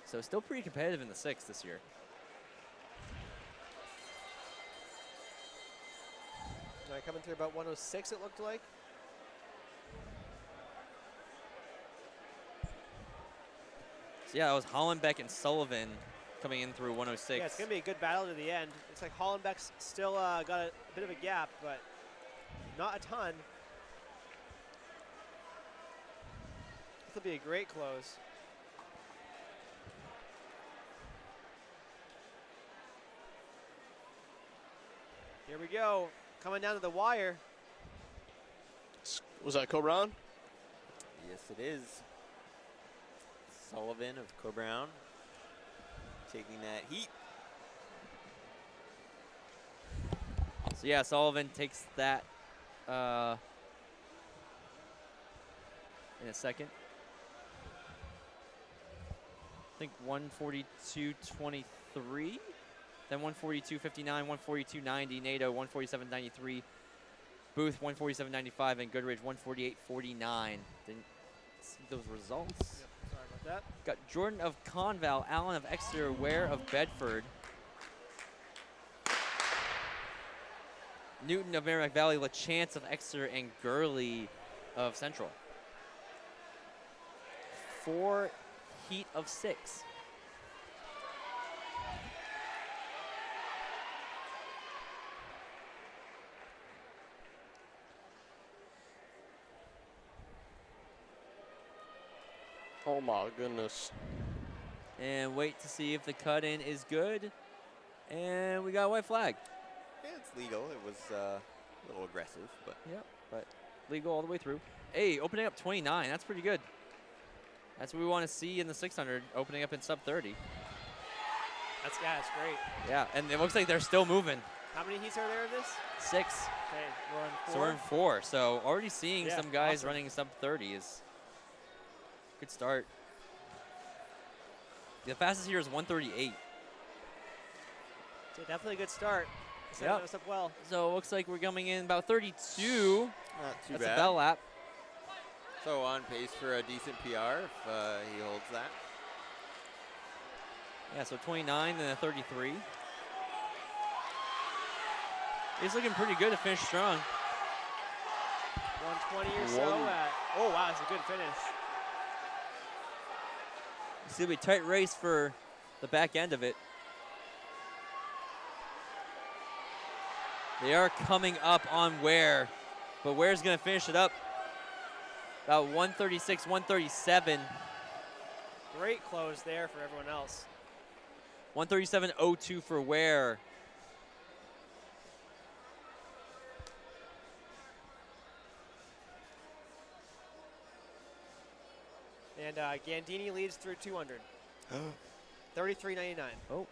So still pretty competitive in the 6 this year.
All right, coming through about 106, it looked like.
So yeah, it was Hollenbeck and Sullivan coming in through 106.
Yeah, it's going to be a good battle to the end. It's like Hollenbeck's still got a bit of a gap, but not a ton. This will be a great close. Here we go. Coming down to the wire.
Was that Co-Brown?
Yes, it is. Sullivan of Co-Brown taking that heat.
So yeah, Sullivan takes that in a second. I think 142.23, then 142.59, 142.90, NATO 147.93, Booth 147.95, and Goodrich 148.49. Didn't see those results.
Yep, sorry about that.
Got Jordan of Conval, Allen of Exeter, Ware of Bedford, Newton of Merrimack Valley, LaChance of Exeter, and Gurley of Central. 4 heat of 6.
Oh my goodness.
And wait to see if the cut-in is good. And we got a white flag.
Yeah, it's legal. It was a little aggressive, but
Yep, but legal all the way through. Hey, opening up 29. That's pretty good. That's what we want to see in the 600, opening up in sub 30.
That's great.
Yeah, and it looks like they're still moving.
How many heats are there in this?
6.
Okay, we're on 4.
So we're in 4. So already seeing
Yeah,
some guys
awesome.
running sub 30 is good start. The fastest here is 138.
So definitely a good start. Setting
Yep.
us up well.
So it looks like we're coming in about 32.
not too
That's
bad.
a bell lap.
So on pace for a decent PR if he holds that.
Yeah, so 29 and a 33. He's looking pretty good to finish strong.
120 or so. Oh, wow, that's a good finish.
It's going to be a tight race for the back end of it. They are coming up on Ware, but Ware's going to finish it up about 136, 137.
Great close there for everyone else.
137.02 for Ware.
And Gandini leads through 200. 33.99.
Oh.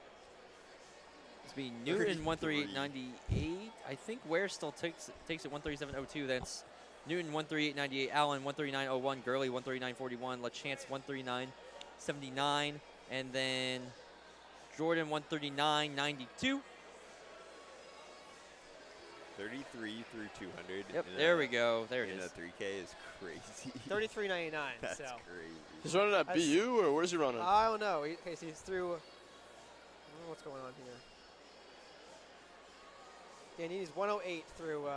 It's be Newton 138.98. I think Ware still takes it 137.02. That's Newton 138.98, Allen 139.01, Gurley 139.41, LaChance 139.79, and then Jordan 139.92.
33 through 200.
Yep, there we go. There it
in
is.
a 3K is crazy.
33.99.
That's
so.
crazy.
He's running at BU, or where's he running?
I don't know. Okay, so he's through. I don't know what's going on here. Yeah, he's 108 through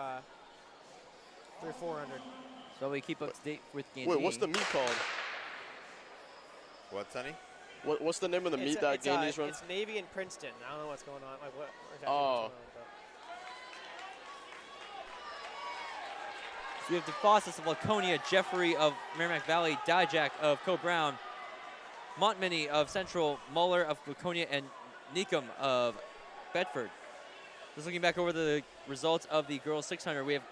400.
So we keep up to date with Gandini.
Wait, what's the meet called?
What, Sonny?
What's the name of the meet that Gandini's running?
It's Navy and Princeton. I don't know what's going on. Like what? Exactly
Oh.
what's going on,
So we have DeFossis of Laconia, Jeffrey of Merrimack Valley, Dijak of Co-Brown, Montminy of Central, Muller of Laconia, and Neekum of Bedford. Just looking back over the results of the girls 600, we have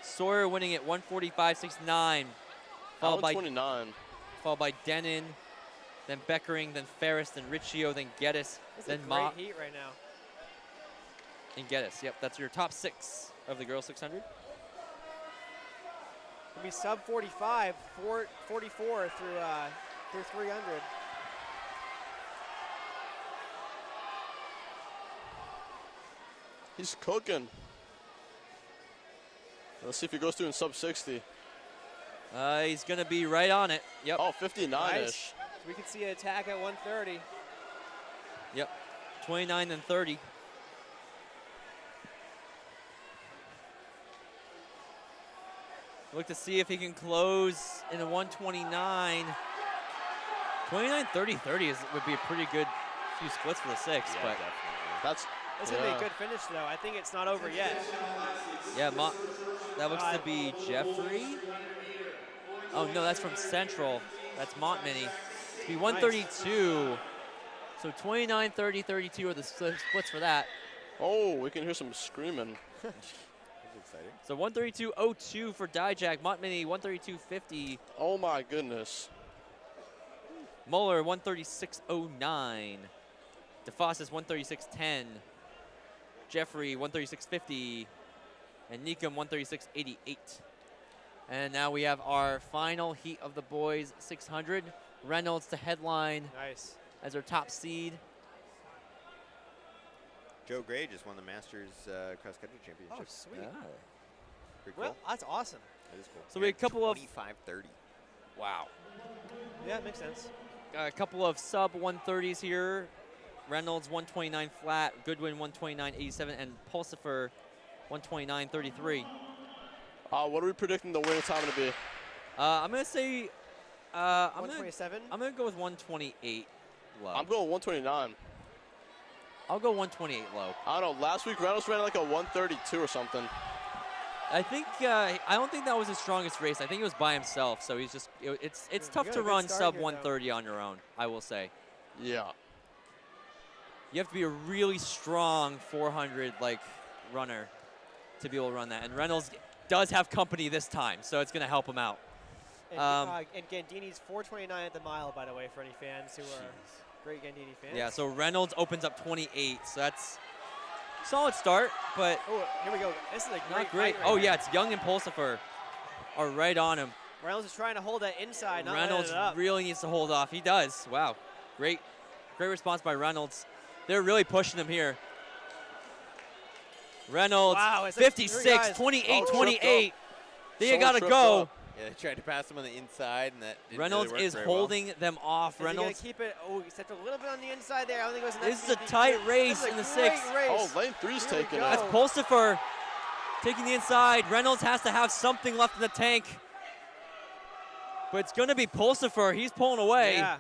Sawyer winning at 145.69, followed by
29.
Followed by Denon, then Beckering, then Ferris, then Riccio, then Geddes,
This
then
is a
Mott.
great heat right now.
And Geddes. Yep, that's your top 6 of the girls 600.
It'll be sub 45, 44 through 300.
He's cooking. Let's see if he goes through in sub 60.
He's going to be right on it. Yep.
Oh, 59-ish.
Nice. We can see an attack at 130.
Yep. 29 and 30. Look to see if he can close in a 129. 29, 30, 30 would be a pretty good few splits for the 6.
Yeah,
but
definitely.
It's going to be a good finish, though. I think it's not over yet.
Yeah, that looks to be Jeffrey. Oh, no, that's from Central. That's Montminy. To be 132. Nice. So 29, 30, 32 are the splits for that.
Oh, we can hear some screaming.
That's exciting.
So 132.02 for Dijak. Montminy 132.50.
Oh my goodness.
Muller 136.09. DeFossis 136.10. Jeffrey 136.50. And Neekum 136.88. And now we have our final heat of the boys 600. Reynolds to headline.
Nice.
As our top seed.
Joe Gray just won the Masters cross country championship.
Oh, sweet.
Yeah.
Pretty cool.
Well, that's awesome.
That is cool.
So we had a couple of
25-30.
Wow.
Yeah, it makes sense.
A couple of sub 130s here. Reynolds 129 flat, Goodwin 129.87, and Pulsifer 129.33.
What are we predicting the winning time to be?
I'm gonna say
127.
I'm gonna go with 128 low.
I'm going 129.
I'll go 128 low.
I don't know. Last week Reynolds ran like a 132 or something.
I think I don't think that was his strongest race. I think he was by himself, so he's just it's tough to run sub 130 on your own. I will say.
Yeah.
You have to be a really strong 400 like runner to be able to run that. And Reynolds does have company this time, so it's going to help him out.
And Gandini's 4:29 at the mile, by the way, for any fans who are great Gandini fans.
Yeah, so Reynolds opens up 28, so that's a solid start, but
oh, here we go. This is a
not
great.
Right yeah, it's Young and Pulsifer are right on him.
Reynolds is trying to hold that inside. Not
Reynolds
it up.
really needs to hold off. He does. Wow, great response by Reynolds. They're really pushing him here. Reynolds,
wow,
56, 28, 28. They got to go.
Up.
Yeah, they tried to pass him on the inside, and that didn't
Reynolds
really work
is
very
holding them off.
Is
Reynolds.
he gonna keep it? Oh, he stepped a little bit on the inside there. I don't think it was enough.
This is a tight race in the 6th.
Race.
Oh, lane 3's taking it.
That's Pulsifer taking the inside. Reynolds has to have something left in the tank. But it's going to be Pulsifer. He's pulling away.
Yeah.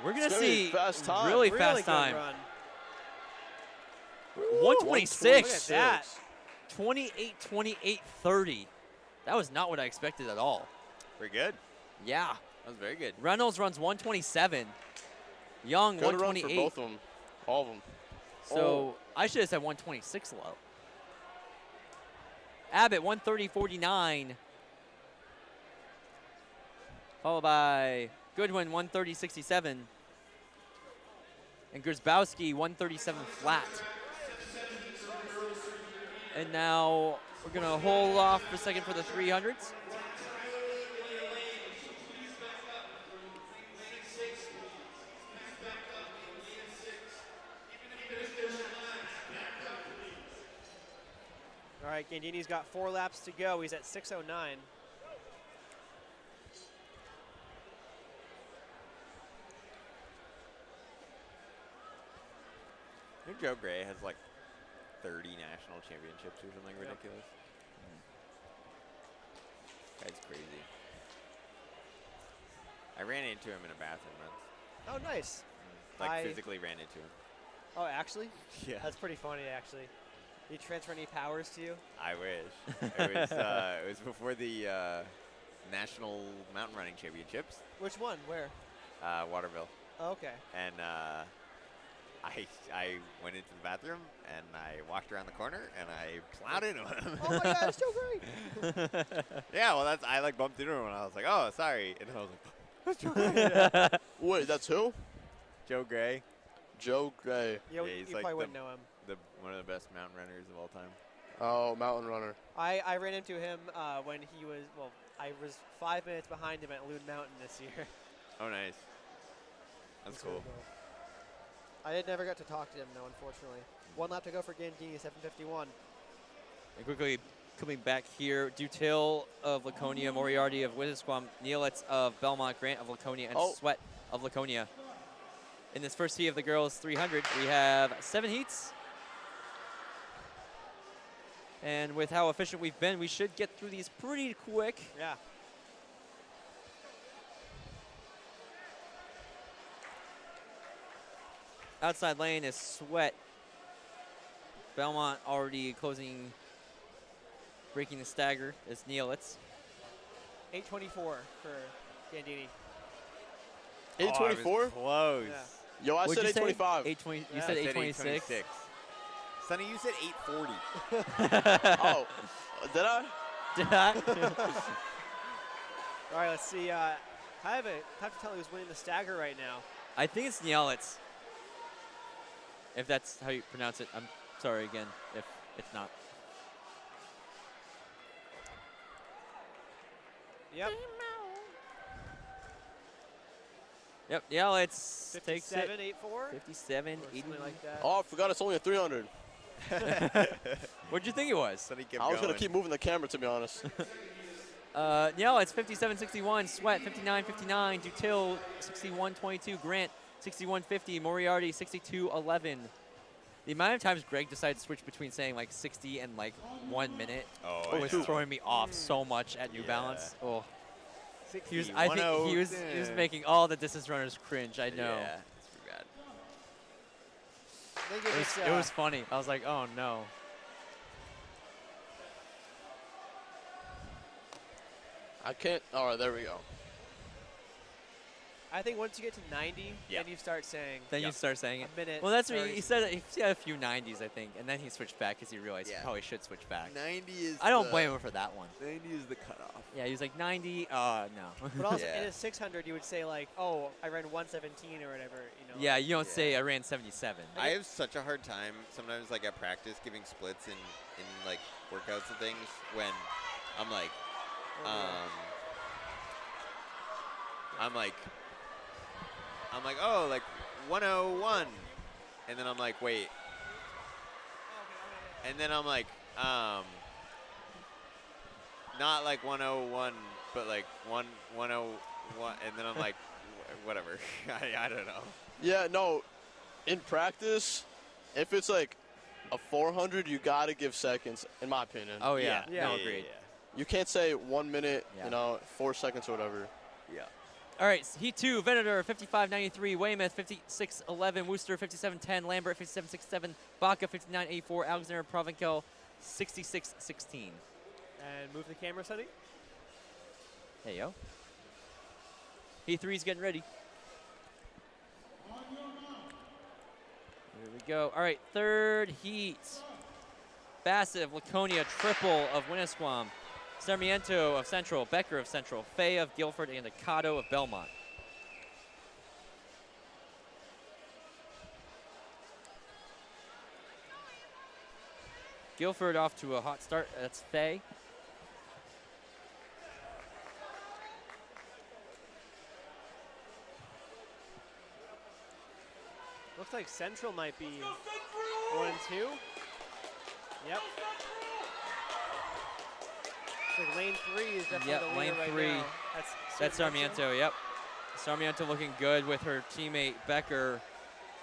We're going to see
fast time.
really
Really
fast time.
Run.
126.
Look at that.
28, 28, 30. That was not what I expected at all.
Pretty good.
Yeah.
That was very good.
Reynolds runs 127. Young,
Good
128.
run for both of them. All of them.
So I should have said 126 low. Abbott, 130.49. Followed by Goodwin, 130.67. And Grzybowski, 137 flat. And now we're going to hold off for a second for the 300s.
All right, Gandini's got 4 laps to go. He's at 6:09.
I think Joe Gray has like 30 national championships or something ridiculous. That's crazy. I ran into him in a bathroom once.
Oh, nice.
Like physically ran into him.
Oh, actually?
Yeah.
That's pretty funny, actually. Did he transfer any powers to you?
I wish. It was before the National Mountain Running Championships,
Which one? Where?
Waterville.
Oh, okay.
And I went into the bathroom and I walked around the corner and I plowed into him.
Oh my God, it's so great.
Yeah, well, I like bumped into him and I was like, oh, sorry. And I was like, that's Joe Gray.
Wait, that's who?
Joe Gray.
Joe Gray.
Yeah,
Yeah,
you
he's like
probably wouldn't know him.
One of the best mountain runners of all time.
Oh, mountain runner.
I ran into him when he was, well, I was 5 minutes behind him at Loon Mountain this year.
Oh, nice. That's cool.
I never got to talk to him, though, unfortunately. 1 lap to go for Gandini, 7:51.
And quickly coming back here, Dutil of Laconia, Moriarty of Winnisquam, Neelitz of Belmont, Grant of Laconia, and Sweat of Laconia. In this first heat of the girls 300, we have 7 heats. And with how efficient we've been, we should get through these pretty quick.
Yeah.
Outside lane is Sweat. Belmont already closing, breaking the stagger is Neelitz.
8:24 for Gandini.
8:24?
Close.
Yeah.
Yo, I said 8:25.
8:20. You
Yeah.
said
I said
8:26.
Sonny, you said 8:40.
Oh, did I?
Did I?
All right, let's see. I have to tell who's winning the stagger right now.
I think it's Neelitz. If that's how you pronounce it. I'm sorry again if it's not.
Yep.
Yep, Neelitz takes it.
57.84.
57,
Or
80.
something like that.
Oh, I forgot it's only a 300.
What'd you think it was?
Sonny kept
I was going
going.
to keep moving the camera, to be honest.
Neelitz 57.61, Sweat 59.59, Dutil 61.22, Grant 61.50, Moriarty 62.11. The amount of times Greg decided to switch between saying like 60 and like 1 minute was throwing me off so much at New Balance. Oh, he was, I think he was making all the distance runners cringe. I know.
Yeah, it's pretty bad.
I think
It was funny. I was like, oh no.
I can't. All right, there we go.
I think once you get to 90,
Yeah.
then you start saying
Then you start saying it.
a minute.
Well, that's what
30.
he said. He had a few 90s, I think, and then he switched back because he realized
Yeah.
he probably should switch back.
90 is.
I don't blame him for that one.
90 is the cutoff.
Yeah, he was like 90. No.
But also
Yeah.
in a 600, you would say like, oh, I ran 117 or whatever. You know.
Yeah, you don't say I ran 77.
I have such a hard time sometimes, like at practice, giving splits in like workouts and things when I'm like, oh, like 101, and then I'm like, wait, and then I'm like, not like 101, but like 101, and then I'm like, whatever, I don't know.
Yeah, no. In practice, if it's like a 400, you got to give seconds, in my opinion.
Oh, yeah.
Yeah.
No, agreed.
You can't say 1 minute,
Yeah.
4 seconds or whatever.
Yeah.
All right, Heat 2, Venator 55.93, Weymouth 56.11, Worcester 57.10, Lambert 57.67, Baca 59.84, Alexander Provencal 66.16.
And move the camera, Sonny.
Hey, yo. Heat 3's getting ready. Here we go. All right, third heat. Bassett of Laconia, Triple of Winnisquam, Sarmiento of Central, Becker of Central, Fay of Guilford, and Ocado of Belmont. Guilford off to a hot start. That's Fay.
Looks like Central might be 1 and 2. Yep. like lane 3 is definitely
Yep,
the leader
lane
right
3.
now.
That's Sarmiento, yep. Sarmiento looking good with her teammate Becker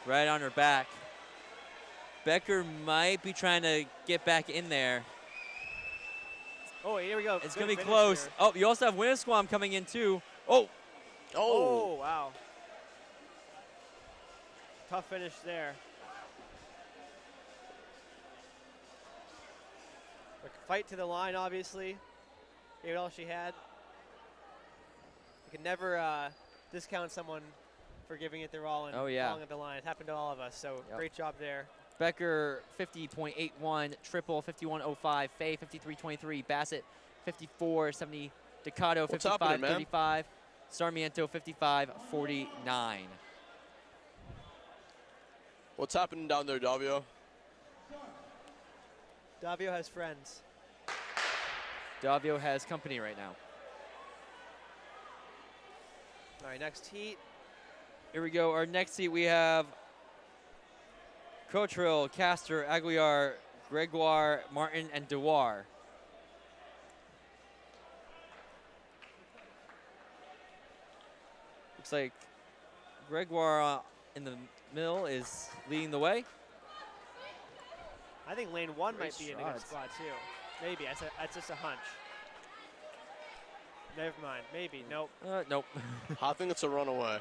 right on her back. Becker might be trying to get back in there.
Oh, here we go.
It's
Good
going to be
finish
close.
here.
Oh, you also have Winnisquam coming in too. Oh,
Oh, wow. Tough finish there. A fight to the line, obviously. Gave it all she had. You can never discount someone for giving it their all and falling at the line. It happened to all of us, so great job there.
Becker 50.81, Triple 51.05, Fay 53.23, Bassett 54.70, Ducato 55.35, Sarmiento 55.49.
What's happening down there, Davio?
Davio has friends.
Davio has company right now.
All right, next heat.
Here we go. Our next heat we have Cotrill, Castor, Aguiar, Gregoire, Martin, and Dewar. Looks like Gregoire in the middle is leading the way.
I think lane 1
Great
might be in a good
shots.
spot, too. Maybe. That's just a hunch. Never mind. Maybe. Nope.
Nope.
I think it's a runaway.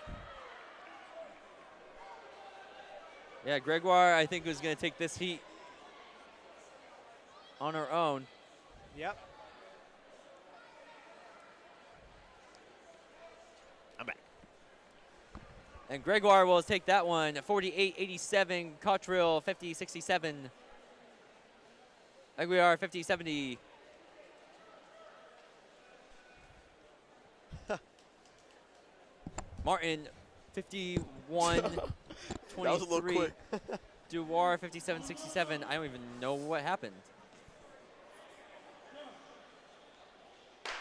Yeah, Gregoire, I think, was going to take this heat on her own.
Yep.
I'm back.
And Gregoire will take that one, 48.87. Cotrill, 50.67. Aguiar, 50.70. Martin, 51.23.
That was a little quick.
Dewar, 57.67. I don't even know what happened.
All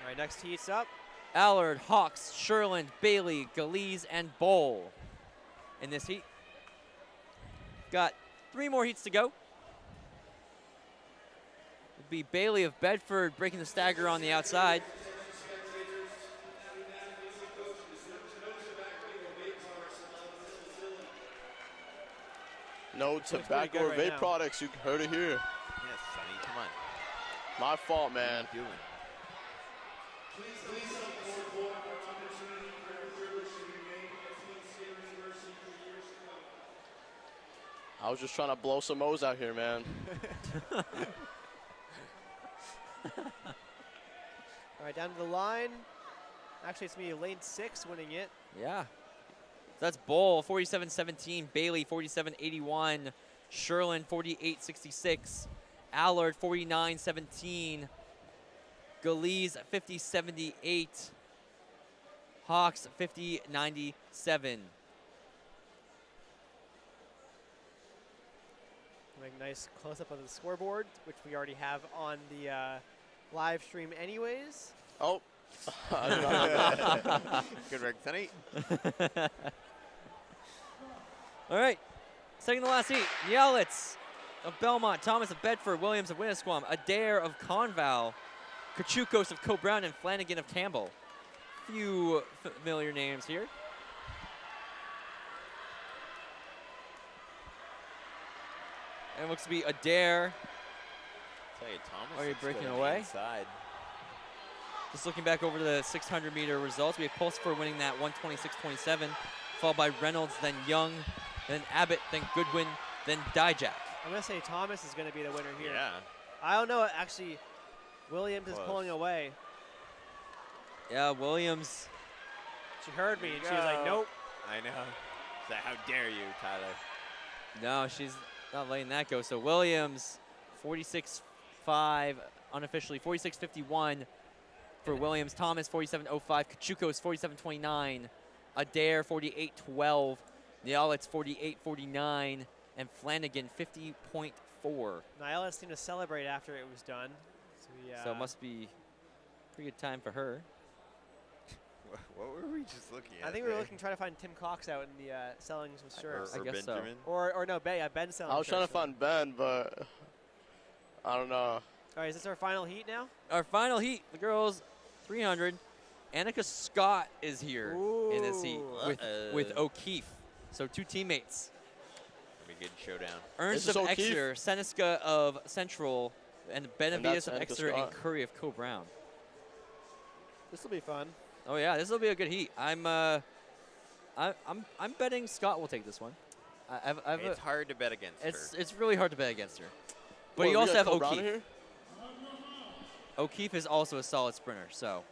right, next heat's up.
Allard, Hawks, Sherland, Bailey, Galiz, and Bowl in this heat. Got 3 more heats to go. It'll be Bailey of Bedford breaking the stagger on the outside.
No tobacco or vape products. You heard it here.
Yes, Sonny, come on.
My fault, man.
What are you doing?
I was just trying to blow some O's out here, man.
All right, down to the line. Actually, it's me, lane 6 winning it.
Yeah. That's Bowl, 47.17. Bailey, 47.81. Sherland, 48.66. Allard, 49.17. Galiz, 50.78. Hawks, 50.97.
Make a nice close-up of the scoreboard, which we already have on the live stream anyways.
Oh.
Good work, Sonny.
All right. Second to last heat. Yalitz of Belmont. Thomas of Bedford. Williams of Winnisquam. Adair of Conval. Kachukos of Co-Brown. And Flanagan of Campbell. Few familiar names here. And it looks to be Adair.
Tell you, Thomas
Are you
looks good
breaking
on the
away?
inside.
Just looking back over the 600-meter results, we have Pulsifer winning that 126.27, followed by Reynolds, then Young, then Abbott, then Goodwin, then Dijak.
I'm going to say Thomas is going to be the winner here.
Yeah.
I don't know. Actually, Williams is
Close.
pulling away.
Yeah, Williams.
She heard me, and she was
Go.
like, nope.
I know. So how dare you, Tyler?
No, she's not letting that go. So Williams, 46.5, unofficially, 46.51 for Williams. Thomas, 47.05. Kachukos, 47.29. Adair, 48.12. Nialitz, 48.49. And Flanagan, 50.4.
Nyla seemed to celebrate after it was done.
So it must be a pretty good time for her.
What were we just looking at?
I think we were looking, trying to find Tim Cox out in the selling some shirts.
I guess so.
Benjamin?
Or no, Ben selling
I was trying to
shirts.
find Ben, but I don't know.
All right, is this our final heat now?
Our final heat, the girls 300. Annika Scott is here in this heat with O'Keefe. So 2 teammates.
Gonna be a good showdown.
Ernst
This
of
is O'Keefe.
Exeter, Seneca of Central, and Benavides of
Annika
Exeter, and
Scott.
Curry of Co-Brown.
This will be fun.
Oh yeah, this will be a good heat. I'm betting Scott will take this one.
It's hard to bet against her.
It's really hard to bet against her. But
What,
you
we
also
got
have
Co-Brown
O'Keefe.
here?
O'Keefe is also a solid sprinter, so.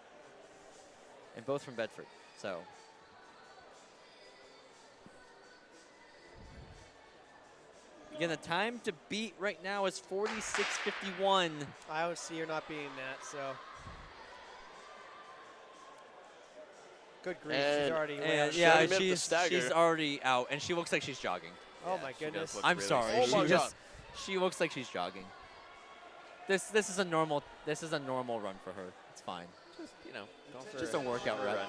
And both from Bedford, so. Again, the time to beat right now is 46:51.
I would see her not beating that, so. Good grief, she's
And-
already way
And
out.
yeah,
already made the
she's
stagger.
already out, and she looks like she's jogging.
Oh
Yeah,
my
she does
goodness.
look
I'm
really
sorry.
Oh my God.
She looks like she's jogging. This is a normal run for her. It's fine.
Just, you know, go for
Just a workout
for a
rep.
run.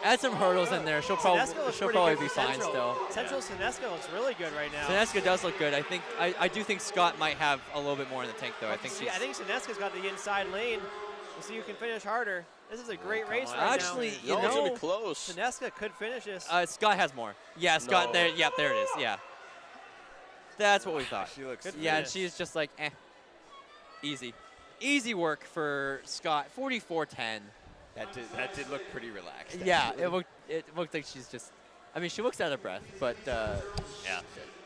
Add some hurdles in there. She'll
Seneska
probably
looks
she'll
pretty
probably
good
be
for
fine
Central.
still.
Central Seneska looks really good right now.
Seneska does look good. I do think Scott might have a little bit more in the tank though. I think she's
I think Seneska's got the inside lane. We'll see who can finish harder. This is a great
come
race
on.
right
Actually,
now.
you
No, it's gonna
know,
be close.
Seneska could finish this.
Scott has more. Yeah, Scott
No.
there. Yeah, there it is. Yeah. That's what we thought.
She looks.
Good
Yeah, and
finish.
she's just like, easy. Easy work for Scott. 44:10.
That did look pretty relaxed.
Yeah,
actually.
it looked like she's just. I mean, she looks out of breath, but
Yeah.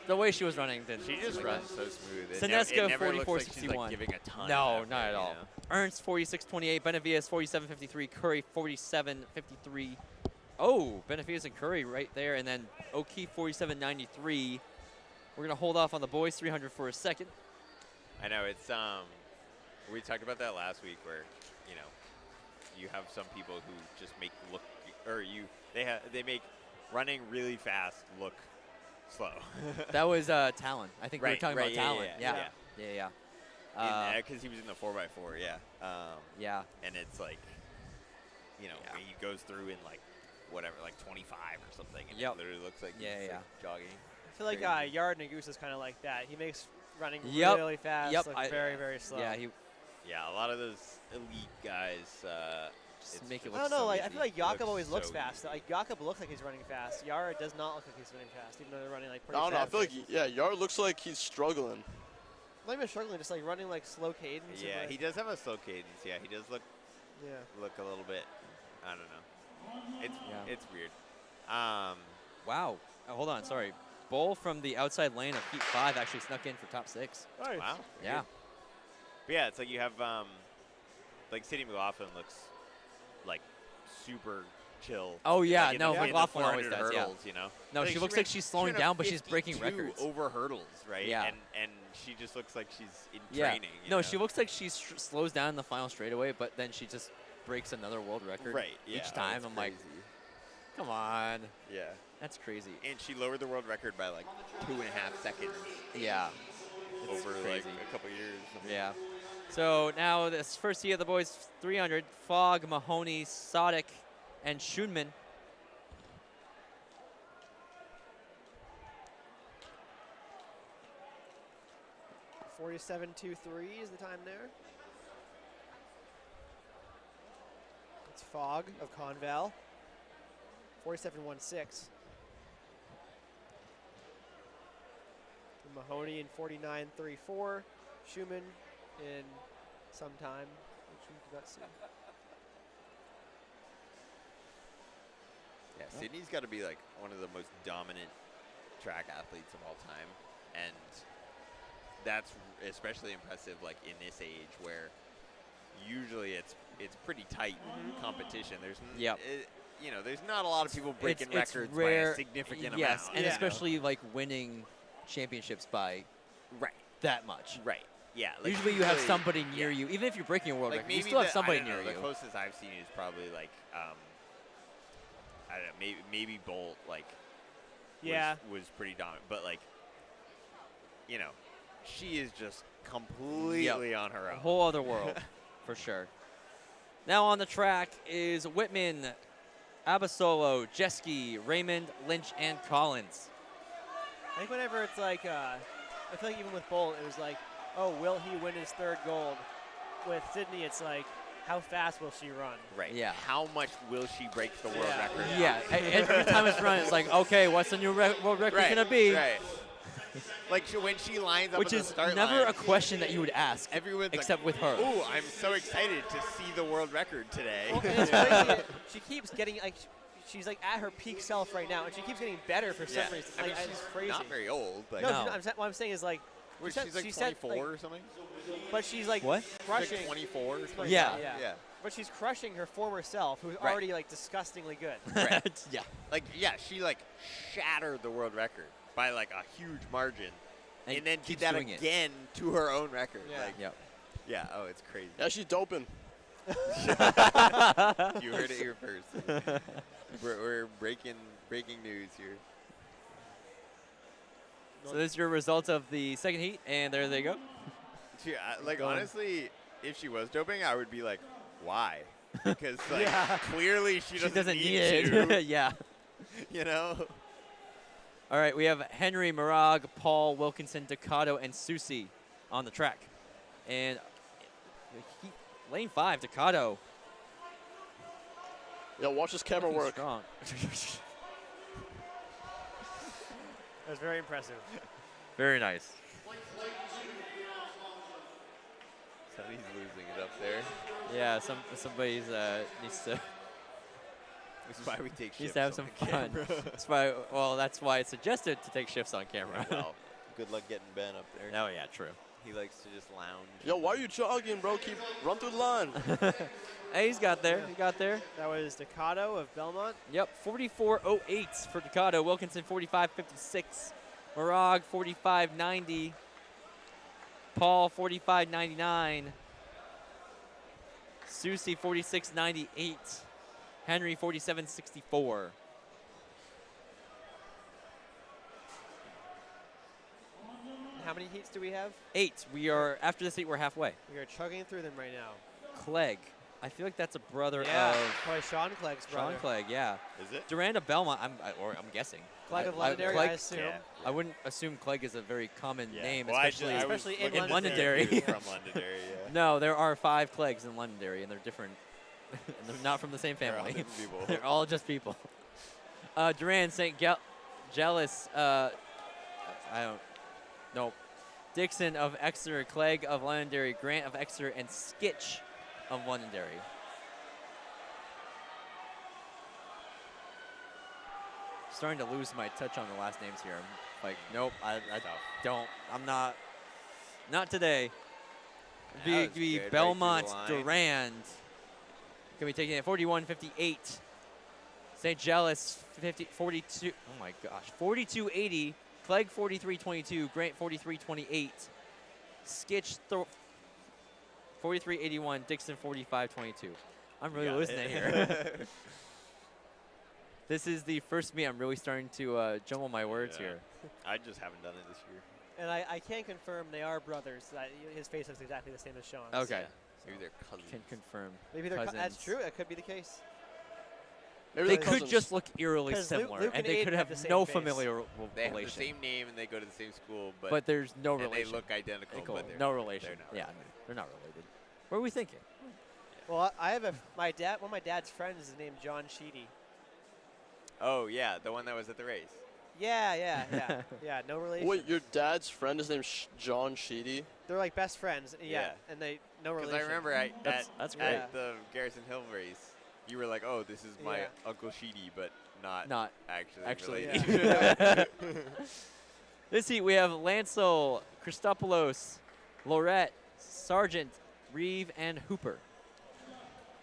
the way she was running didn't.
She just
look
runs
good.
so smooth. It
Seneska,
never looks like she's
44:61.
like giving a ton.
No,
of effort,
not at
you
all.
know?
Ernst 46:28, Benavides 47:53, Curry 47:53. Oh, Benavides and Curry right there, and then O'Keefe 47:93. We're gonna hold off on the boys 300 for a second.
I know it's we talked about that last week where, you know, you have some people who just make look they make running really fast look slow.
That was Talon. I think we were
Right,
talking
right,
about Talon.
yeah.
Yeah.
Because he was in the 4x4, yeah.
Yeah.
And it's like, you know,
Yeah.
he goes through in like whatever, like 25 or something, and
Yep.
it literally looks like
Yeah,
he's
yeah.
like jogging.
I feel like
crazy.
Yard Nagus is kind of like that. He makes running
Yep.
really fast
Yep.
look
I-
very, very slow.
Yeah, he
Yeah, a lot of those elite guys.
just
It's
make it
just-
look
I don't know.
so
Like I
easy.
feel like Jakob
Looks
always looks
so
fast. Like Jakob looks like he's running fast. Yara does not look like he's running fast, even though they're running like pretty
I don't know. I
fast.
feel like, yeah, Yard looks like he's struggling.
Not even struggling, just like running like slow cadence. and,
Yeah,
like,
he does have a slow cadence. Yeah, he does look
Yeah.
a little bit. I don't know.
Yeah.
It's weird.
Wow. Oh, hold on. Sorry. Bull from the outside lane of Heat 5 actually snuck in for top 6.
Nice.
Wow.
Yeah.
Weird. But yeah, it's like you have like Sadie McLaughlin looks like super chill.
Oh, yeah.
Like in
No,
the- in the
McLaughlin always
400
does, yeah.
hurdles, you know.
No, she looks like she's slowing down, but she's breaking
52
records.
over hurdles, right?
Yeah.
And she just looks like she's in
Yeah.
training. you
No,
know?
she looks like she slows down in the final straightaway, but then she just breaks another world record
right. Yeah.
each
oh,
time.
it's
I'm like,
crazy.
come on.
Yeah.
That's crazy.
And she lowered the world record by like 2.5 seconds
Yeah. It's
over
crazy.
like a couple years.
Yeah. So now this first heat of the boys 300, Fogg, Mahoney, Sodic, and Schoonman.
.47.23 is the time there. It's Fogg of Conval. 47.16. Mahoney in 49.34. Schumann in some time, which we did not see.
Yeah, Sydney's got to be like one of the most dominant track athletes of all time, and that's especially impressive like in this age where usually it's pretty tight competition. There's
Yep.
You know, there's not a lot of people breaking
It's
records
rare,
by a significant
yes,
amount.
and
Yeah.
especially like winning championships by
right,
that much.
right, yeah. Like
Usually you have
really-
somebody near
yeah.
you, even if you're breaking a world
Like
record, you
maybe
still have
I
somebody
don't know,
near
the
you.
closest I've seen is probably like I don't know, maybe Bolt like
Yeah.
was pretty dominant, but like you know, she is just completely on her
A
own.
whole other world, for sure. Now on the track is Whitman, Abasolo, Jeske, Raymond, Lynch, and Collins.
I think whenever it's like, I feel like even with Bolt, it was like oh, will he win his 3rd gold? With Sydney, it's like, how fast will she run?
Right.
Yeah.
How much will she break the world record?
Yeah. Every time it's run, it's like, okay, what's the new world record
Right.
gonna be?
Right. Like when she lines up
Which
at the
is
start
never
line,
a question that you would ask,
everyone's
except
like,
with her.
Ooh, I'm so excited to see the world record today.
Well, and it's crazy. She keeps getting, like, she's like at her peak self right now, and she keeps getting better for some reason.
I mean,
Like, it's crazy.
not very old. Like,
No,
No.
what I'm saying is like,
She's
she
like
said,
24
like,
or something.
but she's like
What?
She's
crushing.
like 24 or something.
Yeah.
Yeah. But she's crushing her former self, who's
Right.
already like disgustingly good.
Right.
Yeah.
Like, yeah, she like shattered the world record by like a huge margin, and then did
keeps
that
doing it.
again to her own record.
Yeah.
Like,
Yep.
yeah. Oh, it's crazy.
Yeah, she's doping.
You heard it here first. We're breaking news here.
So this is your results of the 2nd heat, and there they go.
Like
Going.
honestly, if she was doping, I would be like, why? Because like
Yeah.
clearly she
Doesn't
need
need it.
to.
Yeah.
You know.
All right, we have Henry, Marag, Paul, Wilkinson, Ducato, and Susie on the track. And lane 5, Ducato.
Yeah, watch this camera
looking
work.
Strong.
That was very impressive.
Very nice.
Sonny's losing it up there.
Yeah, somebody's needs to
That's why we take
needs
shifts
to have
on
some
the
fun.
camera.
That's why it's suggested to take shifts on camera.
Well, good luck getting Ben up there.
Oh yeah, true.
He likes to just lounge.
Yo, why are you jogging, bro? Run through the line.
Hey, he's got there. He got there.
That was Ducato of Belmont.
Yep, 44.08 for Ducato. Wilkinson 45.56. Marag 45.90. Paul 45.99. Susie 46.98. Henry 47.64.
How many heats do we have?
8. We are after this 8. We're halfway.
We are chugging through them right now.
Clegg. I feel like that's a brother
Yeah,
of
probably Sean Clegg's brother.
Sean Clegg. Yeah.
Is it?
Durand of Belmont. I'm guessing.
Clegg of
I-
Londonderry,
Clegg-
I assume.
Yeah.
I wouldn't assume Clegg is a very common name,
Well,
especially.
I was
Especially in
looking to see
Londonderry.
if he was from Londonderry, yeah.
No, there are 5 Cleggs in Londonderry, and they're different. And they're not from the same
They're all
family.
different people.
They're all just people. Durand, St. Jealous. I don't. Nope. Dixon of Exeter, Clegg of Londonderry, Grant of Exeter, and Skitch of Londonderry. Starting to lose my touch on the last names here. I'm like, nope, I don't. I'm not. Not today.
That was
Be
good, right
Belmont,
through the line.
Durand. Gonna be taking it 41.58. St. Jealous 42. Oh my gosh, 42.80. Clegg 43.22. Grant 43.28. Skitch 43.81. Dixon 45.22. I'm really
Got
losing
it.
it here. This is the first meet I'm really starting to jumble my words
Yeah.
here.
I just haven't done it this year.
And I can confirm they are brothers. That his face looks exactly the same as Sean's.
Okay.
Maybe they're cousins.
Can confirm.
Maybe they're
cousins.
that's true. That could be the case.
Maybe
They
they're
could
cousins.
just look eerily
'Cause Luke-
similar,
Luke
and
and
they
Aiden
could
have
have
the
no
same face.
familiar
They have the
relation.
same name and they go to the same school,
But there's no
and
relation.
they look identical. But they're
no relation.
They're not
Yeah,
related.
they're not related. What are we thinking?
Well, I have my dad. One of my dad's friends is named John Sheedy.
Oh yeah, the one that was at the race.
Yeah. Yeah, no relation.
Wait, your dad's friend is named John Sheedy?
They're like best friends. Yeah,
Yeah.
and they no
Because
relation.
I remember
That's great.
at the Garrison Hill race, you were like, "Oh, this is my
Yeah.
Uncle Sheedy," but not
Actually.
related.
Yeah.
This heat we have Lancel, Christopoulos, Lorette, Sargent, Reeve, and Hooper.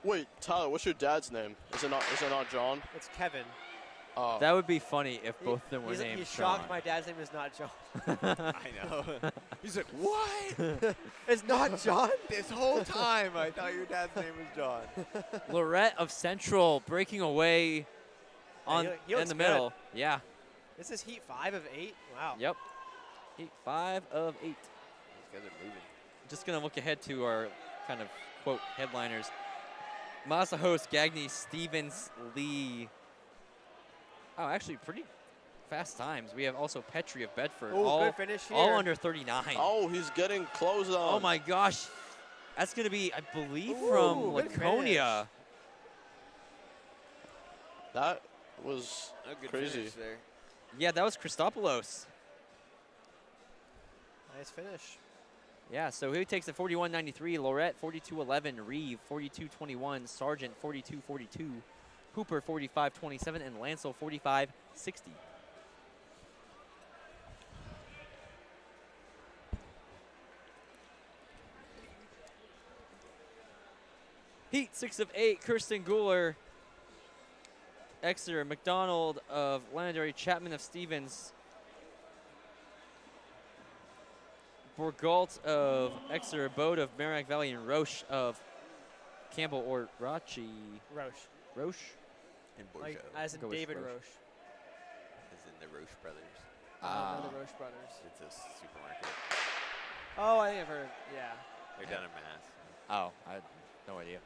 Wait, Tyler, what's your dad's name? Is it not John?
It's Kevin.
Oh.
That would be funny if both of them were
He's
named
shocked
Sean.
my dad's name is not John.
I know. He's like, "What?
It's not John?
This whole time I thought your dad's name was John."
Lorette of Central breaking away on
he
in
looks
the
good.
middle. Yeah.
This is heat 5 of 8. Wow.
Yep. Heat 5 of 8.
These guys are moving.
Just gonna look ahead to our kind of quote headliners. Massa host Gagny, Stevens, Lee. Oh, actually pretty fast times. We have also Petrie of Bedford.
Oh,
all,
good finish here.
all under 39.
Oh, he's getting close on.
Oh my gosh. That's going to be, I believe,
Ooh,
from
good
Laconia.
That was
A good
crazy.
finish there.
Yeah, that was Christopoulos.
Nice finish.
Yeah, so who takes it? 41.93, Lorette 42.11, Reeve 42.21, Sargent 42.42, Hooper 45.27, and Lancel 45.60. Heat 6 of 8, Kirsten Guler, Exeter, McDonald of Londonderry, Chapman of Stevens, Borgalt of Exeter, Bode of Merrimack Valley, and Roche of Campbell or Rachi.
Roche.
Roche?
And
Like,
Bordeaux.
as in
Go with
David
Roche.
Roche.
As in the Roche brothers.
Not the Roche brothers.
It's a supermarket.
Oh, I think I've heard. Yeah.
They're down in Mass.
Oh, I had no idea.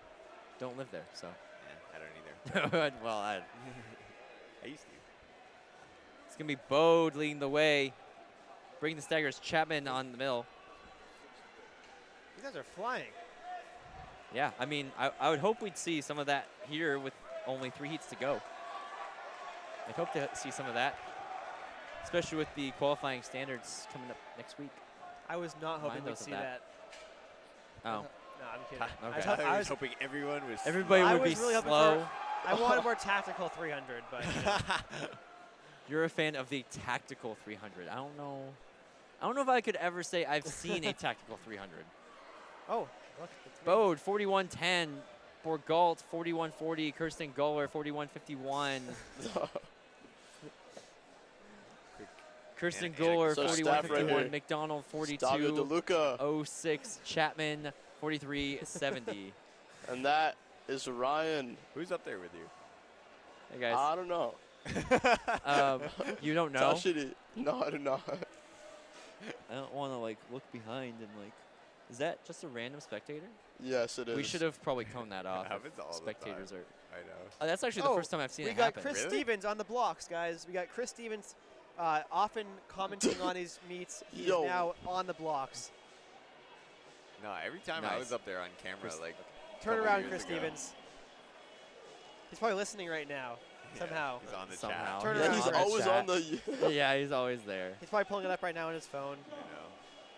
Don't live there, so.
Yeah, I don't either.
Well,
I used to.
it's going to be Bode leading the way. Bringing the staggers, Chapman on the middle.
These guys are flying.
Yeah, I mean, I would hope we'd see some of that here with only 3 heats to go. I'd hope to see some of that, especially with the qualifying standards coming up next week.
I was not hoping
Remind
we'd
us of
see
that.
that.
Oh,
No, I'm kidding.
Okay.
I was
hoping everyone was.
everybody
I
would be
was really hoping
slow.
I wanted more tactical 300, but you know.
You're a fan of the tactical 300. I don't know. I don't know if I could ever say I've seen a tactical 300.
Oh, look. It's me.
Bode 41.10, Borgalt 41.40, Kirsten Guller 41.51. Kirsten
And
Guller
So staff right
41.51,
here.
McDonald
Stavio
42.
DeLuca.
06, Chapman 43.70.
And that is Ryan.
Who's up there with you?
Hey guys,
I don't know.
you don't know?
Tashiri. No, I do not.
I don't want to like look behind and like, is that just a random spectator?
Yes, it is.
We should have probably coned that off.
happens all the
Spectators
time.
are.
I know.
That's actually the
Oh,
first time I've seen
we
it
got
happen.
Chris
Really?
Stevens on the blocks, guys. We got Chris Stevens often commenting on his meets. He's
Yo.
now on the blocks.
No, every time I
Nice.
was up there on camera,
Chris-
like.
Turn
couple
around,
years
Chris
ago.
Stevens. He's probably listening right now.
Yeah,
Somehow.
He's on the
Somehow.
chat.
Turn
Yeah,
around.
he's
on the
always
chat.
on the.
Yeah, he's always there.
He's probably pulling it up right now on his phone.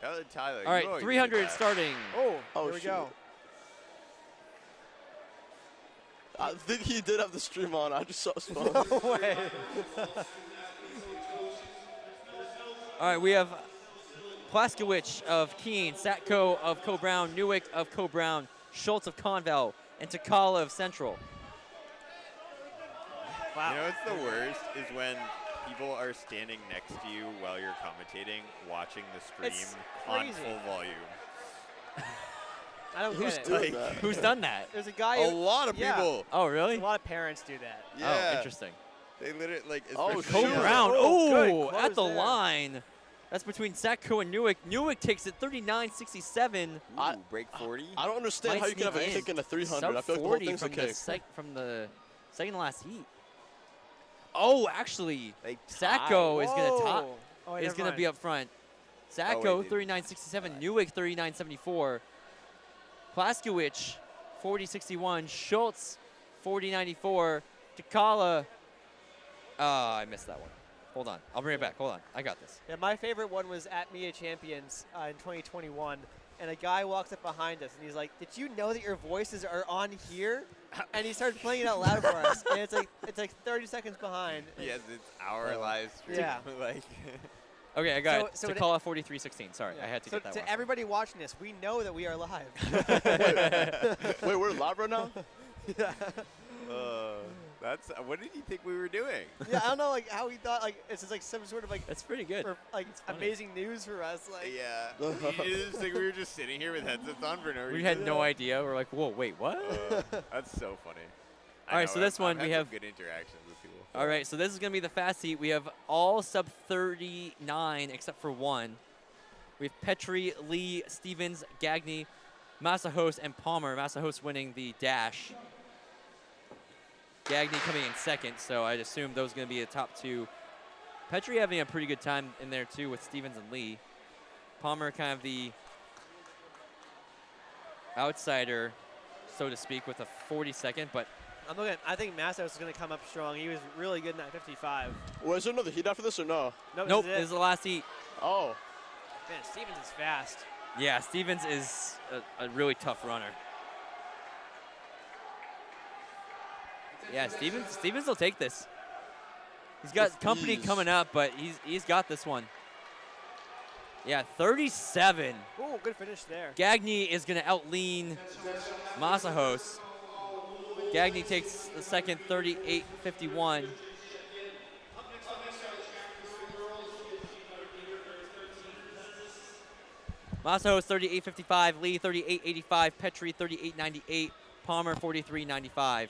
I know. Tyler,
All right,
you always do
300
that.
starting.
Oh,
Oh,
here we go.
I think he did have the stream on. I just saw his phone.
No way.
All right, we have Plaskowicz of Keene, Satko of Co-Brown, Newick of Co-Brown, Schultz of Conval, and Takala of Central.
Wow.
You know what's the worst is when people are standing next to you while you're commentating, watching the stream
It's
on
crazy.
full volume.
I don't
Who's
get it.
doing that?
Who's done that?
There's a guy
A
who,
lot of
yeah.
people.
Oh, really?
a lot of parents do that.
Yeah.
Oh, interesting.
They literally like.
Oh,
especially-
shoot.
Co-Brown.
Oh, good
Oh,
close
at the
there.
line. That's between Satko and Newick. Newick takes it 39.67.
Ooh, break 40.
I don't understand
Might
how you can have a
sneak in.
kick in a 300.
Sub
I feel like the whole
40
thing's a
from the,
kick.
from the second to last heat. Oh, actually,
They
Satko is going to top.
Whoa. Oh,
Is
never
going to
mind.
be up front.
Oh,
Satko,
wait,
39.67. Newick, 39.74. Plaskowicz, 40.61. Schultz, 40.94. Takala. I missed that one. Hold on. I'll bring it back. Hold on. I got this.
Yeah, my favorite one was at Mia Champions in 2021, and a guy walks up behind us, and he's like, "Did you know that your voices are on here?" And he started playing it out loud for us, and it's like 30 seconds behind.
Yes, it's our live stream.
Yeah.
like.
Okay, I got
So
it. Takala, 43.16. Sorry, I had to
so
get that
to
one.
everybody watching this, we know that we are live.
Wait, we're live right now?
That's. What did you think we were doing?
Yeah, I don't know like how he thought like it's just like some sort of like
That's pretty good.
for, like
funny.
amazing news for us. Like
Yeah. You just think we were just sitting here with headsets on for no reason.
We had no idea. We're like, whoa, wait, what?
That's so funny.
All right, so this one we have-
good interactions with people.
All right, so this is going to be the fast heat. We have all sub 39 except for one. We have Petrie, Lee, Stevens, Gagne, Masahos, and Palmer. Masahos winning the dash. Gagne coming in second, so I'd assume those are going to be the top two Petrie having a pretty good time in there too with Stevens and Lee. Palmer kind of the outsider, so to speak, with a 42nd, but
I think Massos is going to come up strong. He was really good in that 55.
Was there another heat after this or no?
nope,
This
this
is
is the last heat.
Oh.
Man, Stevens is fast.
Yeah, Stevens is a really tough runner. Yeah, Stevens will take this. He's got
With
company
ease.
coming up, but he's got this one. Yeah, 37.
Ooh, good finish there.
Gagny is going to outlean Masahos. Gagny takes the second, 38.51. Masahos 38.55, Lee 38.85, Petrie 38.98, Palmer 43.95.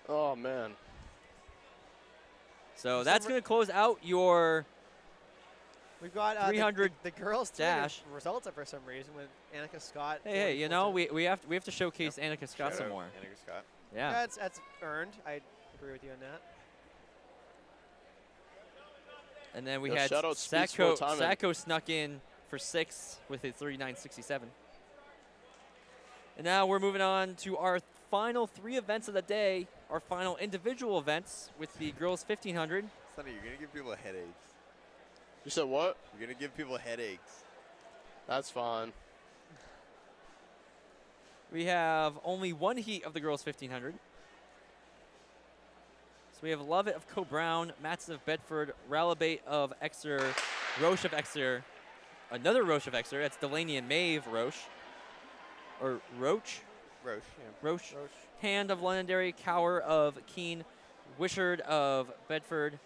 Oh, man.
So that's going to close out your
We've got
300
the girls
dash.
results for some reason with Annika Scott.
Hey, you know, we have to showcase Annika Scott
Shout
some
out
more.
Annika Scott.
Yeah.
That's earned. I agree with you on that.
And then we
Yeah,
had
shout out Speed Sport timing.
Sacco snuck in for 6 with a 39.67. And now we're moving on to our final 3 events of the day, our final individual events with the girls 1500.
Sonny, you're going to give people headaches.
You said what?
You're going to give people headaches.
That's fine.
We have only 1 heat of the girls 1500. So we have Lovett of Co-Brown, Matson of Bedford, Ralabate of Exeter, Roche of Exeter, another Roche of Exeter. That's Delaney and Maeve Roche. Or Roche?
Roche, yeah.
Roche. Hand of Londonderry, Cower of Keene, Wishard of Bedford,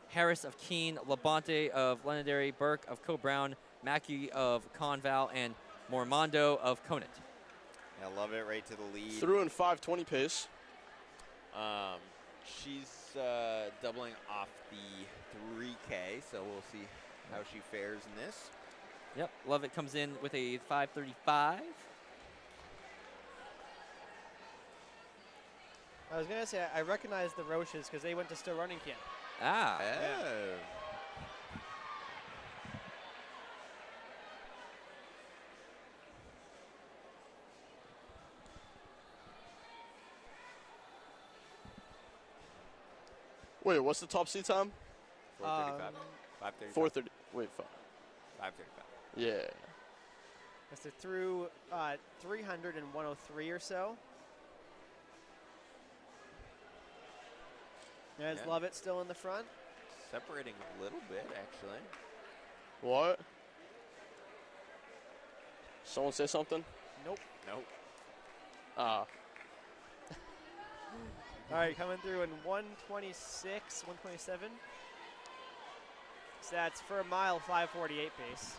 Harris of Keene, Labonte of Londonderry, Burke of Co-Brown, Mackey of Conval, and Mormondo of Conant.
I love it, right to the lead.
Threw in 5:20 pace.
She's doubling off the 3K, so we'll see how she fares in this.
Yep, Lovett comes in with a 5:35.
I was going to say, I recognize the Roches because they went to Still Running Camp.
Ah.
Oh.
Wait, what's the top seat time?
435. 535.
4:30. Wait,
535.
yeah.
They're through 300 and 103 or so. There's
Yeah.
Lovett still in the front.
Separating a little bit, actually.
What? Someone say something?
Nope.
Nope.
Ah.
All right, coming through in 126, 127. So that's for a mile, 5:48 pace.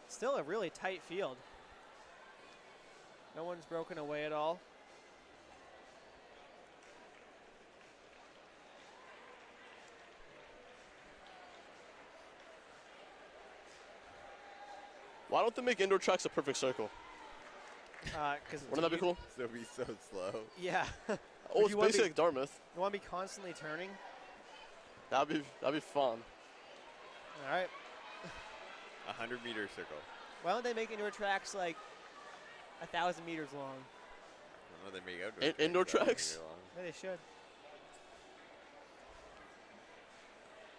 Still a really tight field. No one's broken away at all.
Why don't they make indoor tracks a perfect circle?
Because
Wouldn't that be cool?
So it'll be so slow.
Yeah.
Oh, it's
you wanna
basically
be-
like Dartmouth.
You want to be constantly turning?
That'd be fun.
All right.
100-meter circle.
Why don't they make indoor tracks like 1,000 meters long?
I don't know, they make outdoor
Indoor
tracks that
tracks?
long.
Maybe they should.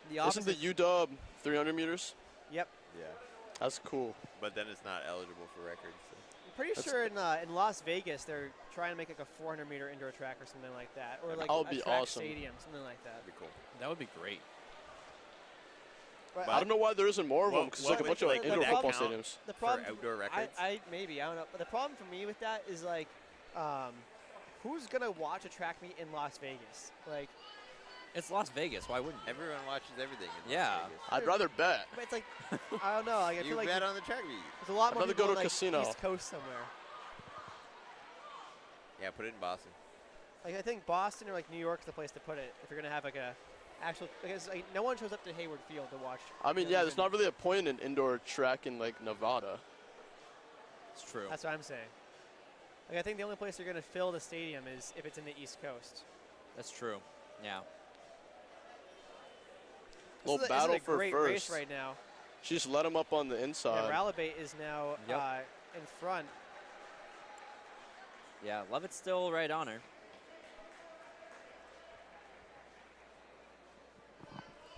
The
Isn't
opposite.
the UW 300 meters?
Yep.
Yeah.
That's cool.
But then it's not eligible for records. So.
I'm pretty
That's-
sure in Las Vegas they're trying to make like a 400-meter indoor track or something like that, or like
That would
a
be
track
awesome.
stadium, something like that.
That'd be cool.
That would be great.
But
I don't know why there isn't more of them, because it's
What
like a
would-
bunch of like
like, would
indoor
that
football
count?
stadiums.
The problem
For outdoor records?
I maybe, I don't know. But the problem for me with that is like, who's gonna watch a track meet in Las Vegas? Like,
It's Las Vegas. Why wouldn't you?
Everyone watches everything. In
Yeah.
Las Vegas.
I'd rather bet.
But it's like, I don't know. Like, I
You
feel like
bet on the track meet.
there's a lot
I'd
more
rather
people
go
on,
to a
like,
casino.
East Coast somewhere.
Yeah, put it in Boston.
Like, I think Boston or like New York's the place to put it if you're gonna have like a actual. Because like, no one shows up to Hayward Field to watch.
I mean,
you know,
yeah,
the
there's not
event.
really a point in indoor track in like Nevada.
It's true.
That's what I'm saying. Like, I think the only place you're gonna fill the stadium is if it's in the East Coast.
That's true. Yeah.
Little
This is
battle
a
for
great
first.
race right now.
She just let him up on the inside.
Yeah, Ralabate is now
Yep.
in front.
Yeah. Lovett's still right on her.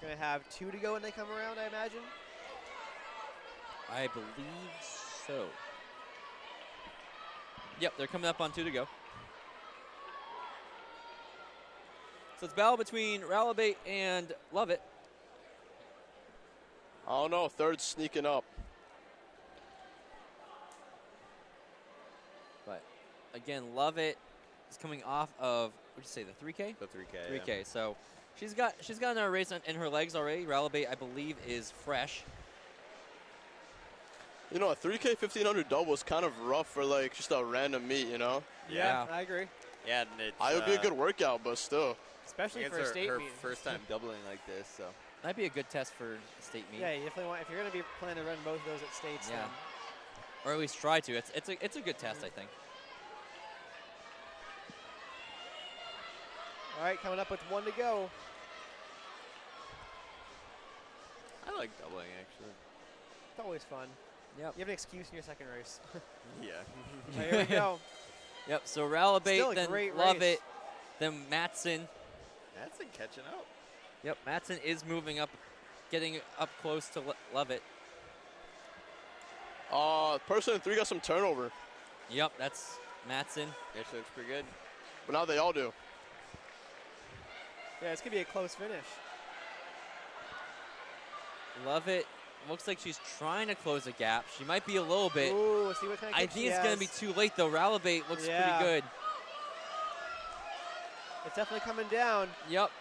Gonna have 2 to go when they come around, I imagine.
I believe so. Yep, they're coming up on 2 to go. So it's battle between Ralabate and Lovett.
I don't know. Third sneaking up.
But again, Lovett is coming off of, what'd you say, the 3K?
The 3K.
3K. So she's got another race in her legs already. Ralabate, I believe, is fresh.
You know, a 3K 1500 double is kind of rough for like just a random meet, you know?
Yeah.
I agree.
Yeah, and it's.
It would be a good workout, but still.
Especially
It's
for a state
her
meet.
first time doubling like this, so.
That'd be a good test for a state meet.
Yeah, you definitely want. If you're gonna be planning to run both of those at states,
Yeah.
then
Or at least try to. It's a good test, I think.
all right, coming up with 1 to go.
I like doubling actually.
It's always fun.
Yep.
You have an excuse in your second race.
Yeah.
All right, here we go.
Yep. So
Still
Ralabate,
a
then
great
Lovett,
race.
then Matson.
That's catching up.
Yep, Matson is moving up, getting up close to Lovett.
Person in 3 got some turnover,
Yep, that's Matson.
Actually looks pretty good.
but now they all do.
Yeah, it's gonna be a close finish.
Lovett looks like she's trying to close a gap. She might be a little bit.
Ooh, let's see what kind of
I
kick
think
she
it's going to be
has.
too late, though. Ralabate looks
Yeah.
pretty good.
It's definitely coming down.
Yep.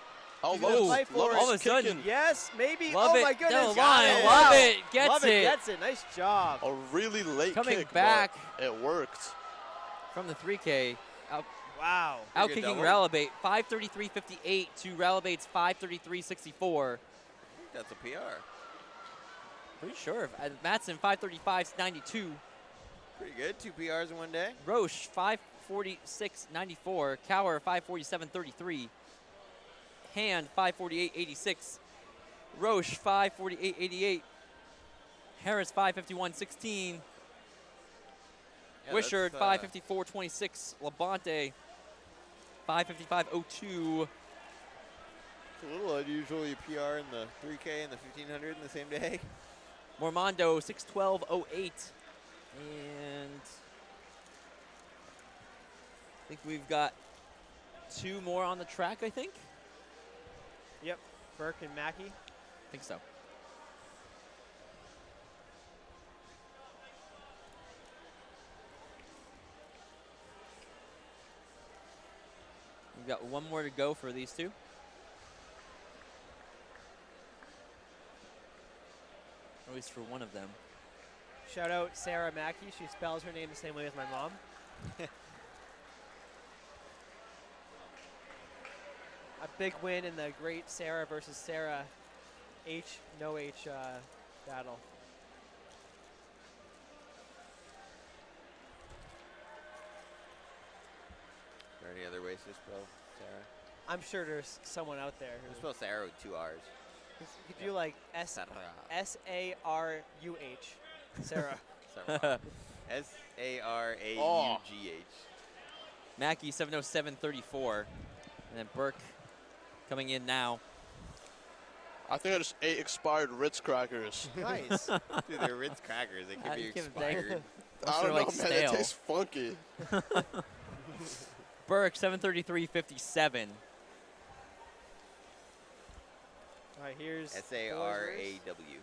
Oh,
She's gonna
Love's,
fight for
Love's
it.
All of a sudden,
kicking.
Yes, maybe.
Lovett
Oh my
down
goodness.
the line.
Got it.
Lovett gets
Lovett
it.
gets it. Nice job.
A really late
Coming
kick,
back.
but it worked.
From the 3K,
Wow.
out
good
kicking
double.
Ralabate. 5:33.58 to Ralabate's 5:33.64.
That's a PR.
Pretty sure. Matson 5:35.92.
Pretty good. 2 PRs in one day.
Roche 5:46.94. Cower 5:47.33. Hand 5:48.86. Roche 5:48.88. Harris 5:51.16.
Yeah,
Wishart
that's,
5:54.26. Labonte 5:55.02.
It's a little unusually PR in the 3K and the 1500 in the same day.
Mormondo 6:12.08. And I think we've got 2 more on the track, I think.
Yep. Burke and Mackey.
I think so. We've got 1 more to go for these 2. At least for one of them.
Shout out Sarah Mackey. She spells her name the same way as my mom. A big win in the great Sarah versus Sarah no H battle.
Are there any other ways to spell Sarah?
I'm sure there's someone out there
I
who
spell Sarah with 2 R's.
could do like S-A-R-U-H. Sarah.
Sarah. S-A-R-A-U-G-H.
Mackey 7:07.34. And then Burke coming in now.
I think I just ate expired Ritz crackers.
Nice.
Dude, they're Ritz crackers. They
I
can be
give a dang.
expired.
Those
I
are
don't
like
know, man.
stale.
It tastes funky.
Burke 7:33.57.
All right, here's
S-A-R-A-W.
You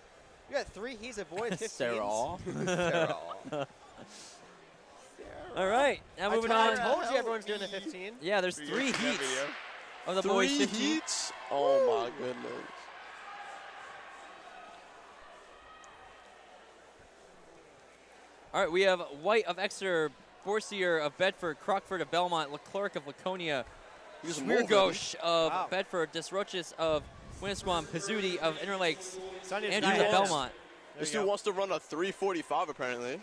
got 3 he's a boy 15s.
Sarah.
Sarah.
All right, now moving
I
on.
told you everyone's doing the 15.
Yeah, there's 3 heats. of the
3
boys 50.
heats? Oh, my goodness.
All right, we have White of Exeter, Borsier of Bedford, Crockford of Belmont, Leclerc of Laconia,
He's moving.
Sweargauche of
Wow.
Bedford, Desroches of Winnisquam, Pizzuti of Interlakes,
Sunday's
Andrews
nice.
of Belmont.
There
This
you
dude
go.
wants to run a 3:45 apparently.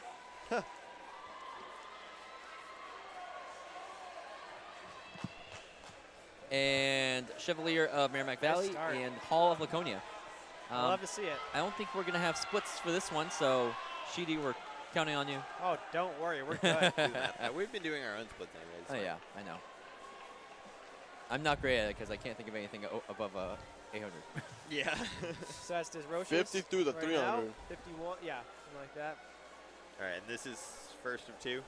And Chevalier of Merrimack Valley,
start.
and Hall of Laconia.
I love to see it.
I don't think we're going to have splits for this one, so Sheedy, we're counting on you.
Oh, don't worry, we're good.
We've been doing our own splits anyways.
Oh, yeah, I know. I'm not great at it because I can't think of anything above 800.
Yeah.
So that's Desroches.
50 through the
right now.
300.
51, yeah, something like that.
All right, and this is first of 2.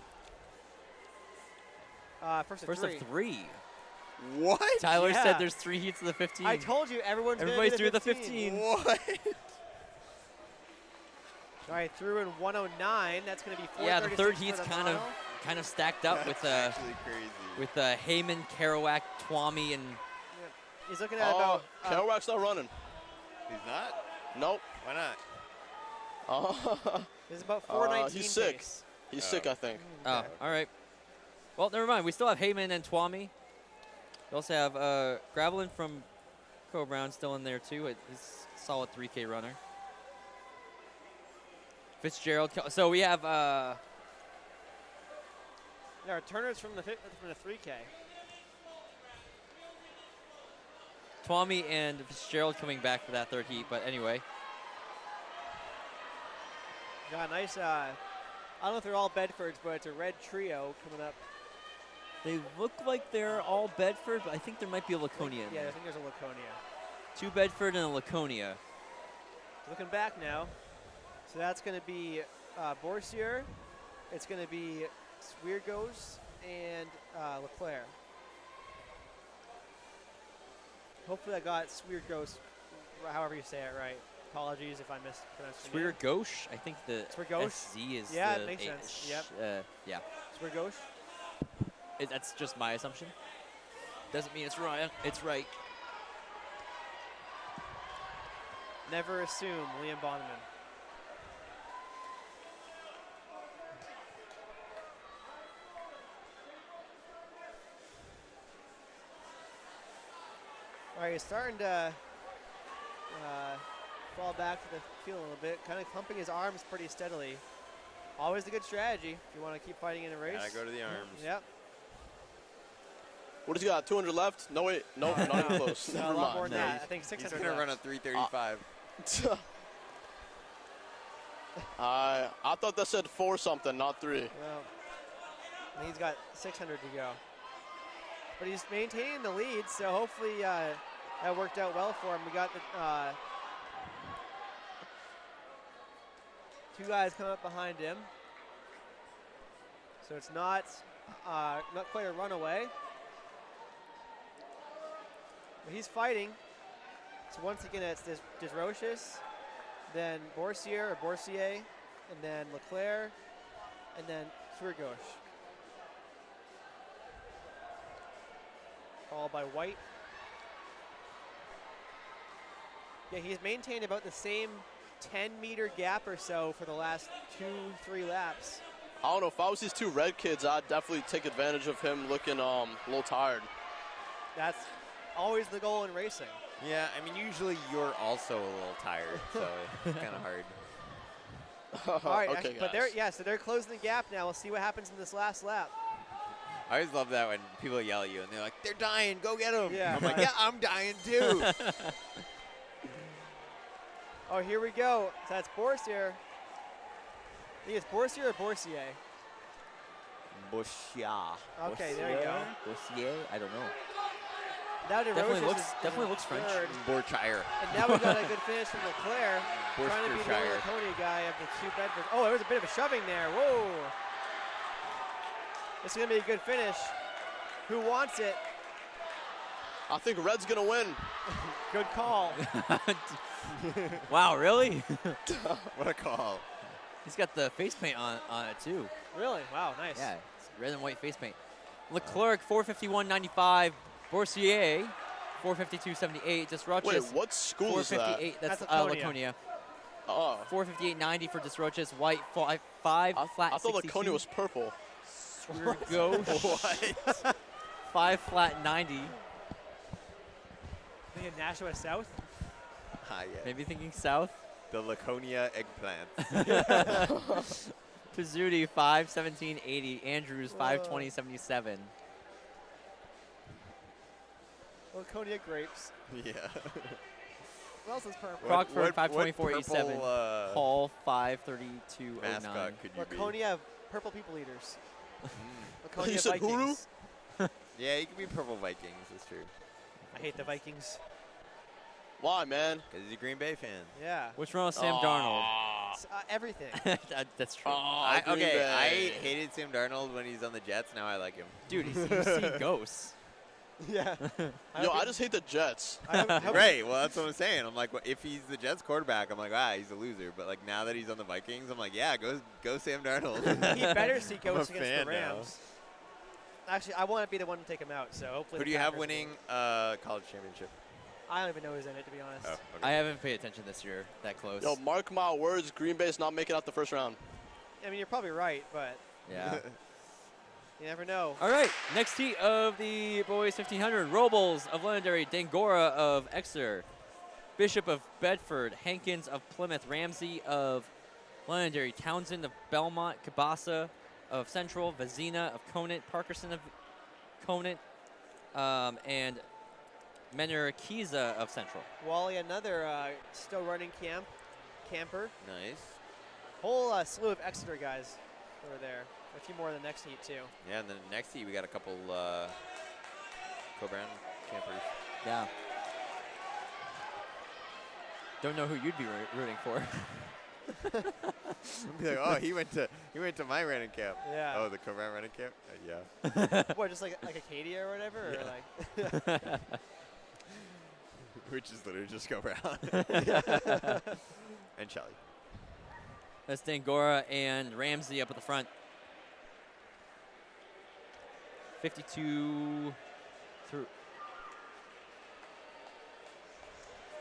First
First
of
of
3.
3.
What?
Tyler
Yeah.
said there's 3 heats of the 15.
I told you everyone's
Everybody's
gonna
through
do
the 15.
What?
All right, through in 109. That's going to be 436
Yeah, the third
for
heat's
the
kind
mono.
of stacked up
That's
with
actually crazy.
with Heyman, Kerouac, Twomey, and
He's looking at
Oh,
about.
Kerouac's not running.
He's not?
Nope.
Why not?
Oh,
He's about 419.
he's sick.
pace.
He's sick, I think.
oh, all right. Well, never mind. We still have Heyman and Twomey. We also have Gravelin from Co-Brown still in there too. He's a solid 3K runner. Fitzgerald. So we have
Yeah, our Turner's from the 3K.
Twomey and Fitzgerald coming back for that third heat. But anyway,
Got a nice. I don't know if they're all Bedfords, but it's a red trio coming up.
they look like they're all Bedford, but I think there might be a Laconia in
Yeah, I
there.
think there's a Laconia.
2 Bedford and a Laconia.
Looking back now, so that's going to be Borsier. It's going to be Sweargauche and Leclerc. Hopefully I got Sweargauche, however you say it right. Apologies if I mispronounced the name.
Sweargauche. I think the
Sweargauche?
SZ is
Yeah,
the
it makes sense. Yep.
Yeah.
Sweargauche.
That's just my assumption. Doesn't mean it's right. It's right.
Never assume, Liam Bonneman. All right, he's starting to fall back to the field a little bit, kind of pumping his arms pretty steadily. Always a good strategy if you want to keep fighting in a race.
Gotta go to the arms.
Yep.
What does he got? 200 left? No, wait. Nope, not even close.
No, a
Never
lot more
mind.
than that. I think
He's
600
gonna run a
left.
335.
I thought that said 4 something, not 3.
Well, he's got 600 to go. But he's maintaining the lead, so hopefully that worked out well for him. We got the 2 guys come up behind him. So it's not quite a runaway. But he's fighting. So once again, it's Desroches, then Borsier or Borsier, and then Leclerc, and then Sweargauche. Followed by White. Yeah, he's maintained about the same 10-meter gap or so for the last 2-3 laps.
I don't know. If I was these 2 red kids, I'd definitely take advantage of him looking a little tired.
That's always the goal in racing.
Yeah, I mean, usually you're also a little tired, so it's kind of hard.
All right,
okay,
actually,
guys.
but so they're closing the gap now. We'll see what happens in this last lap.
I always love that when people yell at you and they're like, "They're dying, go get them."
Yeah,
I'm like,
right.
"Yeah, I'm dying too."
Oh, here we go. So that's Borsier. I think it's Borsier or Borsier.
Bushia.
Okay, there you go.
Bossier? I don't know.
Now
Definitely
DeRoches
looks-
is
definitely
in
looks French.
third.
Borchire.
And now we got a good finish from Leclerc. Trying to be the
Worcestershire.
Laconia guy of the 2 Bedfords. Oh, there was a bit of a shoving there. Whoa. This is going to be a good finish. Who wants it?
I think Red's going to win.
Good call.
Wow, really?
What a call.
He's got the face paint on it too.
Really? Wow, nice.
Yeah, it's red and white face paint. Leclerc 451.95. Borsier 452.78. Desroches.
Wait, what school is that?
458. That's
That's
Laconia.
Laconia.
Oh.
458.90 for Desroches. White 5 flat
I thought
62.
Laconia was purple.
Gauche. 5 flat 90.
Thinking Nashua South.
Ah, yeah.
Maybe thinking south.
The Laconia eggplant.
Pizzuti 517.80. Andrews 520.77.
Laconia grapes.
Yeah.
What else is purple?
Crockford
what
524.87.
purple,
Hall 532.09.
mascot could you
Laconia purple people eaters. Laconia
You said
Vikings.
be? Yeah, you can be purple Vikings. That's true.
I hate the Vikings.
Why, man?
Because he's a Green Bay fan.
Yeah.
What's wrong with Sam Darnold?
Everything.
That's true.
Green Bay.
I hated Sam Darnold when he's on the Jets. Now I like him.
Dude, you see ghosts.
Yeah.
Yo, I just hate the Jets.
Right. Well, that's what I'm saying. I'm like, well, if he's the Jets quarterback, I'm like, he's a loser. But like now that he's on the Vikings, I'm like, yeah, go Sam Darnold.
He better see
I'm a
ghosts against
fan
the Rams. Actually, I want to be the one to take him out. So hopefully.
Who
the
do you have
Packers
winning
will.
college championship?
I don't even know who's in it, to be honest.
Oh, okay.
I haven't paid attention this year that close.
Yo, mark my words, Green Bay's not making out the first round.
I mean, you're probably right, but
Yeah.
you never know.
All right, next heat of the boys 1500. Robles of Londonderry, Dangora of Exeter, Bishop of Bedford, Hankins of Plymouth, Ramsey of Londonderry, Townsend of Belmont, Cabasa of Central, Vazina of Conant, Parkerson of Conant, and Menarakiza of Central.
Wally, another still running camper.
Nice.
Whole slew of Exeter guys over there. A few more in the next heat, too.
Yeah, and then next heat we got a couple Co-Brown campers.
Yeah. Don't know who you'd be rooting for.
Be like, oh, he went to my running camp.
Yeah.
Oh, the Co-Brown running camp. Yeah.
What, just like Acadia or whatever?
Yeah.
Or like
Which is literally just Co-Brown. And Shelly.
That's Dangora and Ramsey up at the front. 52 through.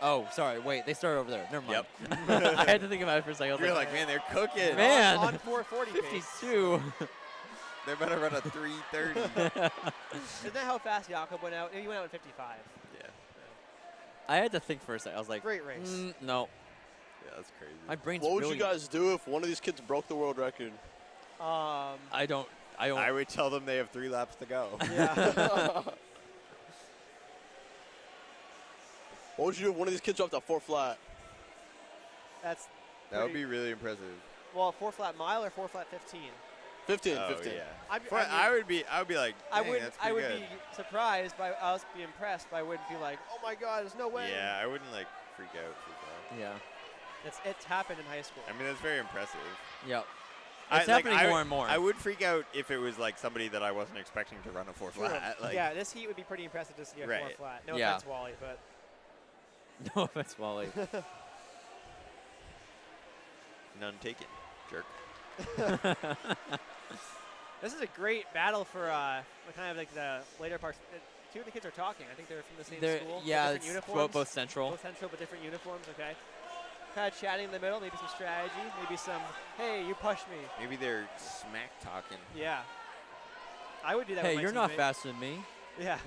Oh, sorry. Wait, they started over there. Never mind.
Yep.
I had to think about it for a second. I was
You're like, man, they're cooking.
Man.
on 440 pace.
52.
They're about to run a 3:30.
Isn't that how fast Jakob went out? He went out in 55.
Yeah.
I had to think for a second. I was like,
Great race.
No.
Yeah, that's crazy.
My brain's
What would
really.
you guys do if one of these kids broke the world record?
I don't.
I would tell them they have 3 laps to go.
Yeah.
What would you do if one of these kids dropped a 4 flat?
That's
That would
pretty-
be really impressive.
well, 4 flat mile or 4 flat 15.
15,
Oh,
15.
yeah.
I
I would be like,
I
dang,
would
that's
I
pretty
would
good.
be surprised, but I would be impressed. But I wouldn't be like, oh my God, there's no way.
Yeah, I wouldn't like freak out.
Yeah.
It's happened in high school.
I mean, that's very impressive.
Yep.
I-
It's
like,
happening more and more.
I would freak out if it was like somebody that I wasn't expecting to run a 4
True.
flat. Like,
Yeah, this heat would be pretty impressive to see a 4
Right.
flat. No
Yeah.
offense, Wally, but
No offense, Wally.
none taken, jerk.
this is a great battle for kind of like the later parts. Two of the kids are talking. I think they're from the same school. but
Yeah,
different
it's
uniforms.
both Central.
Both Central, but different uniforms. Okay. Kind of chatting in the middle. Maybe some strategy. Maybe some, hey, you pushed me.
Maybe they're smack talking.
Yeah. I would do that.
Hey,
with my
you're not
teammate.
faster than me.
Yeah.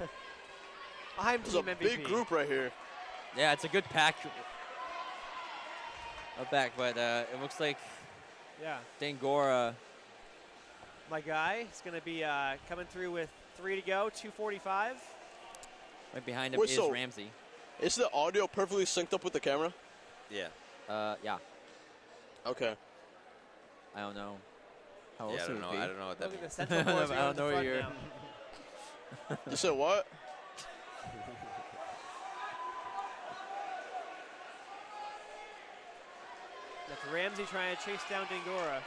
I'm
There's a
team MVP.
big group right here.
Yeah, it's a good pack back, but it looks like
Yeah.
Dangora.
My guy is going to be coming through with 3 to go, 2:45.
Right behind him
Wait,
is
so-
Ramsey.
Is the audio perfectly synced up with the camera?
Yeah.
Yeah.
Okay.
I don't know. How
Yeah,
else
I
it
don't
would
know.
be.
I don't know what that
Look at the
means.
Central boys.
I
are
don't
on the
know
front
you're-
now.
You said what?
That's Ramsey trying to chase down Dangora.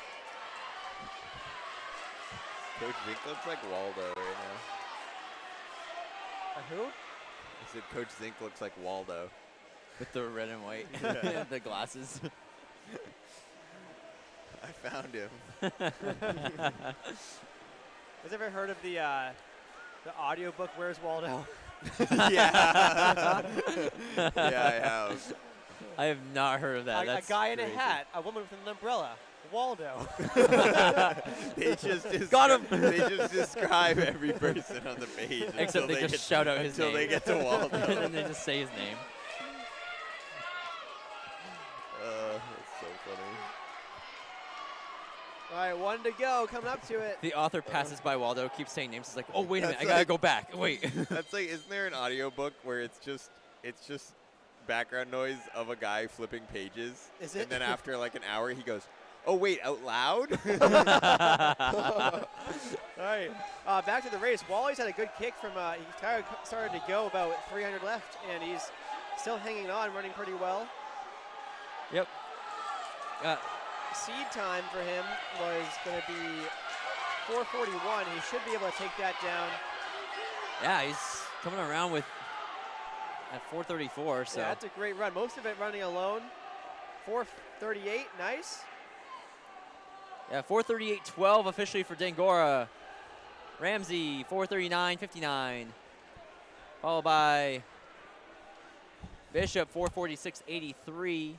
Coach Zink looks like Waldo right now.
Who?
I said Coach Zink looks like Waldo.
With the red and white,
Yeah.
the glasses.
I found him.
Has ever heard of the audiobook Where's Waldo?
Yeah. Yeah, I have.
I have not heard of that.
A
That's
guy in
crazy.
a hat, a woman with an umbrella, Waldo.
They just
Got him.
They just describe every person on the page.
Except
until
they just
get-
shout out his
until
name.
they get to Waldo.
And then they just say his name.
That's so funny.
All right, 1 to go, coming up to it.
The author passes by Waldo, keeps saying names. He's like, oh, wait a minute, I
That's
gotta
like-
go back. Wait.
That's like, isn't there an audiobook where it's just background noise of a guy flipping pages?
Is it?
And then after like an hour, he goes, "Oh wait, out loud."
All right, back to the race. Wally's had a good kick from, he started to go about 300 left, and he's still hanging on, running pretty well.
Yep.
Seed time for him was going to be 4:41. He should be able to take that down.
Yeah, he's coming around with at 4:34. So
Yeah, that's a great run. Most of it running alone. 4:38, nice.
yeah, 4:38.12 officially for Dangora. Ramsey 4:39.59, followed by Bishop 4:46.83.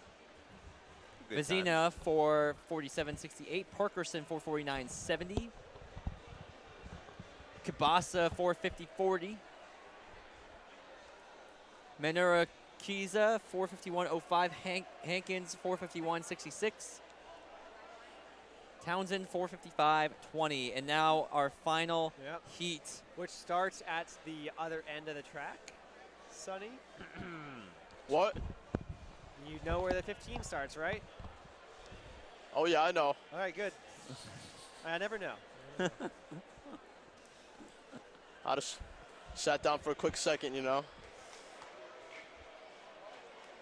Good time.
Vizina 4:47.68. Parkerson 4:49.70. Kibasa 4:50.40. Manura Kiza 4:51.05. Hankins 4:51.66. Townsend 4:55.20. And now our final
Yep.
heat.
Which starts at the other end of the track. Sonny,
What?
you know where the 15 starts, right?
Oh, yeah, I know.
All right, good. I never know.
I just sat down for a quick second, you know.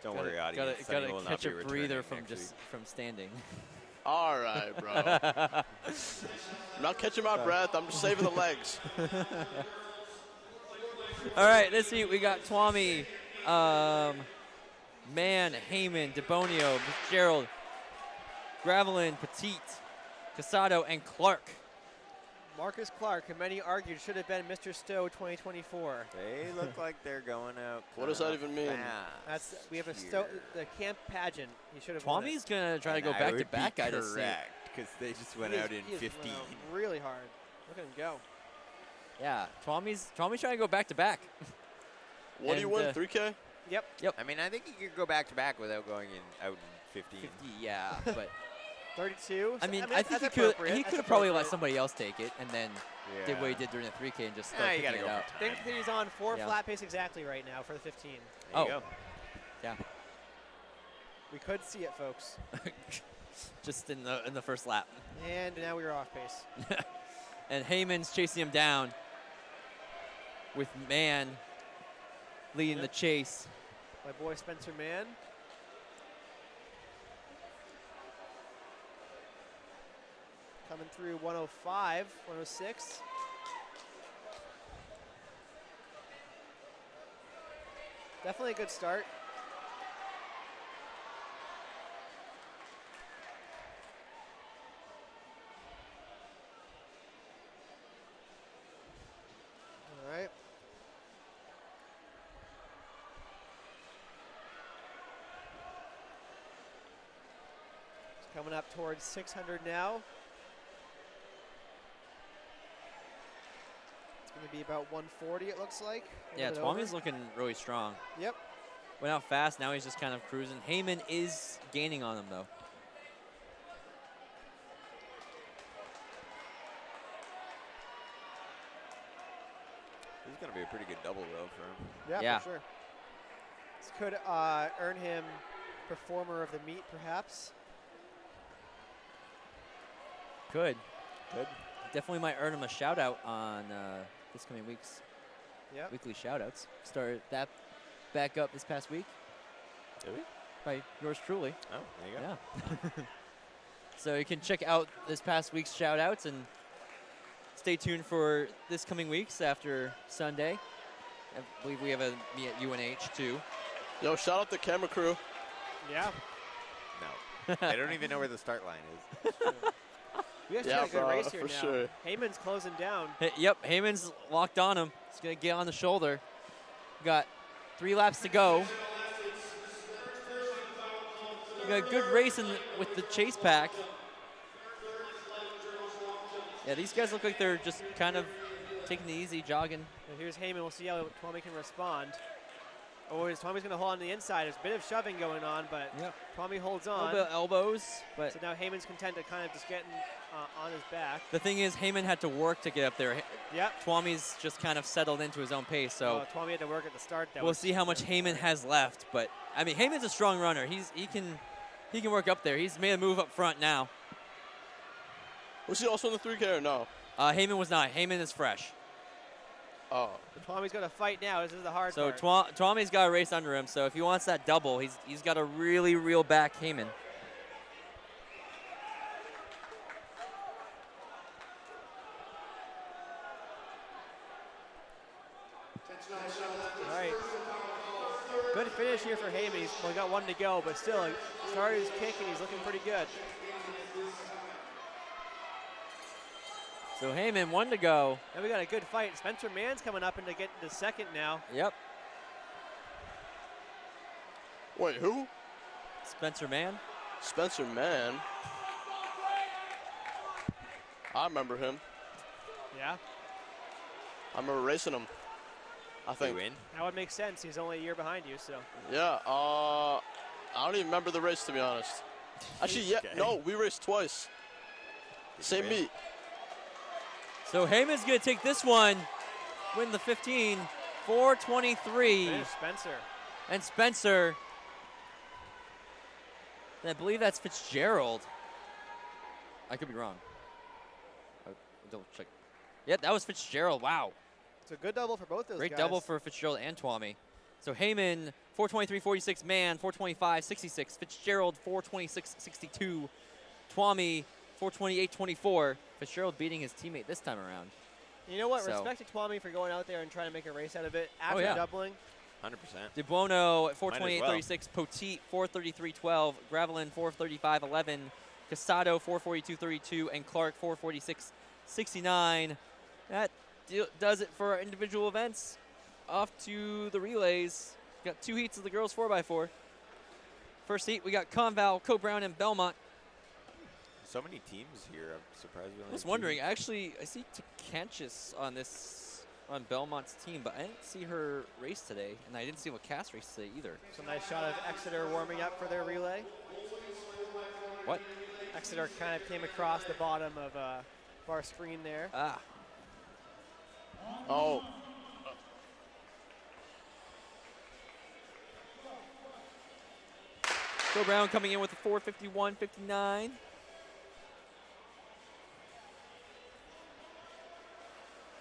Don't worry, audience. Sonny
Gotta
will not
catch
be
a
returning
breather
next
from
week.
just from standing.
All right, bro. I'm not catching my breath. I'm just saving the legs.
All right, let's see. We got Twami, Mann, Heyman, DeBonio, Fitzgerald, Gravelin, Petit, Casado, and Clark.
Marcus Clark, and many argued should have been Mr. Stowe 2024.
They look like they're going out.
What does that even mean?
That's we have a
Stowe.
the camp pageant. He should have won it.
Twami's gonna try to go back to back. I just see.
correct, because they just went
He is-
out in
he is
15.
went out really hard. Look at him go.
Yeah, Twami's trying to go back to back.
What do you
And,
win? 3K?
I mean, I think you could go back to back without going out in 15.
50, yeah, but
32.
I mean, I
that's
think he
appropriate.
could
That's
have probably let
appropriate.
somebody else take it and then did what he
Yeah.
did during the 3K and just
Nah,
start
you gotta
picking
go
it
for
out.
time.
I think he's on 4
Yeah.
flat pace exactly right now for the 15.
There you
Oh.
go.
Yeah,
We could see it, folks.
just in the first lap.
And now we are off pace.
And Heyman's chasing him down with Mann leading the chase.
My boy Spencer Mann. Coming through 105, 106. Definitely a good start. All right. It's coming up towards 600 now. It's going to be about 140, it looks like. a
Yeah,
little bit
Twami's
over.
looking really strong.
Yep.
Went out fast, now he's just kind of cruising. Heyman is gaining on him, though.
This is going to be a pretty good double, though, for him.
Yeah, for sure. This could earn him Performer of the Meet, perhaps.
Could. Definitely might earn him a shout-out on this coming week's
Yep.
weekly shout-outs. Started that back up this past week
Did we?
by yours truly.
Oh, there you go.
Yeah. So you can check out this past week's shout-outs and stay tuned for this coming weeks after Sunday. I believe we have a meet at UNH too.
Yo, shout out the camera crew.
Yeah.
No. I don't even know where the start line is.
We actually
Yeah,
got a good
bro,
race here
for
now.
sure.
Heyman's closing down.
Yep, Heyman's locked on him. He's gonna get on the shoulder. We got 3 laps to go. We got a good race with the chase pack. Yeah, these guys look like they're just kind of taking it easy, jogging.
And here's Heyman. We'll see how Twomey can respond. Oh, Twomey's going to hold on to the inside. There's a bit of shoving going on, but Twomey holds on.
A little bit of elbows. But
so now Heyman's content to kind of just getting on his back.
The thing is, Heyman had to work to get up there.
Yep.
Twomey's just kind of settled into his own pace. So
Twomey had to work at the start.
We'll see how much Heyman has left. But, I mean, Heyman's a strong runner. He can work up there. He's made a move up front now.
Was he also in the 3K or no?
Heyman was not. Heyman is fresh.
Oh.
Twomey's got to fight now. This is the hard
part.
So
Twomey's got a race under him. So if he wants that double, he's got to really reel back Heyman.
All right. Good finish here for Heyman. He's only got 1 to go, but still, started his kick and he's looking pretty good.
So Heyman, 1 to go.
And we got a good fight. Spencer Mann's coming up and to get into second now.
Yep.
Wait, who?
Spencer Mann.
Spencer Mann. I remember him.
Yeah.
I remember racing him. I think.
Win.
That would make sense. He's only a year behind you, so.
Yeah. I don't even remember the race, to be honest. Actually, yeah.
Okay.
No, we raced twice. Same meet.
So Heyman's going to take this one, win the 15, 4:23.
There's Spencer.
And Spencer, and I believe that's Fitzgerald. I could be wrong. I'll double check. Yep, that was Fitzgerald. Wow.
It's a good double for both those
Great
guys.
double for Fitzgerald and Twomey. So Heyman, 4:23.46. Mann, 4:25.66. Fitzgerald, 4:26.62. Twomey, 4:28.24. Fitzgerald beating his teammate this time around.
You know what?
So.
Respect to Twomey for going out there and trying to make a race out of it after doubling.
100%.
DeBuono at 4:28.36. Poteet, 4:33.12. Gravelin, 4:35.11. Casado, 4:42.32. And Clark, 4:46.69. That does it for our individual events. Off to the relays. Got 2 heats of the girls 4x4. First heat, we got Conval, Co-Brown, and Belmont.
So many teams here. I'm surprised we only
I was
have 2
wondering,
heats.
actually, I see Takanchis on Belmont's team, but I didn't see her race today, and I didn't see Cass race today either.
So nice shot of Exeter warming up for their relay.
What?
Exeter kind of came across the bottom of our screen there.
Ah.
Oh.
Joe Brown coming in with a 4:51.59.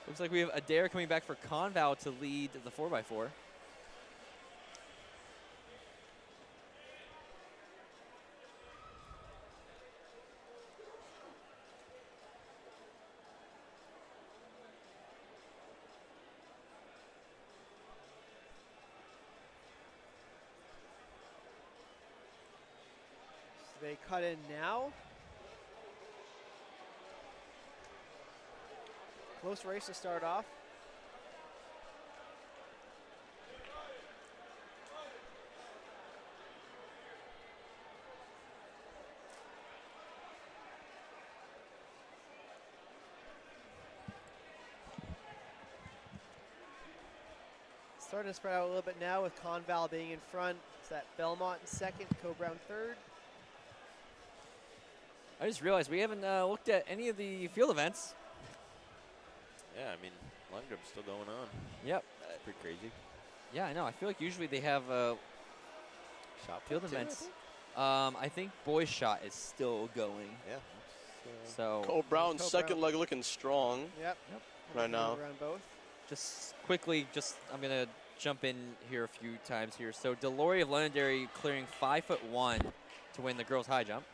Looks like we have Adair coming back for Conval to lead the 4x4.
So they cut in now. Close race to start off. Starting to spread out a little bit now with Conval being in front. It's that Belmont in second, Co-Brown third.
I just realized we haven't looked at any of the field events.
Yeah, I mean, long jump's still going on.
Yep.
Pretty crazy.
Yeah, I know. I feel like usually they have
Shot
field
put too,
events. I think boys shot is still going.
Yeah.
So
Cole Brown,
Cole
second
Brown.
leg looking strong
Yep.
right now.
Around both.
just quickly, I'm gonna jump in here a few times here. So Delory of Londonderry clearing 5'1" to win the girls high jump.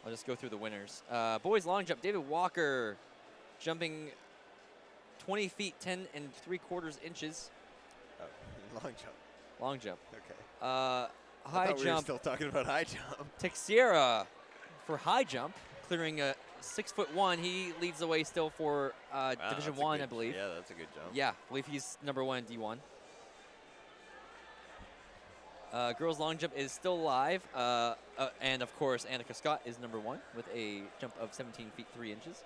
I'll just go through the winners. Boys long jump, David Walker jumping 20 feet 10 3/4 inches.
Oh, long jump.
Long jump.
Okay.
High
I thought we were
jump,
still talking about high jump.
Texiera for high jump, clearing a 6'1". He leads the way still for
Wow,
Division
that's a
1, I
good-
believe.
Yeah, that's a good jump.
Yeah, I believe he's #1 in D1. Girls long jump is still alive. And, of course, Annika Scott is number 1 with a jump of 17 feet 3 inches.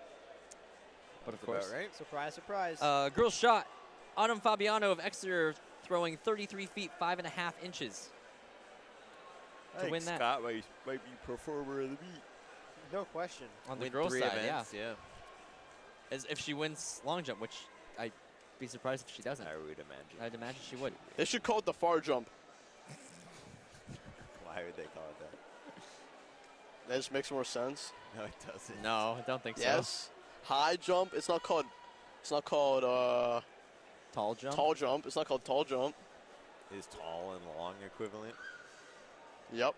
But, of course.
About right.
Surprise, surprise.
Girls shot. Autumn Fabiano of Exeter throwing 33 feet 5.5 inches to win that.
Scott might be performer of the meet.
No question.
On the
Win
girls'
3
side,
events,
yeah. As if she wins long jump, which I'd be surprised if she doesn't.
I would imagine.
I'd imagine she would.
They should call it the far jump.
Why would they call it that?
That just makes more sense.
No, it doesn't.
No, I don't think
Yes. High jump. It's not called.
so. Tall jump.
Tall jump. It's not called tall jump.
Is tall and long equivalent?
Yep.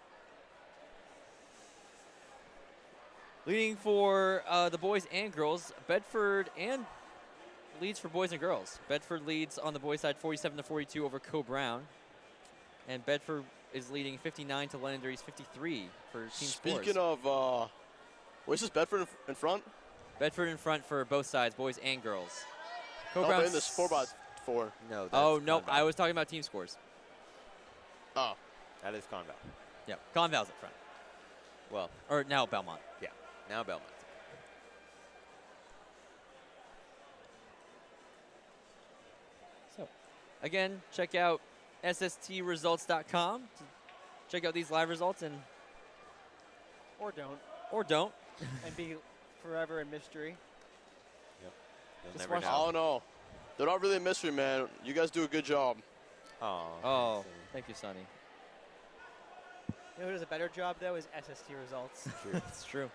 Leading for the boys and girls, Bedford and leads for boys and girls. Bedford leads on the boys' side 47-42 over Co Brown. And Bedford is leading 59 to Londonderry's 53 for team
Speaking
scores.
of, where's this Bedford in front?
Bedford in front for both sides, boys and girls. Co
No,
Brown.
but in this 4x4.
No. That's
Oh, no,
Conval.
I was talking about team scores.
Oh.
That is Conval.
Yeah, Conval's up front.
Well,
Or now Belmont.
yeah. Now Belmont.
So, again, check out SSTresults.com to check out these live results and
Or don't.
or don't.
And be forever in mystery.
You'll
Just
never
watch-
know.
I don't know. They're not really a mystery, man. You guys do a good job.
Oh, thank you, Sonny.
You know who does a better job, though, is SST Results.
It's true.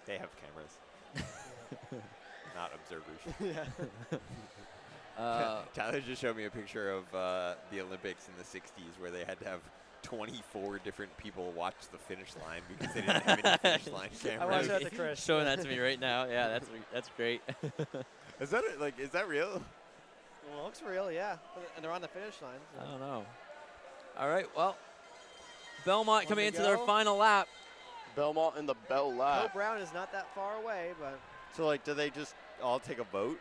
They have cameras. Not observers.
Yeah.
Tyler just showed me a picture of the Olympics in the 60s where they had to have 24 different people watch the finish line because they didn't have any finish line
I watched
cameras.
that to Chris.
Showing that to me right now. Yeah, that's great.
Is that is that real?
Well, it looks real, yeah. And they're on the finish line.
I don't know. All right, well, Belmont coming
to
into their
go?
final lap.
Belmont in the Bell
Co
lap.
Brown is not that far away, but
So do they just all take a vote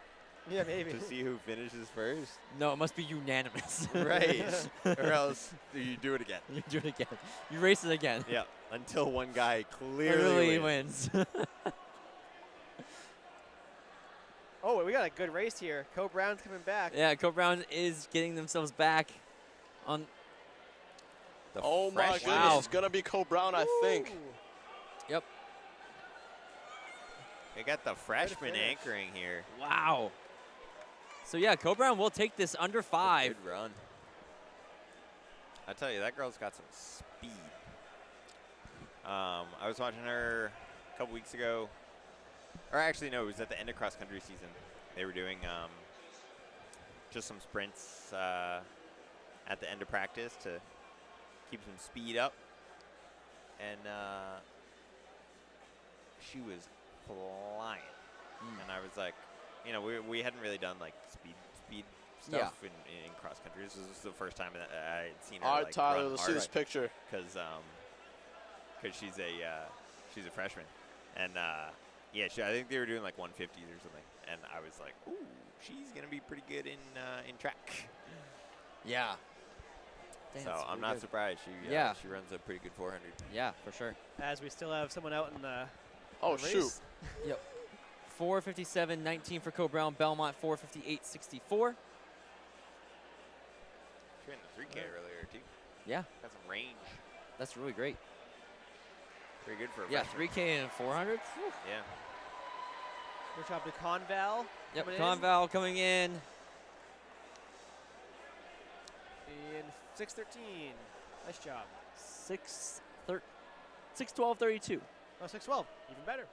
yeah, maybe.
to see who finishes first?
No, it must be unanimous.
Right. Or else you do it again.
You do it again. You race it again.
Yeah. Until one guy clearly
Clearly
wins.
wins.
Oh, we got a good race here. Co Brown's coming back.
Yeah, Co Brown is getting themselves back on.
The
Oh my
freshman.
goodness,
Wow.
it's gonna be Co Brown, I think.
Ooh.
Yep.
They got the freshman
finish.
anchoring here.
Wow. So yeah, Co Brown will take this under 5.
Good run. I tell you, that girl's got some speed. I was watching her a couple weeks ago. Or actually, no, it was at the end of cross-country season. They were doing just some sprints at the end of practice to keep some speed up. And she was flying. And I was like, you know, we hadn't really done, like, speed stuff in cross-country. This was the first time that I had seen her,
All right,
like,
Tyler,
run
let's see
hard.
this picture.
Because she's a freshman, and yeah, I think they were doing like 150s or something, and I was like, ooh, she's gonna be pretty good in track.
Yeah.
So I'm not surprised. She runs a pretty good 400.
Yeah, for sure.
As we still have someone out in the
Oh,
race.
shoot.
Yep. 4:57.19 for Co Brown. Belmont 4:58.64.
She ran the 3K earlier too.
Yeah,
Got some range.
that's really great.
Pretty good for a
Yeah,
freshman.
3K and 400.
Yeah.
Good job to Conval.
Yep,
coming in.
Conval coming in.
In 6:13. Nice job.
6:12.32.
Oh, 6:12. Even better.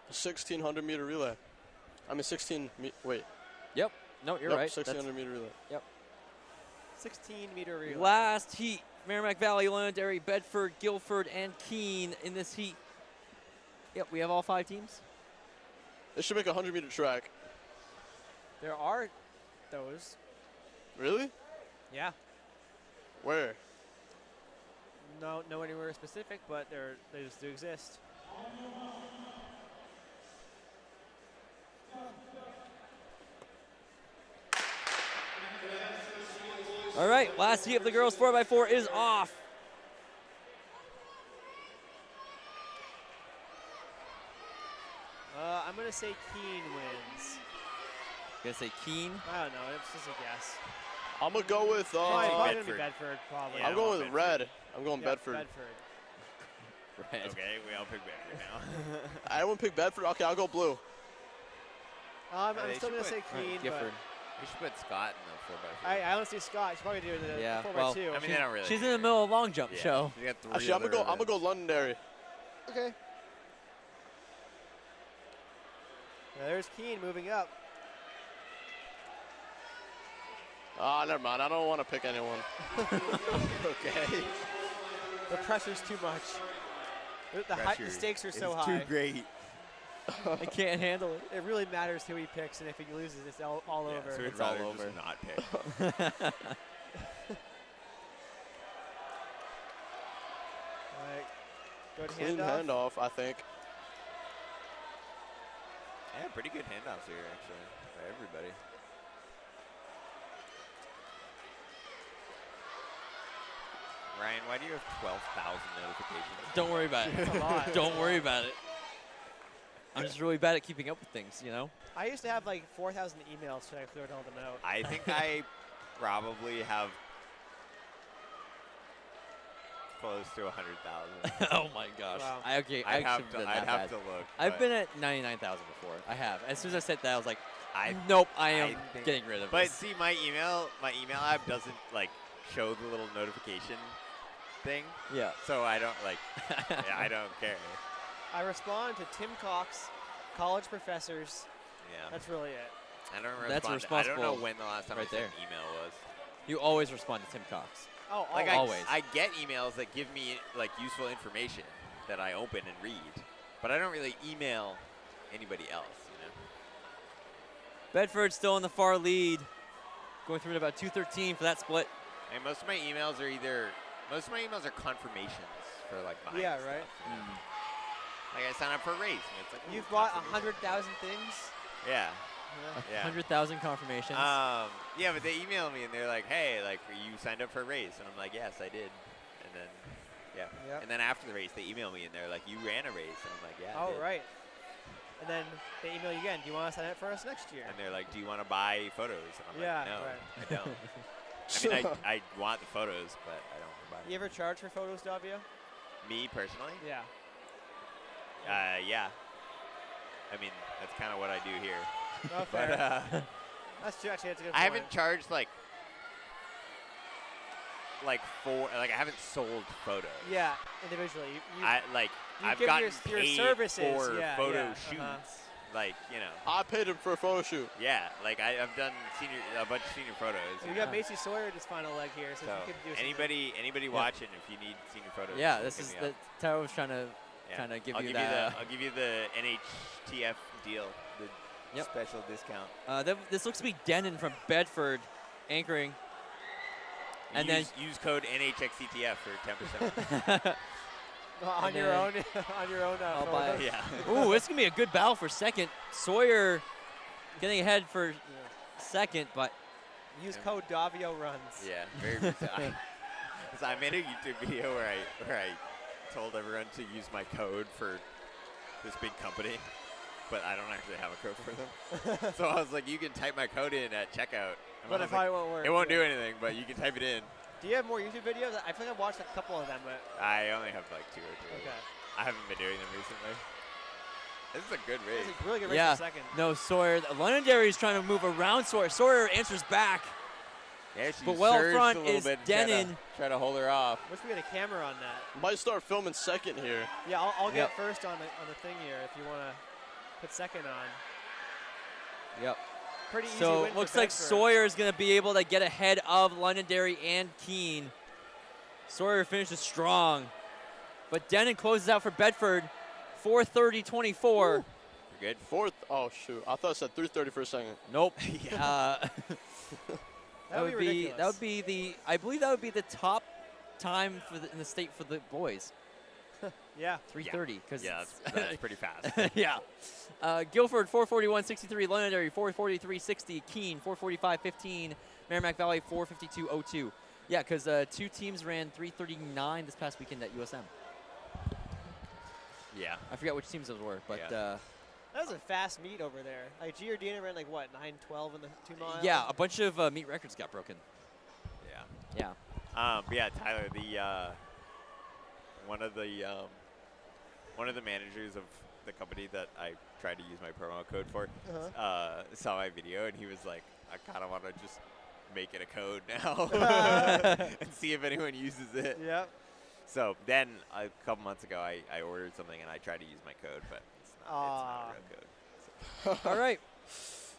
A 1,600 meter relay. I mean, wait.
Yep. No, you're
Yep,
right.
1,600 meter relay.
16-meter relay.
Last heat. Merrimack Valley, Londonderry, Bedford, Guilford, and Keene in this heat. Yep, we have all 5 teams.
They should make a 100 meter track.
There are those.
Really?
Yeah.
Where?
don't know anywhere specific, but they just do exist.
All right, last heat of the girls 4x4 is off.
I'm going to say Keene wins.
Gonna say Keene.
I don't know. It's just a guess.
I'm going to go with...
Probably going to be
Bedford.
Bedford, probably.
Yeah,
I'm going with
Bedford.
red. I'm going
Yeah,
Bedford.
Red.
Okay, we all pick Bedford now.
Everyone pick Bedford? Okay, I'll go blue.
I'm
they
still
should
going to say
put-
Keene, but
Gifford.
We should put Scott in the 4x4.
I don't see Scott. She's probably doing the
Yeah,
4x2.
well,
I mean, they don't really.
She's in the middle of a long jump show.
We got 3
Actually, I'm
other
gonna go
events.
Londonderry.
Okay. There's Keene moving up.
Ah, never mind. I don't want to pick anyone.
Okay.
The pressure's too much. The
Pressure
stakes are
is
so
too
high.
great.
I can't handle it.
It really matters who he picks, and if he loses, it's all
Yeah,
over.
so we'd
It's all
rather
over.
just not pick.
All right. Good
Clean
handoff.
handoff, I think.
Yeah, pretty good handoffs here, actually, by everybody. Ryan, why do you have 12,000 notifications?
Don't worry about
That's a
it.
lot.
Don't worry about it. I'm just really bad at keeping up with things, you know?
I used to have like 4,000 emails. Should I cleared all them out?
I think I probably have close to 100,000.
Oh my gosh.
Wow.
I
I'd have
should've
to,
been
I'd
that
have
bad.
to look.
I've
but
been at 99,000 before. I have. As soon as I said that, I was like,
I
nope, I am
think-
getting rid of
But
this.
see, my email app doesn't like show the little notification thing,
Yeah.
so I don't like. Yeah, I don't care.
I respond to Tim Cox, college professors.
Yeah,
That's really it.
I don't
That's
respond. I don't know
responsible
when the last time
right
I sent
there.
an email was.
You always respond to Tim Cox.
Oh,
Like
always.
I get emails that give me like useful information that I open and read, but I don't really email anybody else. You know.
Bedford still in the far lead. Going through at about 2:13 for that split.
And most of my emails are confirmations for like buying
Yeah,
stuff,
right.
you know? Like I sign up for a race, and it's like ooh,
You've bought
confirmation.
100,000 things.
Yeah. Yeah.
100,000 confirmations.
Yeah, but they email me and they're like, "Hey, like, you signed up for a race?" And I'm like, "Yes, I did." And then, yeah.
Yep.
And then after the race, they email me and they're like, "You ran a race?" And I'm like, "Yeah." I
Oh,
did."
right. And then they email you again. Do you want to sign up for us next year?
And they're like, "Do you want to buy photos?" And I'm
Yeah,
like, "No,
right.
I don't." I mean, I want the photos, but I don't want to buy them.
You ever charge for photos, Davio?
Me personally?
Yeah.
Yeah. I mean, that's kind of what I do here.
Oh,
But
fair. That's true. Actually, that's a good
I
point.
haven't charged like I haven't sold photos.
Yeah, individually. You
I've
give
gotten
your
paid
services,
for
yeah,
photo
yeah,
shoots. Like, you know.
I paid him for a photo shoot.
Yeah, like I've done a bunch of senior photos.
We got Macy Sawyer at his final leg here, so,
So
if you could do something.
anybody watching, if you need senior photos.
yeah,
hit
this is
me
the
up.
Taro was trying to
Yeah.
kind of give
I'll
you
give
that.
I'll give you the NHTF deal, the
Yep.
special discount.
This looks to be Denon from Bedford anchoring. And
use code NHXCTF for 10%.
on
and
your
then
own, on your own.
I'll buy
photos.
it.
Yeah.
Ooh, it's going to be a good battle for second. Sawyer getting ahead for second, but
Use code Davio runs.
Yeah, very recent. So I made a YouTube video where I told everyone to use my code for this big company, but I don't actually have a code for them. So I was like, you can type my code in at checkout. And
But
I
it
was like,
probably won't work.
it won't do anything, but you can type it in.
Do you have more YouTube videos? I feel like I've watched a couple of them, but
I only have like 2 or 3.
okay.
I haven't been doing them recently. This is a good race.
It's a really good race
yeah,
for second.
no, Sawyer. Londonderry is trying to move around Sawyer. Sawyer answers back.
Yeah, she
But well
surged
front
a little
is
bit and tried to-
Denon.
Try to hold her off.
Wish we had a camera on that.
Might start filming second here.
Yeah, I'll get
Yep.
first on the thing here if you want to put second on.
Yep.
Pretty easy
So
win for
looks like
Bedford.
Sawyer is going to be able to get ahead of Londonderry and Keene. Sawyer finishes strong. But Denon closes out for Bedford, 4:30.24.
You're good.
Fourth. Oh, shoot. I thought it said 3:30 for a second.
Nope.
That would be ridiculous.
I believe that would be the top time in the state for the boys.
Yeah.
3:30.
Yeah, that's pretty fast.
yeah. Guilford 441.63, Londonderry 443.60, Keene 445.15, Merrimack Valley 452.02. Yeah, because 2 teams ran 3:39 this past weekend at USM.
Yeah.
I forgot which teams those were, but
That was a fast meet over there. Like Giordina ran like what, 9:12 in the 2 miles?
yeah, a bunch of meet records got broken.
Yeah.
Yeah.
But yeah, Tyler, one of the managers of the company that I tried to use my promo code for saw my video, and he was like, I kind of want to just make it a code now and see if anyone uses it.
Yep.
So then a couple months ago, I ordered something, and I tried to use my code, but it's not a real code.
All right.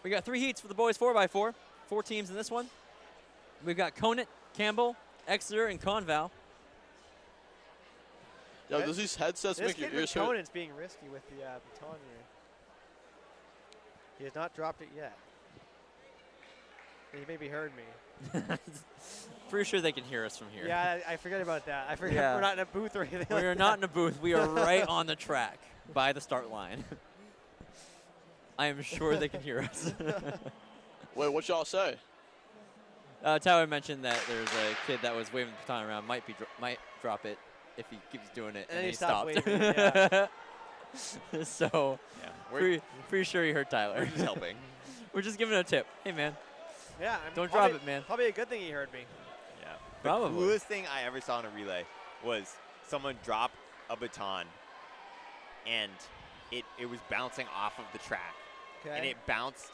We got 3 heats for the boys 4x4. 4 teams in this one. We've got Conant, Campbell, Exeter, and Conval.
Yo, does these headsets
This
make your
kid
ears
from
hurt?
Conant's being risky with the baton here. He has not dropped it yet. He maybe heard me.
Pretty sure they can hear us from here.
Yeah, I forget about that. I forget
Yeah.
we're not in a booth or anything.
We are not in a booth. We are right on the track by the start line. I am sure they can hear us.
Wait, what y'all say?
Tyler mentioned that there's a kid that was waving the baton around, might drop it if he keeps doing it,
And then he
stopped.
stopped waving, yeah.
So,
Yeah,
pretty sure he heard Tyler.
we're just helping.
We're just giving a tip. Hey, man.
Yeah.
Don't
probably-
drop it, man.
Probably a good thing he heard me.
Yeah.
Probably.
The coolest thing I ever saw in a relay was someone drop a baton, and it was bouncing off of the track,
Okay.
and it bounced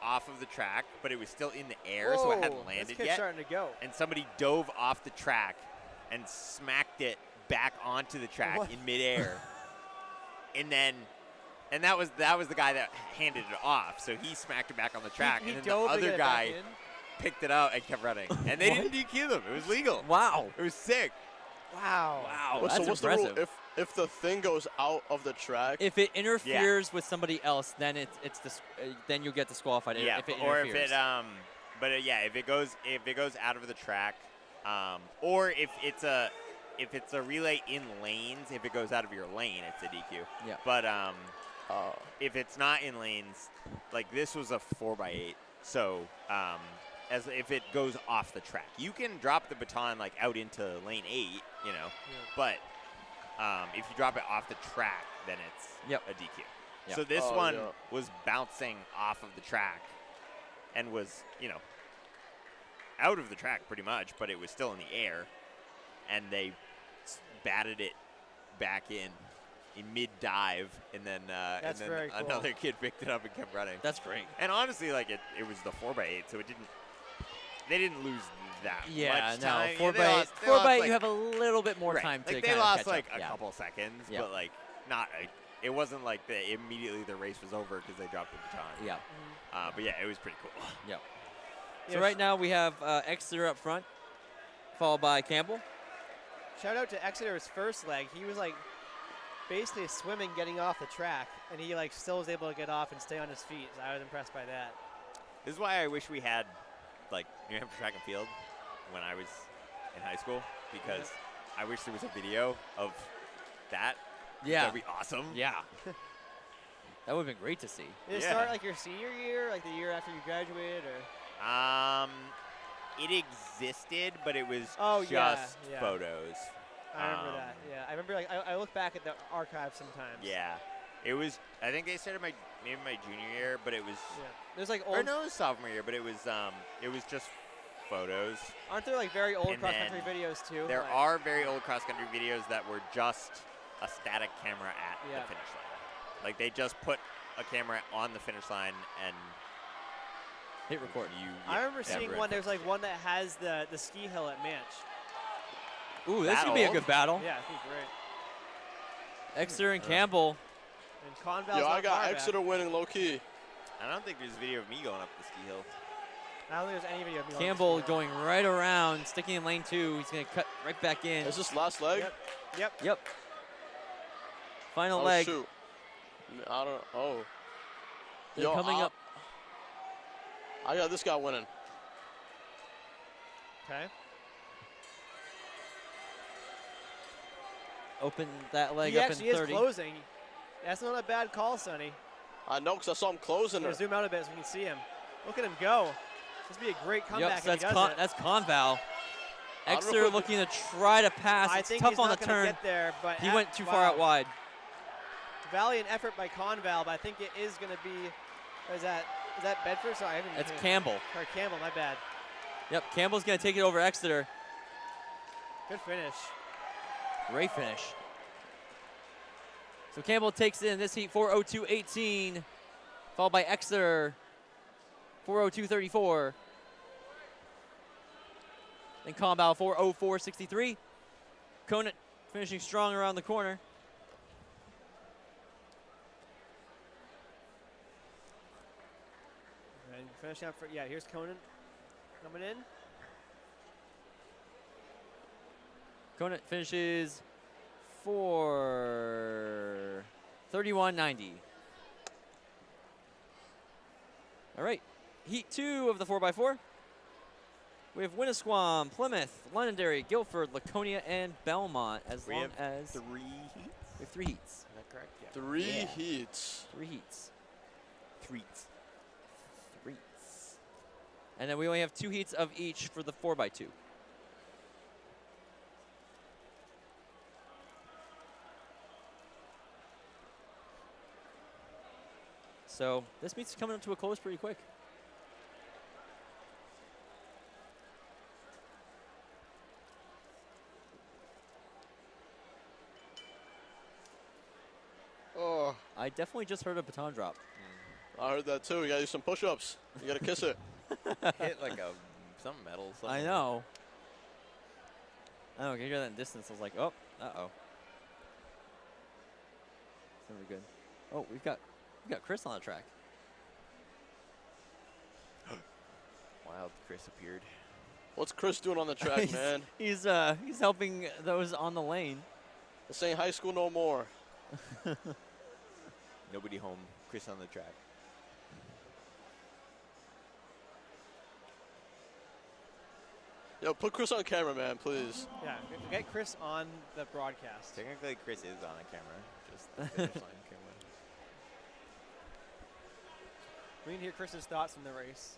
off of the track, but it was still in the air, so it hadn't
Whoa,
landed
this kid's
yet.
starting to go.
And somebody dove off the track and smacked it back onto the track
What?
in midair. And that was the guy that handed it off. So he smacked it back on the track,
He
and then the
dove to get
other
it back
guy
in?
picked it up and kept running. And they didn't DQ them. It was legal.
Wow.
It was sick.
Wow.
Wow.
What's
That's
the
impressive.
rule? If the thing goes out of the track,
If it interferes with somebody else, then then you'll get disqualified.
Yeah,
if it
or
interferes.
if it goes out of the track, or if it's a relay in lanes, if it goes out of your lane, it's a DQ.
Yeah.
But if it's not in lanes, like this was a 4x8, so as if it goes off the track, you can drop the baton like out into lane 8, but if you drop it off the track, then it's a DQ.
Yep.
So this one was bouncing off of the track and was, out of the track pretty much, but it was still in the air, and they batted it back in mid-dive, and then
That's very cool.
another kid picked it up and kept running.
That's great.
And honestly, like it was the 4x8, so they didn't lose that
Yeah,
much
no.
time.
4x8,
They lost,
4x8
like,
you have a little bit more
right.
time to
like
kind
they
of
lost
catch
like
up.
a
Yeah.
couple seconds,
Yeah.
but like not. It wasn't like immediately the race was over because they dropped the baton.
Yeah.
But yeah, it was pretty cool.
Yeah. So
Yes.
right now we have Exeter up front, followed by Campbell.
Shout out to Exeter's first leg. He was like basically swimming getting off the track, and he like still was able to get off and stay on his feet. So I was impressed by that.
This is why I wish we had like New Hampshire track and field when I was in high school, because I wish there was a video of that.
Yeah.
That'd be awesome.
Yeah. That would have been great to see.
Did it
Yeah.
start like your senior year, like the year after you graduated, or?
It existed, but it was
Oh, yeah,
just
yeah.
photos.
I remember that. Yeah, I remember. Like I look back at the archive sometimes.
Yeah. It was. I think they started maybe my junior year, but it was.
Yeah. There's like
Or
old.
no, it was sophomore year, but it was just photos.
Aren't there like very old
And
cross country
then
videos too?
There
Like-
are very old cross country videos that were just a static camera at
Yeah.
the finish line. Like they just put a camera on the finish line and
Hit record.
I remember seeing
never
one. There's like one that has the ski hill at Manch.
Ooh, this
That
could be a
old?
good battle.
Yeah, I think great.
Exeter and Campbell.
And Conval's
yo, I
not
got
far back.
Exeter winning low key.
I don't think there's a video of me going up the ski hill.
I don't think there's any video of me on the
Campbell
ski hill.
going right around, sticking in lane 2. He's going to cut right back in.
Is this last leg?
Yep.
Yep. Final
Oh
leg.
shoot. I don't. Oh.
They're
Yo,
coming up.
I got this guy winning.
Okay.
open that leg
He
up in
actually
30.
is closing. That's not a bad call, Sonny.
I know, because I saw him closing her.
Zoom out a bit so we can see him. Look at him go. This would be a great comeback
Yep, so
if he does it.
that's Conval.
I don't know
Exeter
if
looking to try to pass.
I
It's
think
tough
he's
on the
not gonna
turn.
get there, but
He went too far out wide.
Valiant effort by Conval, but I think it is going to be. Is that Bedford? Sorry, I haven't.
That's Campbell.
Or Campbell, my bad.
Yep, Campbell's going to take it over Exeter.
Good finish.
Great finish. So Campbell takes in this heat 4:02.18, followed by Exeter 4:02.34. Then Conval 4:04.63. Conant finishing strong around the corner.
And finishing up for, yeah, here's Conan coming in.
Conant finishes 4:31.90. All right, heat 2 of the 4x4. We have Winnisquam, Plymouth, Londonderry, Guilford, Laconia, and Belmont.
We have 3 heats?
We have 3 heats.
Is that correct? Yeah.
3 heats.
3 heats.
Threats.
And then we only have 2 heats of each for the 4x2. So this meet's coming up to a close pretty quick.
Oh,
I definitely just heard a baton drop.
I heard that too. You gotta do some push-ups. You gotta kiss it.
Hit like some metal. Something.
I know. I don't know, I hear that in distance. I was like, oh, uh-oh. It's never good. Oh, we've got Chris on the track.
Wild Chris appeared.
What's Chris doing on the track, man?
He's helping those on the lane.
This ain't high school no more.
Nobody home. Chris on the track.
Yo, put Chris on camera, man, please.
Yeah, get Chris on the broadcast.
Technically, Chris is on a camera. Just the finish line camera.
We can hear Chris's thoughts from the race.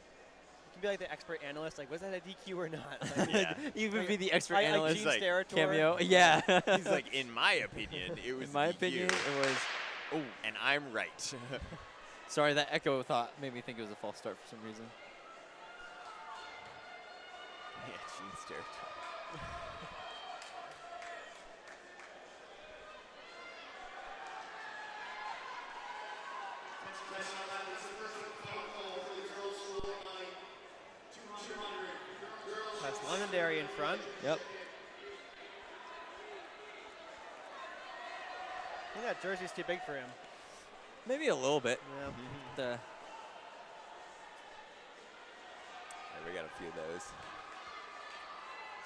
You can be like the expert analyst, like, was that a DQ or not? Like,
Yeah.
You would be the expert
like
analyst
Gene's
like
territory.
cameo. Yeah.
He's like, in my opinion, it was
In my
DQ,
opinion, it was. Oh,
and I'm right.
sorry, that echo thought made me think it was a false start for some reason.
Yeah, Gene's territory.
That's Londonderry in front.
Yep.
I think that jersey's too big for him.
Maybe a little bit.
Yeah.
The
Yeah, we got a few of those.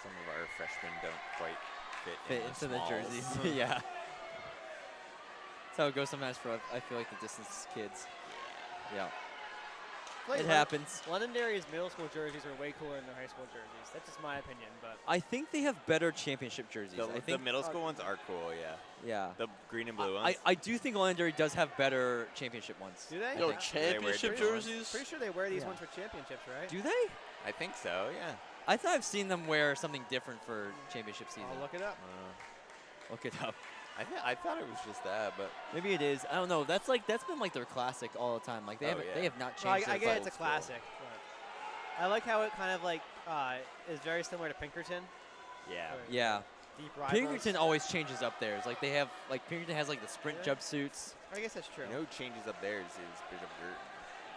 Some of our freshmen don't quite fit
into the
smalls.
jerseys. Yeah. That's how it goes sometimes for, I feel like, the distance kids. Yeah. It happens.
Londonderry's middle school jerseys are way cooler than their high school jerseys. That's just my opinion, but
I think they have better championship jerseys. I
The
think.
middle school ones are cool, yeah.
Yeah.
The green and blue ones.
I do think Londonderry does have better championship ones.
do they?
Yo,
Yeah.
championship
different ones.
jerseys?
Pretty sure they wear these
Yeah.
ones for championships, right?
Do they?
I think so, yeah.
I thought I've seen them wear something different for championship season.
I'll look it up.
Look it up.
I thought it was just that, but
Maybe it is. I don't know. That's been like their classic all the time. Like they
Oh,
haven't
yeah.
they have not
No, I
changed. their
get it's a
clothes.
classic. But I like how it kind of like is very similar to Pinkerton.
yeah.
or
Yeah.
Deep rivals.
Pinkerton always changes up theirs. Like they have Pinkerton has like the sprint
Yeah.
jumpsuits.
I guess that's true.
You know who changes up theirs is Bishop Gert.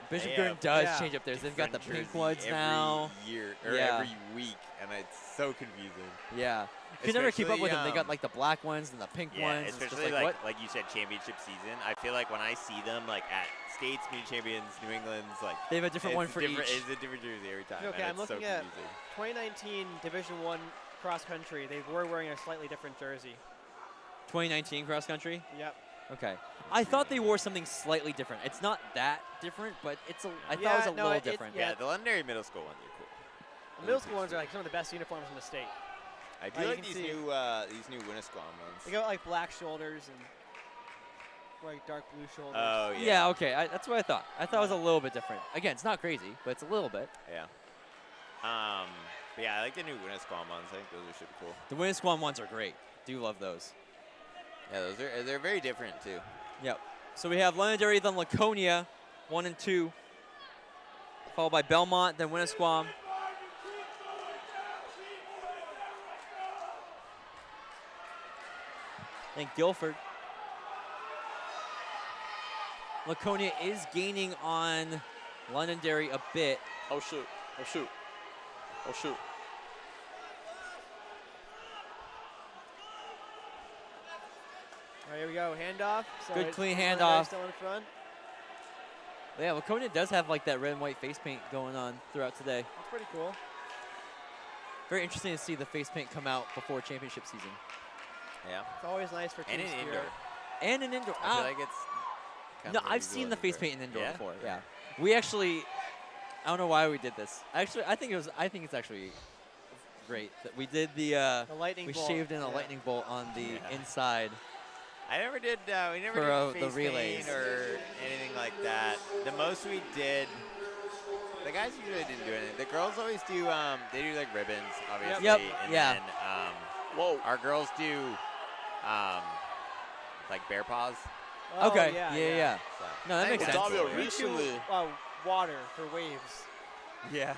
Bishop
They
Gurn
have
does
Yeah.
change up theirs. They've got the
Different
pink
jersey
ones
every
now.
year or
Yeah.
every week, and it's so confusing.
Yeah. You can never keep up with them. They got
Especially,
like the black ones and the pink
Yeah,
ones. It's just
especially
like, what?
like you said, championship season. I feel like when I see them like at states, meet champions, New England's, like
They have a different one for each.
It's a different jersey every time.
Okay,
and
I'm
it's so
looking at
confusing.
2019 Division I cross country. They were wearing a slightly different jersey.
2019 cross country.
Yep.
Okay. I thought they wore something slightly different. It's not that different, but I thought it was a little different.
Yeah, the Londonderry middle school ones are cool.
The middle school ones are like some of the best uniforms in the state.
I do
you
like
can
these
see-
new Winnisquam ones.
They got like black shoulders and like dark blue shoulders.
Oh yeah.
Yeah, okay. That's what I thought. I thought it was a little bit different. Again, it's not crazy, but it's a little bit.
Yeah. But yeah, I like the new Winnisquam ones. I think those are super cool.
The Winnisquam ones are great. Do love those.
Yeah, they're very different too.
Yep. So we have Londonderry, then Laconia, 1 and 2, followed by Belmont, then Winnisquam. Then Guilford. Laconia is gaining on Londonderry a bit.
Oh, shoot. Oh, shoot. Oh, shoot.
All right, here we go. Handoff. So
Good
it's
clean
Londonderry
handoff.
Still in front.
Yeah, Laconia does have like that red and white face paint going on throughout today.
That's pretty cool.
Very interesting to see the face paint come out before championship season.
Yeah.
It's always nice for
And
team
an
spirit.
indoor.
And an indoor.
I feel like it's. kind
No,
of
I've
unusual
seen
in
the face
indoor.
paint in indoor
Yeah?
before. Yeah, we actually. I don't know why we did this. Actually, I think it's actually great that we did the.
The lightning
we
bolt.
shaved in a
Yeah.
lightning bolt on the
Yeah.
inside.
I never did. We never
For,
did
the
face
relays.
paint or anything like that. The most we did. The guys usually didn't do anything. The girls always do. They do like ribbons, obviously.
Yep,
And
yeah.
then
Whoa.
our girls do like bear paws.
Oh,
Okay.
yeah.
So.
No, that makes
That's
sense.
Davio,
cool, yeah.
recently,
Water for waves.
Yeah.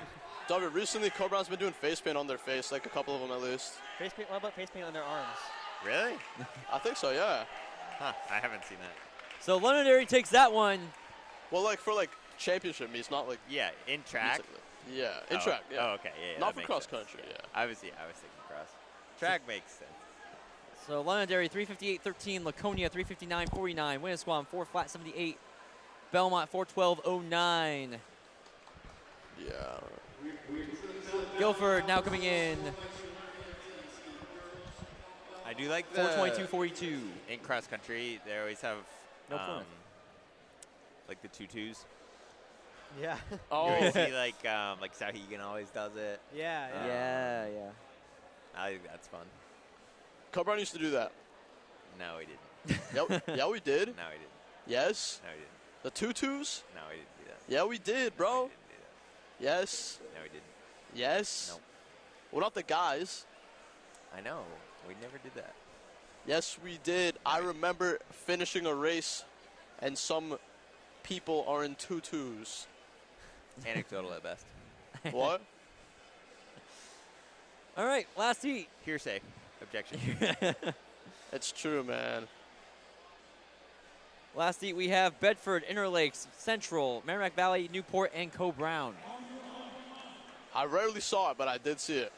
Davio, recently, Cobran's been doing face paint on their face, like a couple of them at least.
Face paint. What about face paint on their arms?
Really?
I think so, yeah.
Huh. I haven't seen that.
So Londonderry takes that one.
Well, like for like championship meets, not like
Yeah, in track.
meets, like, yeah, in
Oh,
track. Yeah.
Oh, okay. Yeah.
Not
that
for
makes
cross
sense.
country, yeah.
I was thinking cross. Track makes sense.
So Londonderry 358.13, Laconia 359.49, Winnisquam 4 flat 78, Belmont 412.09.
Yeah.
Guilford now coming in
I do like the
422.42.
in cross country. They always have
No Plymouth.
like the tutus.
Yeah.
You
Oh,
always see like Sahegan always does it.
yeah.
Yeah.
I think that's fun.
Cobran used to do that.
No, he didn't.
Yeah, we did.
No, he didn't.
Yes.
No, he didn't.
The tutus.
No, he didn't do that.
Yeah, we did,
No,
bro.
he didn't do that.
Yes.
No, he didn't.
Yes.
Nope.
Well, not the guys.
I know. We never did that.
Yes, we did. I remember finishing a race, and some people are in tutus.
Anecdotal at best.
What?
All right, last heat.
Hearsay. Objection.
It's true, man.
Last heat we have Bedford, Interlakes, Central, Merrimack Valley, Newport, and Co-Brown.
I rarely saw it, but I did see it.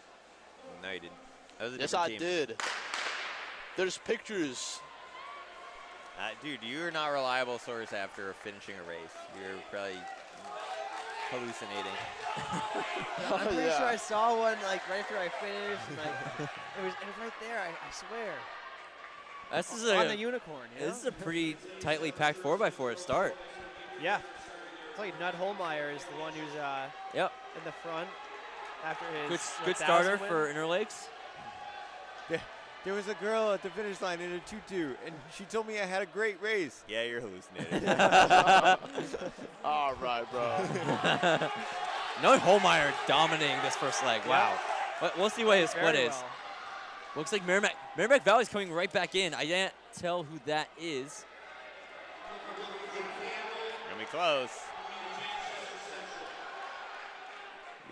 No, you didn't. That was a
Yes,
different
I
team.
did. There's pictures.
Dude, you're not a reliable source after finishing a race. You're probably hallucinating.
I'm pretty
Yeah.
sure I saw one like right after I finished. And, like, it was right there. I swear.
This is
On the
a
unicorn. You
this is
know?
a pretty tightly packed 4x4 at start.
Yeah. It's like Nutt Holmeyer is the one who's
Yep,
in the front after his
good
1,000
starter
win.
for Interlakes.
There was a girl at the finish line in a tutu, and she told me I had a great race.
Yeah, you're hallucinating.
All right, bro.
Nutt Holmeyer dominating this first leg. Wow. But we'll see what his split
Very
is.
well.
Looks like Merrimack Valley's coming right back in. I can't tell who that is.
Gonna be close.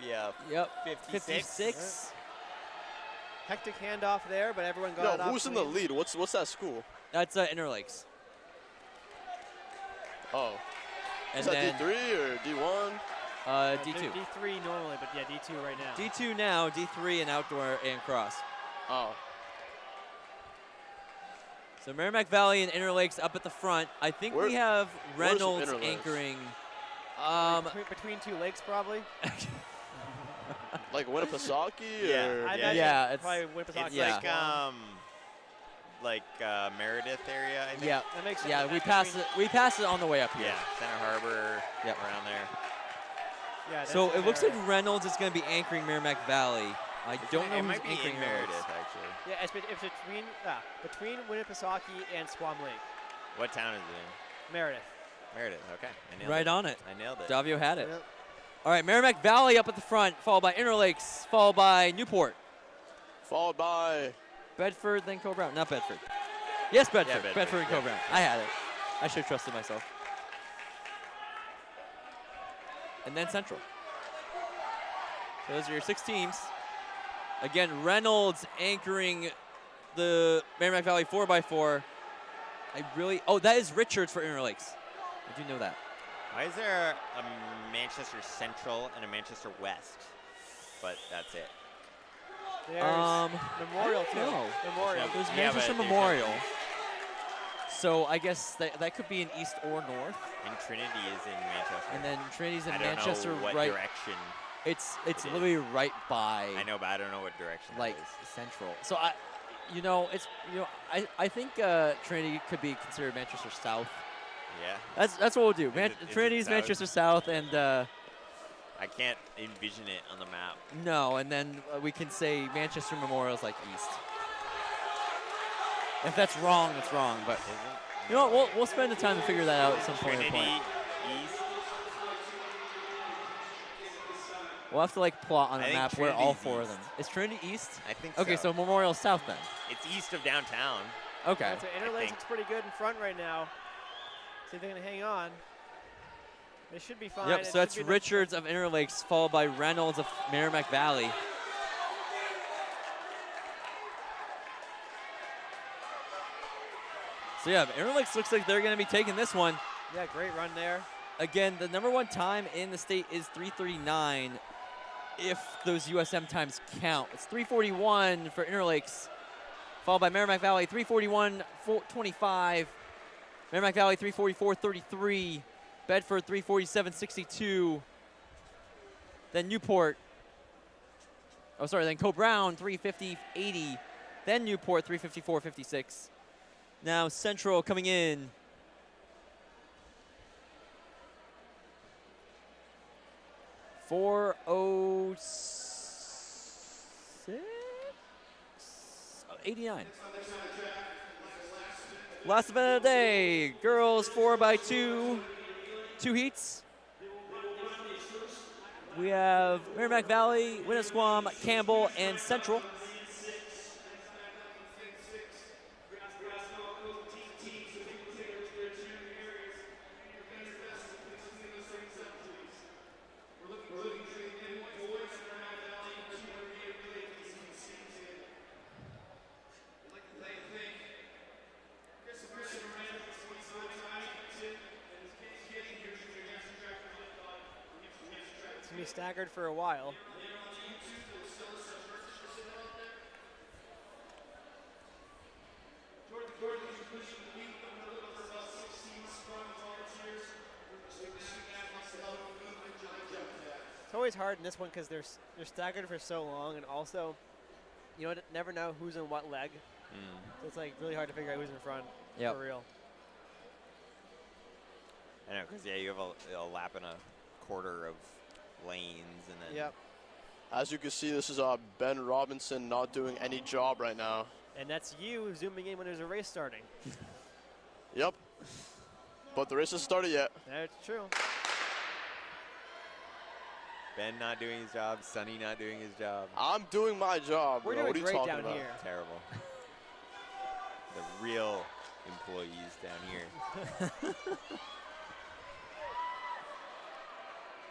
Yeah.
Yep,
56.
56.
Hectic handoff there, but everyone got
No,
it off
who's in the
clean.
lead? What's that school?
That's Interlakes.
Oh,
And
is that
then
D3 or D1?
D2.
D3 normally, but yeah, D2 right now.
D2 now, D3 and outdoor and cross.
Oh,
So Merrimack Valley and Interlakes up at the front. I think we have
where's
Reynolds
Interlakes?
anchoring.
Between two lakes, probably.
like Winnipesaukee?
Yeah.
Or?
I
Yeah,
imagine
yeah, it's-
probably Winnipesaukee.
It's
Yeah.
like Meredith area, I think.
Yeah,
That makes sense.
yeah. We
Between-
pass it. We pass it on the way up here.
Yeah, Center Harbor,
Yep.
around there.
Yeah, that's
So
the
it looks like
area.
Reynolds is going to be anchoring Merrimack Valley. I don't know
It
who's
might be
anchoring
in
Interlakes.
Meredith, actually.
Yeah, it's between Winnipesaukee and Squam Lake.
What town is it in?
Meredith.
Meredith, okay. I nailed
Right
it.
on it.
I nailed it.
Davio had it.
Yep.
All right, Merrimack Valley up at the front, followed by Interlakes, followed by Newport.
Followed by
Bedford, then Co-Brown. Not Bedford. Yes, Bedford.
Yeah,
Bedford and
yeah.
Co-Brown. I had it. I should have trusted myself. And then Central. So those are your 6 teams. Again, Reynolds anchoring the Merrimack Valley 4x4. Oh, that is Richards for Interlakes. I do know that.
Why is there a Manchester Central and a Manchester West? But that's it.
There's
I
Memorial
don't
too.
know.
Memorial.
There's
Yeah,
Manchester
but there's
Memorial.
no
So I guess that could be in East or North.
And Trinity is in Manchester.
And then Trinity's in
I don't
Manchester,
know what
right?
direction.
It's
it is.
literally right by.
I know, but I don't know what direction
Like
it is.
Central. So I think Trinity could be considered Manchester South.
Yeah.
That's what we'll do.
Is it
Trinity's
South?
Manchester South, and
I can't envision it on the map.
no, and then we can say Manchester Memorial's like East. If that's wrong, it's wrong. But
Is it?
you know what? We'll spend the time to figure that out at some point.
Trinity East.
We'll have to like plot on
I
a
think
map where all
Trinity's
4 of
east.
them. Is Trinity East?
I think
Okay, so Memorial South then.
it's east of downtown.
Okay.
So Interlakes
think.
looks pretty good in front right now. See if they're going to hang on. They should be fine.
Yep,
It
so
should
that's
be enough-
Richards of Interlakes, followed by Reynolds of Merrimack Valley. So yeah, Interlakes looks like they're going to be taking this one.
Yeah, great run there.
Again, the #1 time in the state is 3:39 if those USM times count. It's 3:41 for Interlakes, followed by Merrimack Valley, 3:41.25. Merrimack Valley, 3:44.33. Bedford, 3:47.62. Then Newport. Oh, sorry, then Co-Brown, 3:50.80. Then Newport, 3:54.56. Now Central coming in. $4:06.89. Last event of the day, girls 4x2, 2 heats. We have Merrimack Valley, Winnisquam, Campbell, and Central.
It's going to be staggered for a while. It's always hard in this one because they're staggered for so long, and also, you never know who's in what leg. So it's like really hard to figure out who's in front.
Yep.
For real.
I know, because you have a lap and a quarter of lanes, and then
Yep.
As you can see, this is Ben Robinson not doing any job right now.
And that's you zooming in when there's a race starting.
Yep. But the race hasn't started yet.
That's true.
Ben not doing his job, Sonny not doing his job.
I'm doing my job,
We're
bro. What are
doing
you
great
talking
down
about?
here.
Terrible. The real employees down here.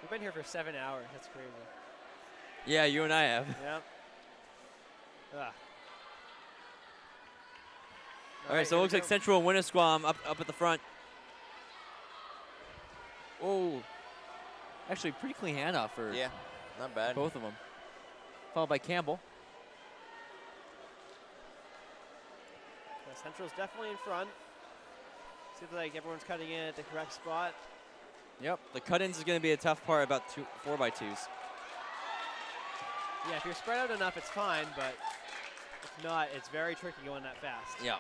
We've been here for 7 hours. That's crazy.
Yeah, you and I have.
Yep. Ah.
All right, so it looks like Central and Winnisquam up at the front. Oh, actually pretty clean handoff for
Yeah, not bad.
both of them. Followed by Campbell.
Yeah, Central's definitely in front. Seems like everyone's cutting in at the correct spot.
Yep, the cut-ins is going to be a tough part about 4x2s.
Yeah, if you're spread out enough, it's fine, but if not, it's very tricky going that fast.
Yeah.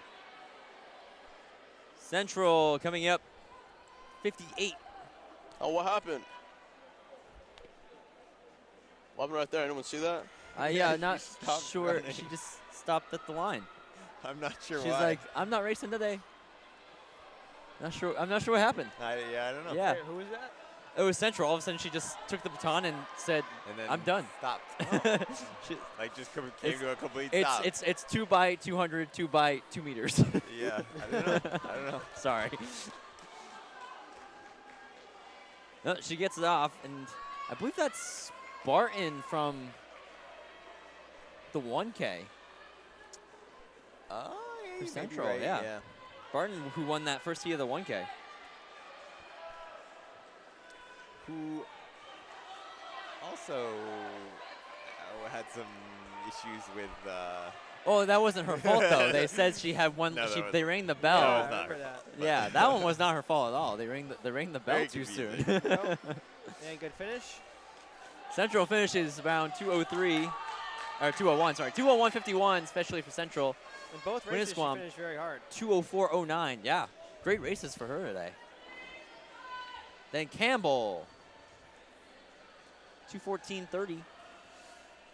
Central coming up 58.
Oh, what happened? What happened right there? Anyone see that?
Yeah,
She
not
stopped
sure.
running.
She just stopped at the line.
I'm not sure
She's
why.
like, I'm not racing today. Not sure. I'm not sure what happened.
I don't know.
Yeah.
Wait, who was that?
It was Central. All of a sudden, she just took the baton and said,
And then
I'm done.
Stopped.
She-
Like just came
It's-
to a complete
it's
stop.
it's 2 by 200, 2 by 2 meters.
Yeah. I don't know. I don't know.
Sorry. No, she gets it off, and I believe that's Barton from the 1K.
Oh, yeah,
For
you may be
Central,
right,
yeah. Barton, who won that first heat of the 1K.
Who also had some issues with.
Oh, that wasn't her fault though. They said she had one.
No, that
They
wasn't.
rang the
Yeah,
bell.
I
was not
remember
her
that.
Yeah, that one was not her fault at all. They rang the bell
Very
too
confusing.
soon.
And good finish.
Central finishes around 2:03, or 2:01. Sorry, 2:01.51, especially for Central.
In both races, she
Winnisquam.
finished very hard.
2:04.09. Yeah, great races for her today. Then Campbell, 2:14.30,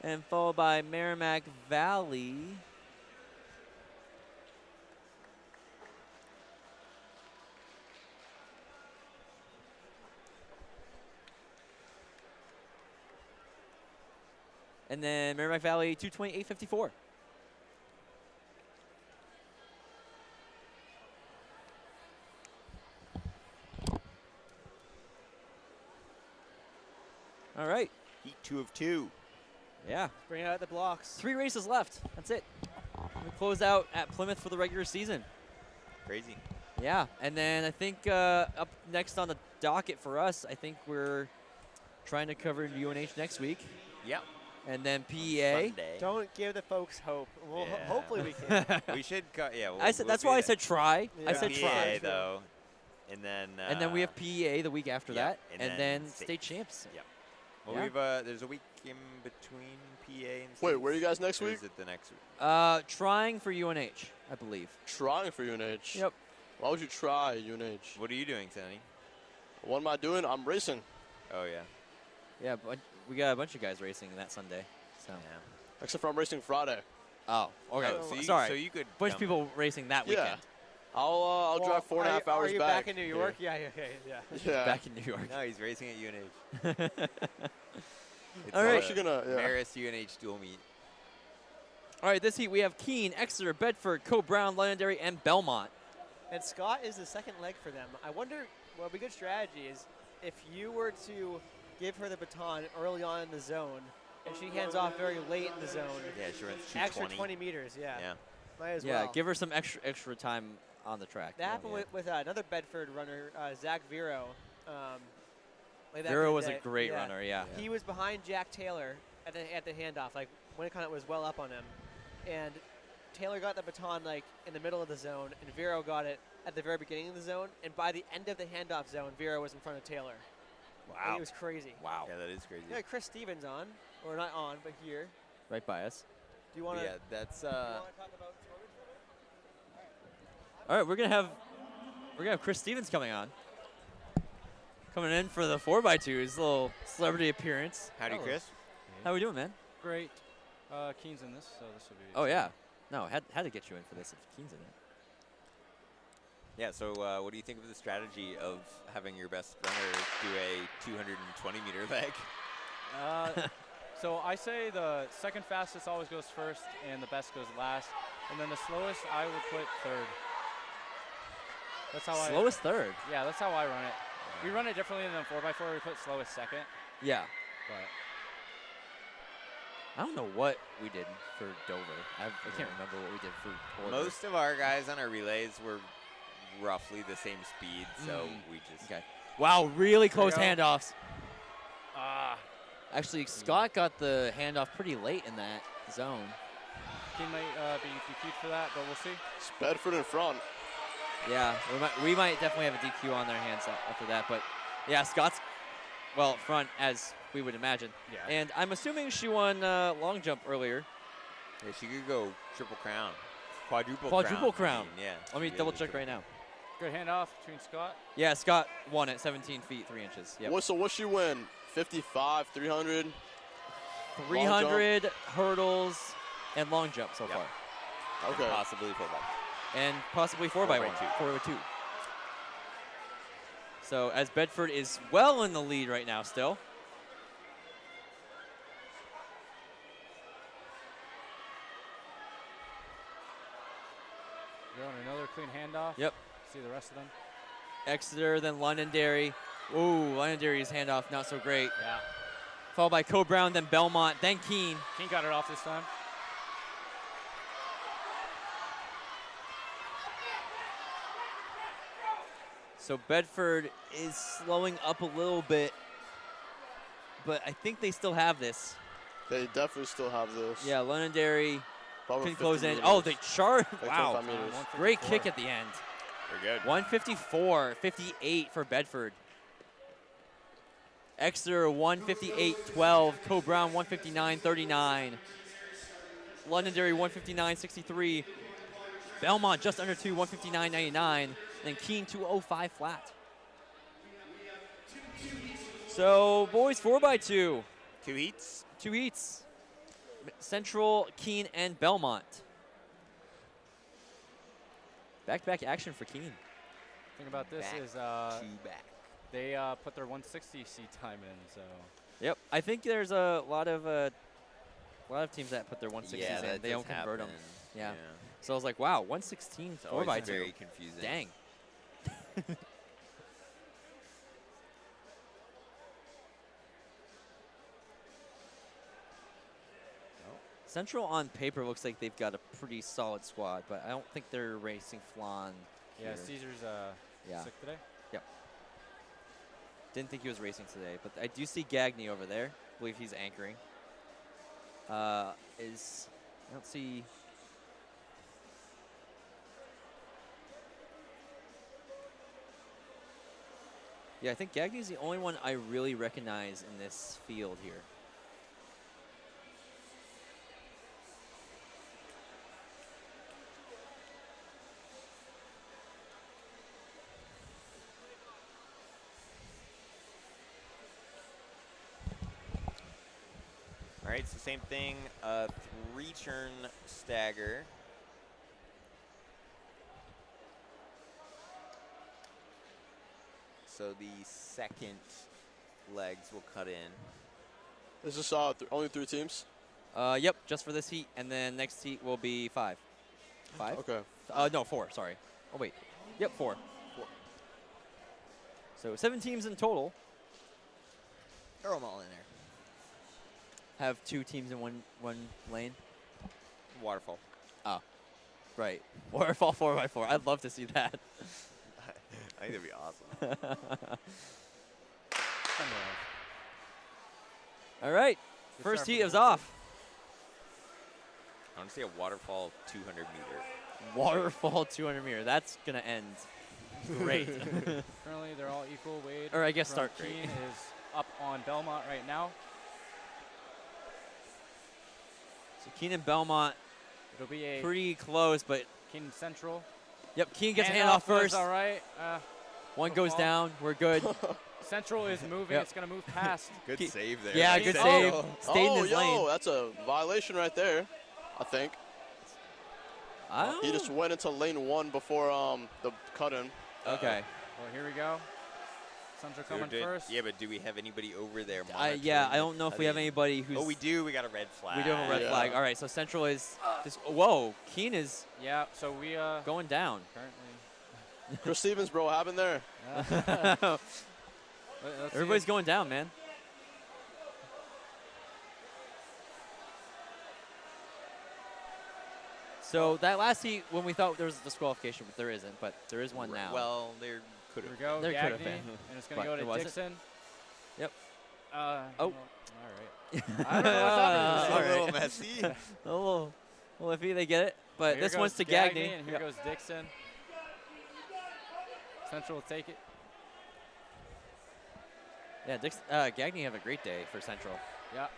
and followed by Merrimack Valley. And then Merrimack Valley, 2:28.54. All right.
Heat 2 of 2.
Yeah.
Bring out the blocks.
3 races left. That's it. We close out at Plymouth for the regular season.
Crazy.
Yeah. And then I think up next on the docket for us, I think we're trying to cover UNH next week.
Yep.
And then PEA.
Sunday.
Don't give the folks hope. Well,
Yeah.
hopefully we can.
We should yeah.
I said that's why I said try. I
Yeah.
said
PEA,
try.
though. And then
And then we have PEA the week after
yeah,
that,
and
and then
then
state champs.
Yep. Well,
Yeah.
we've there's a week in between PA and.
Wait, where are you
states,
guys next
or
week?
Is it the next week?
Trying for UNH, I believe.
Trying for UNH.
Yep.
Why would you try UNH?
What are you doing, Tony?
What am I doing? I'm racing.
Oh yeah.
Yeah, but we got a bunch of guys racing that Sunday. So.
Yeah.
Except for I'm racing Friday.
Oh, okay.
Oh, so you,
Sorry.
So you could.
bunch of
come.
people racing that
Yeah.
weekend.
I'll
Well,
drive 4.5 hours
Are you back in New York? Yeah, yeah.
Yeah.
Back in New York.
No, he's racing at UNH. It's
All right.
Actually gonna, yeah.
Marist UNH dual meet.
All right, this heat we have Keene, Exeter, Bedford, Co-Brown, Londonderry, and Belmont.
And Scott is the second leg for them. I wonder what would be good strategy is if you were to give her the baton early on in the zone, and she hands off very late in the zone.
Yeah, she runs 220.
Extra 20 meters, yeah.
Yeah.
Might as
Yeah,
well.
give her some extra time on the track.
That happened
Yeah.
with another Bedford runner, Zach Vero. Way back in
Vero
the
was a
day.
great runner, yeah.
He was behind Jack Taylor at the handoff. Like Winnicott was well up on him, and Taylor got the baton like in the middle of the zone, and Vero got it at the very beginning of the zone. And by the end of the handoff zone, Vero was in front of Taylor. And
Wow.
it was crazy.
Wow.
Yeah, that is crazy.
Yeah, Chris Stevens on, or not on, but here.
Right by us.
Do you want to?
Yeah, that's
talk about
All right, we're gonna have Chris Stevens coming on. Coming in for the 4x2, his little celebrity appearance.
Howdy, Chris.
How we doing, man?
Great. Keen's in this, so this will be.
Oh yeah. No, had to get you in for this if Keen's in it.
Yeah, so what do you think of the strategy of having your best runner do a 220-meter leg?
So I say the second fastest always goes first, and the best goes last, and then the slowest I would put third. That's how
Slowest third.
Yeah, that's how I run it. We run it differently than 4x4. We put slowest second,
Yeah.
but
I don't know what we did for Dover. I can't remember what we did for Porter.
Most of our guys on our relays were roughly the same speed, so we just.
Okay. Wow, really close
There you go.
handoffs. Actually, Scott got the handoff pretty late in that zone.
Keen might be DQ'd for that, but we'll see.
It's Bedford in front.
Yeah, we might definitely have a DQ on their hands after that. But yeah, Scott's well up front as we would imagine.
Yeah.
And I'm assuming she won long jump earlier.
Yeah, she could go triple crown. Quadruple
crown.
I mean, yeah.
Let me
she
double
could
check
go-
right now.
Good handoff between Scott.
Yeah, Scott won at 17 feet 3 inches. Yep.
So what's she win? 55, 300?
300 hurdles and long jump so
Yep.
far.
And
Okay.
possibly 4x1.
And possibly 4x1. 4x2. So as Bedford is well in the lead right now still.
Going another clean handoff.
Yep.
See the rest of them.
Exeter, then Londonderry. Ooh, Londonderry's handoff not so great.
Yeah.
Followed by Co-Brown, then Belmont, then Keene.
King got it off this time.
So Bedford is slowing up a little bit, but I think they still have this.
They definitely still have this.
Yeah, Londonderry
Probably
can close
50
in.
meters.
Oh, they chart.
Like
Wow.
25 meters.
Great kick at the end.
We're good.
154-58 for Bedford. Exeter 158-12. Co-Brown 159-39. Londonderry 159-63. Belmont just under 2, 159.99. Then Keene 205 flat. So boys 4x2.
2 heats.
2 heats. Central, Keene, and Belmont. Back-to-back action for Keene.
Thing about this
Back
is
to back.
they put their 160 seat time in, so
Yep, I think there's a lot of teams that put their 160s
Yeah,
in.
that
They
does
don't convert them.
happen.
Yeah. So I was like, wow, 116
It's
4x2.
always very confusing.
Dang. Central on paper looks like they've got a pretty solid squad, but I don't think they're racing Flan.
yeah,
here.
Caesar's
Yeah.
sick today.
Didn't think he was racing today, but I do see Gagney over there. I believe he's anchoring. I don't see. Yeah, I think Gagney's the only one I really recognize in this field here.
All right, it's the same thing. 3-turn stagger. So the second legs will cut in.
Is this only 3 teams?
Yep, just for this heat, and then next heat will be 5. 5?
Okay.
No, 4, sorry. Oh, wait. Yep, 4. So 7 teams in total.
Throw them all in there.
Have 2 teams in one lane.
Waterfall.
Oh, right. Waterfall 4x4. I'd love to see that.
I think that'd be awesome.
All right.
Good
First
start
heat
for
is
the
off.
I want to see a waterfall 200 meter.
Waterfall 200 meter. That's going to end great.
Currently, they're all equal. Wade
Or I guess
from
start great.
Keene is up on Belmont right now.
So Keene and Belmont
It'll be a
pretty close, but
Keene Central.
yep, Keene gets
Handoff
handoff
was
first.
all right.
One
no
goes
fault.
down. We're good.
Central is moving.
Yep.
It's going to move past.
Good
Keep-
save there.
Yeah,
Keene
good
Central.
save. Stayed in
Oh,
his
yo,
lane.
that's a violation right there, I think.
I
He
don't
just went into lane 1 before the cut-in.
Okay.
Well, here we go. Central coming first.
Yeah, but do we have anybody over there?
Yeah,
monitoring
I don't know if we have
cutting?
anybody who's.
Oh, we do. We got a red flag.
We do have a red
Yeah.
flag. All right, so Central is just. Whoa, Keene is
Yeah, so we
going down.
currently.
Chris Stevens, bro, what happened there?
Let's see
Everybody's
if-
going down, man. So that last heat, when we thought there was a disqualification, but there isn't. But there is one now.
Well, there could
Here
have.
we go.
There could have
Gagney,
been.
and it's going
But
to go
there
to
wasn't.
Dixon.
Yep.
Oh.
Oh.
All right. I don't know what's happening.
All
a little
right.
messy.
a little iffy, they get it. But
Here
this
goes
one's to
Gagney,
Gagney.
and here
Yep.
goes Dixon. Central will take it.
Yeah, Gagney have a great day for Central.
Yeah.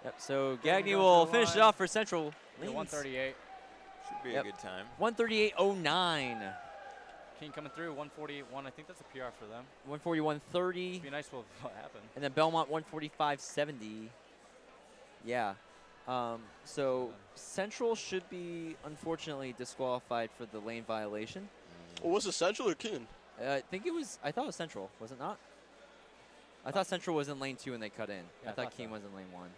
Yep. So
Gagney
Gagney
going
will
for the
finish it
line.
off for Central.
At 138.
Should be
Yep.
a good time.
138.09.
Keene coming through, 141. I think that's a PR for them.
141.30.
Be nice what happened.
And then Belmont 145.70. Yeah. So Central should be, unfortunately, disqualified for the lane violation.
Well, was it Central or Keene?
I thought it was Central. Was it not? I thought Central was in lane 2 and they cut in.
Yeah,
I thought
so.
Keene was in lane 1.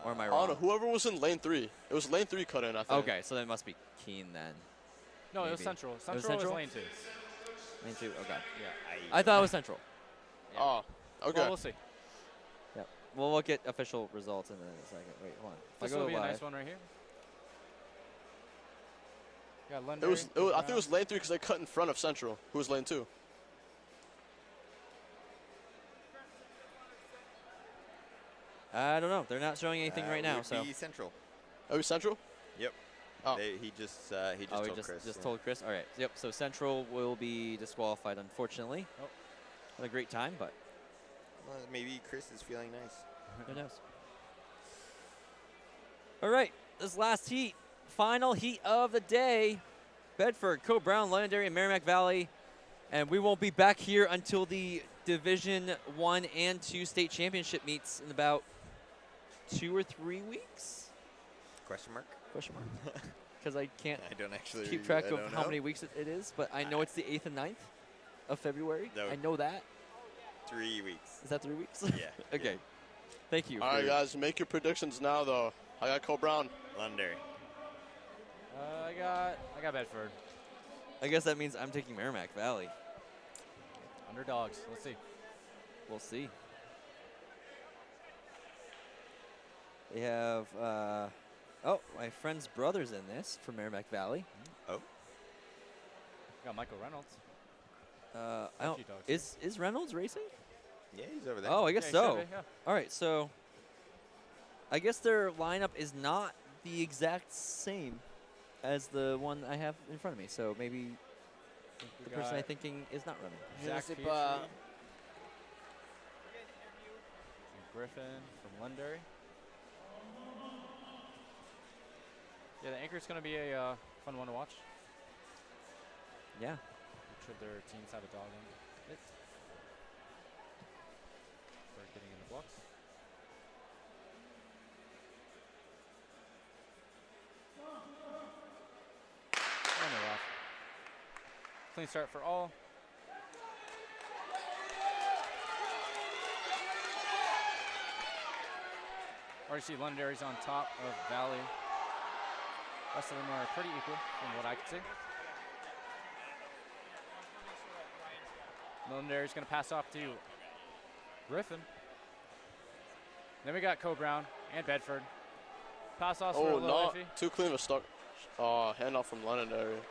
Or am I
I
wrong?
don't know. Whoever was in lane 3. It was lane 3 cut in, I think.
Okay, so that must be Keene then.
No, it was
Maybe.
Central.
was
Central was
Central?
lane 2.
Lane 2, okay.
Yeah.
I thought it was Central.
Oh, okay.
Well, we'll see.
Yep. We'll look at official results in a second. Wait, hold on. If I
This
go
will be a
live-
nice one right here. Got
It
London.
was, I think it was lane 3 because they cut in front of Central, who was lane 2.
I don't know. They're not showing anything right now,
would
so.
be Central.
Oh, it was Central?
Yep.
Oh.
He just
Oh,
told
we
Chris.
just
yeah.
told Chris. All right. Yep. So Central will be disqualified, unfortunately.
Oh.
Had a great time, but
Well, maybe Chris is feeling nice.
who knows? All right. This last heat, final heat of the day. Bedford, Co-Brown, Londonderry, and Merrimack Valley. And we won't be back here until the Division 1 and 2 state championship meets in about 2 or 3 weeks?
Question mark?
Question mark. Because I can't
I don't actually
keep track
I
of
don't
how
know.
many weeks it is, but I know it's the 8th and 9th of February.
No.
I know that.
3 weeks.
Is that 3 weeks?
Yeah.
Okay.
yeah.
Thank you.
All right,
for-
guys, make your predictions now, though. I got Cole Brown.
Londonderry.
I got Bedford.
I guess that means I'm taking Merrimack Valley.
Underdogs. Let's see.
We'll see. They have, oh, my friend's brother's in this for Merrimack Valley.
Oh.
Got Michael Reynolds.
I don't,
few dogs.
is Reynolds racing?
Yeah, he's over there.
Oh, I guess
Yeah, he
so.
should be, yeah.
All right, so I guess their lineup is not the exact same as the one I have in front of me. So maybe the person I'm
got
thinking is not running.
Zach
C'est
Petrie.
pas-
Griffin from Londonderry. Yeah, the anchor's going to be a fun one to watch.
Yeah.
Should their teams have a dog in it? Start getting in the blocks. And they're off. Clean start for all. Already see Londonderry's on top of Valley. Rest of them are pretty equal from what I can see. Londonderry's going to pass off to Griffin. Then we got Co-Brown and Bedford. Pass offs were a
Oh,
little
not
iffy.
too clean of a start. Handoff from Londonderry.
We'll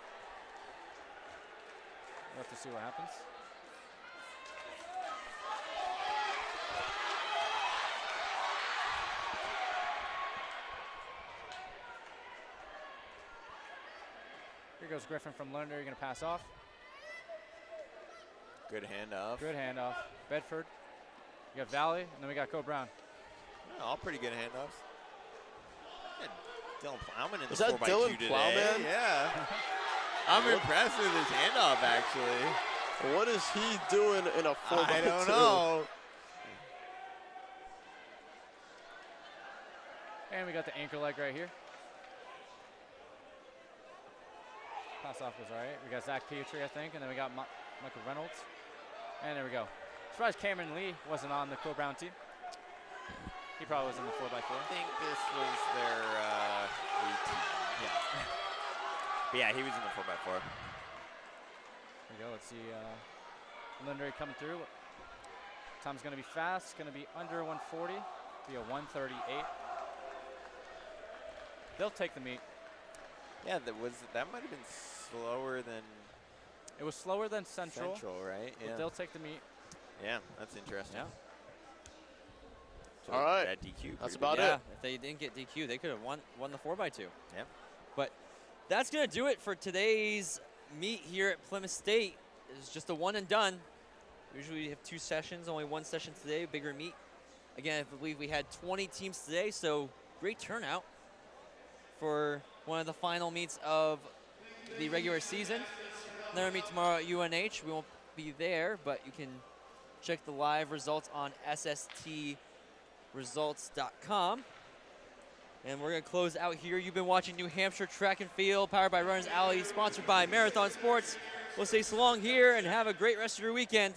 have to see what happens. Here goes Griffin from Londonderry, going to pass off.
Good handoff.
Good handoff. Bedford. You got Valley, and then we got Co-Brown.
Yeah, all pretty good handoffs. Yeah, Dylan Plowman in the
Is that
4x2
Dylan
today.
Plowman?
Yeah. I'm impressed with his handoff, actually.
What is he doing in a 4x2?
I don't know.
And we got the anchor leg right here. Pass off was all right. We got Zach Petrie, I think, and then we got Michael Reynolds. And there we go. Surprised Cameron Lee wasn't on the Co-Brown team. He probably was in the 4x4.
I think this was their routine.
Yeah.
But yeah, he was in the 4x4.
There we go. Let's see. Londonderry coming through. Time's going to be fast. Going to be under 140. Be a 138. They'll take the meet.
Yeah, that might have been slower than
It was slower than Central.
right?
But
Yeah.
they'll take the meet.
Yeah, that's interesting.
Yeah.
So
All right.
that DQ.
That's
pretty
about
big.
Yeah,
it.
if they didn't get DQ, they could have won the 4x2.
Yeah.
But that's going to do it for today's meet here at Plymouth State. It's just a one and done. Usually we have 2 sessions, only 1 session today, bigger meet. Again, I believe we had 20 teams today, so great turnout for one of the final meets of the regular season. Another meet tomorrow at UNH. We won't be there, but you can check the live results on SSTresults.com. And we're going to close out here. You've been watching New Hampshire Track and Field, powered by Runners Alley, sponsored by Marathon Sports. We'll say so long here and have a great rest of your weekend.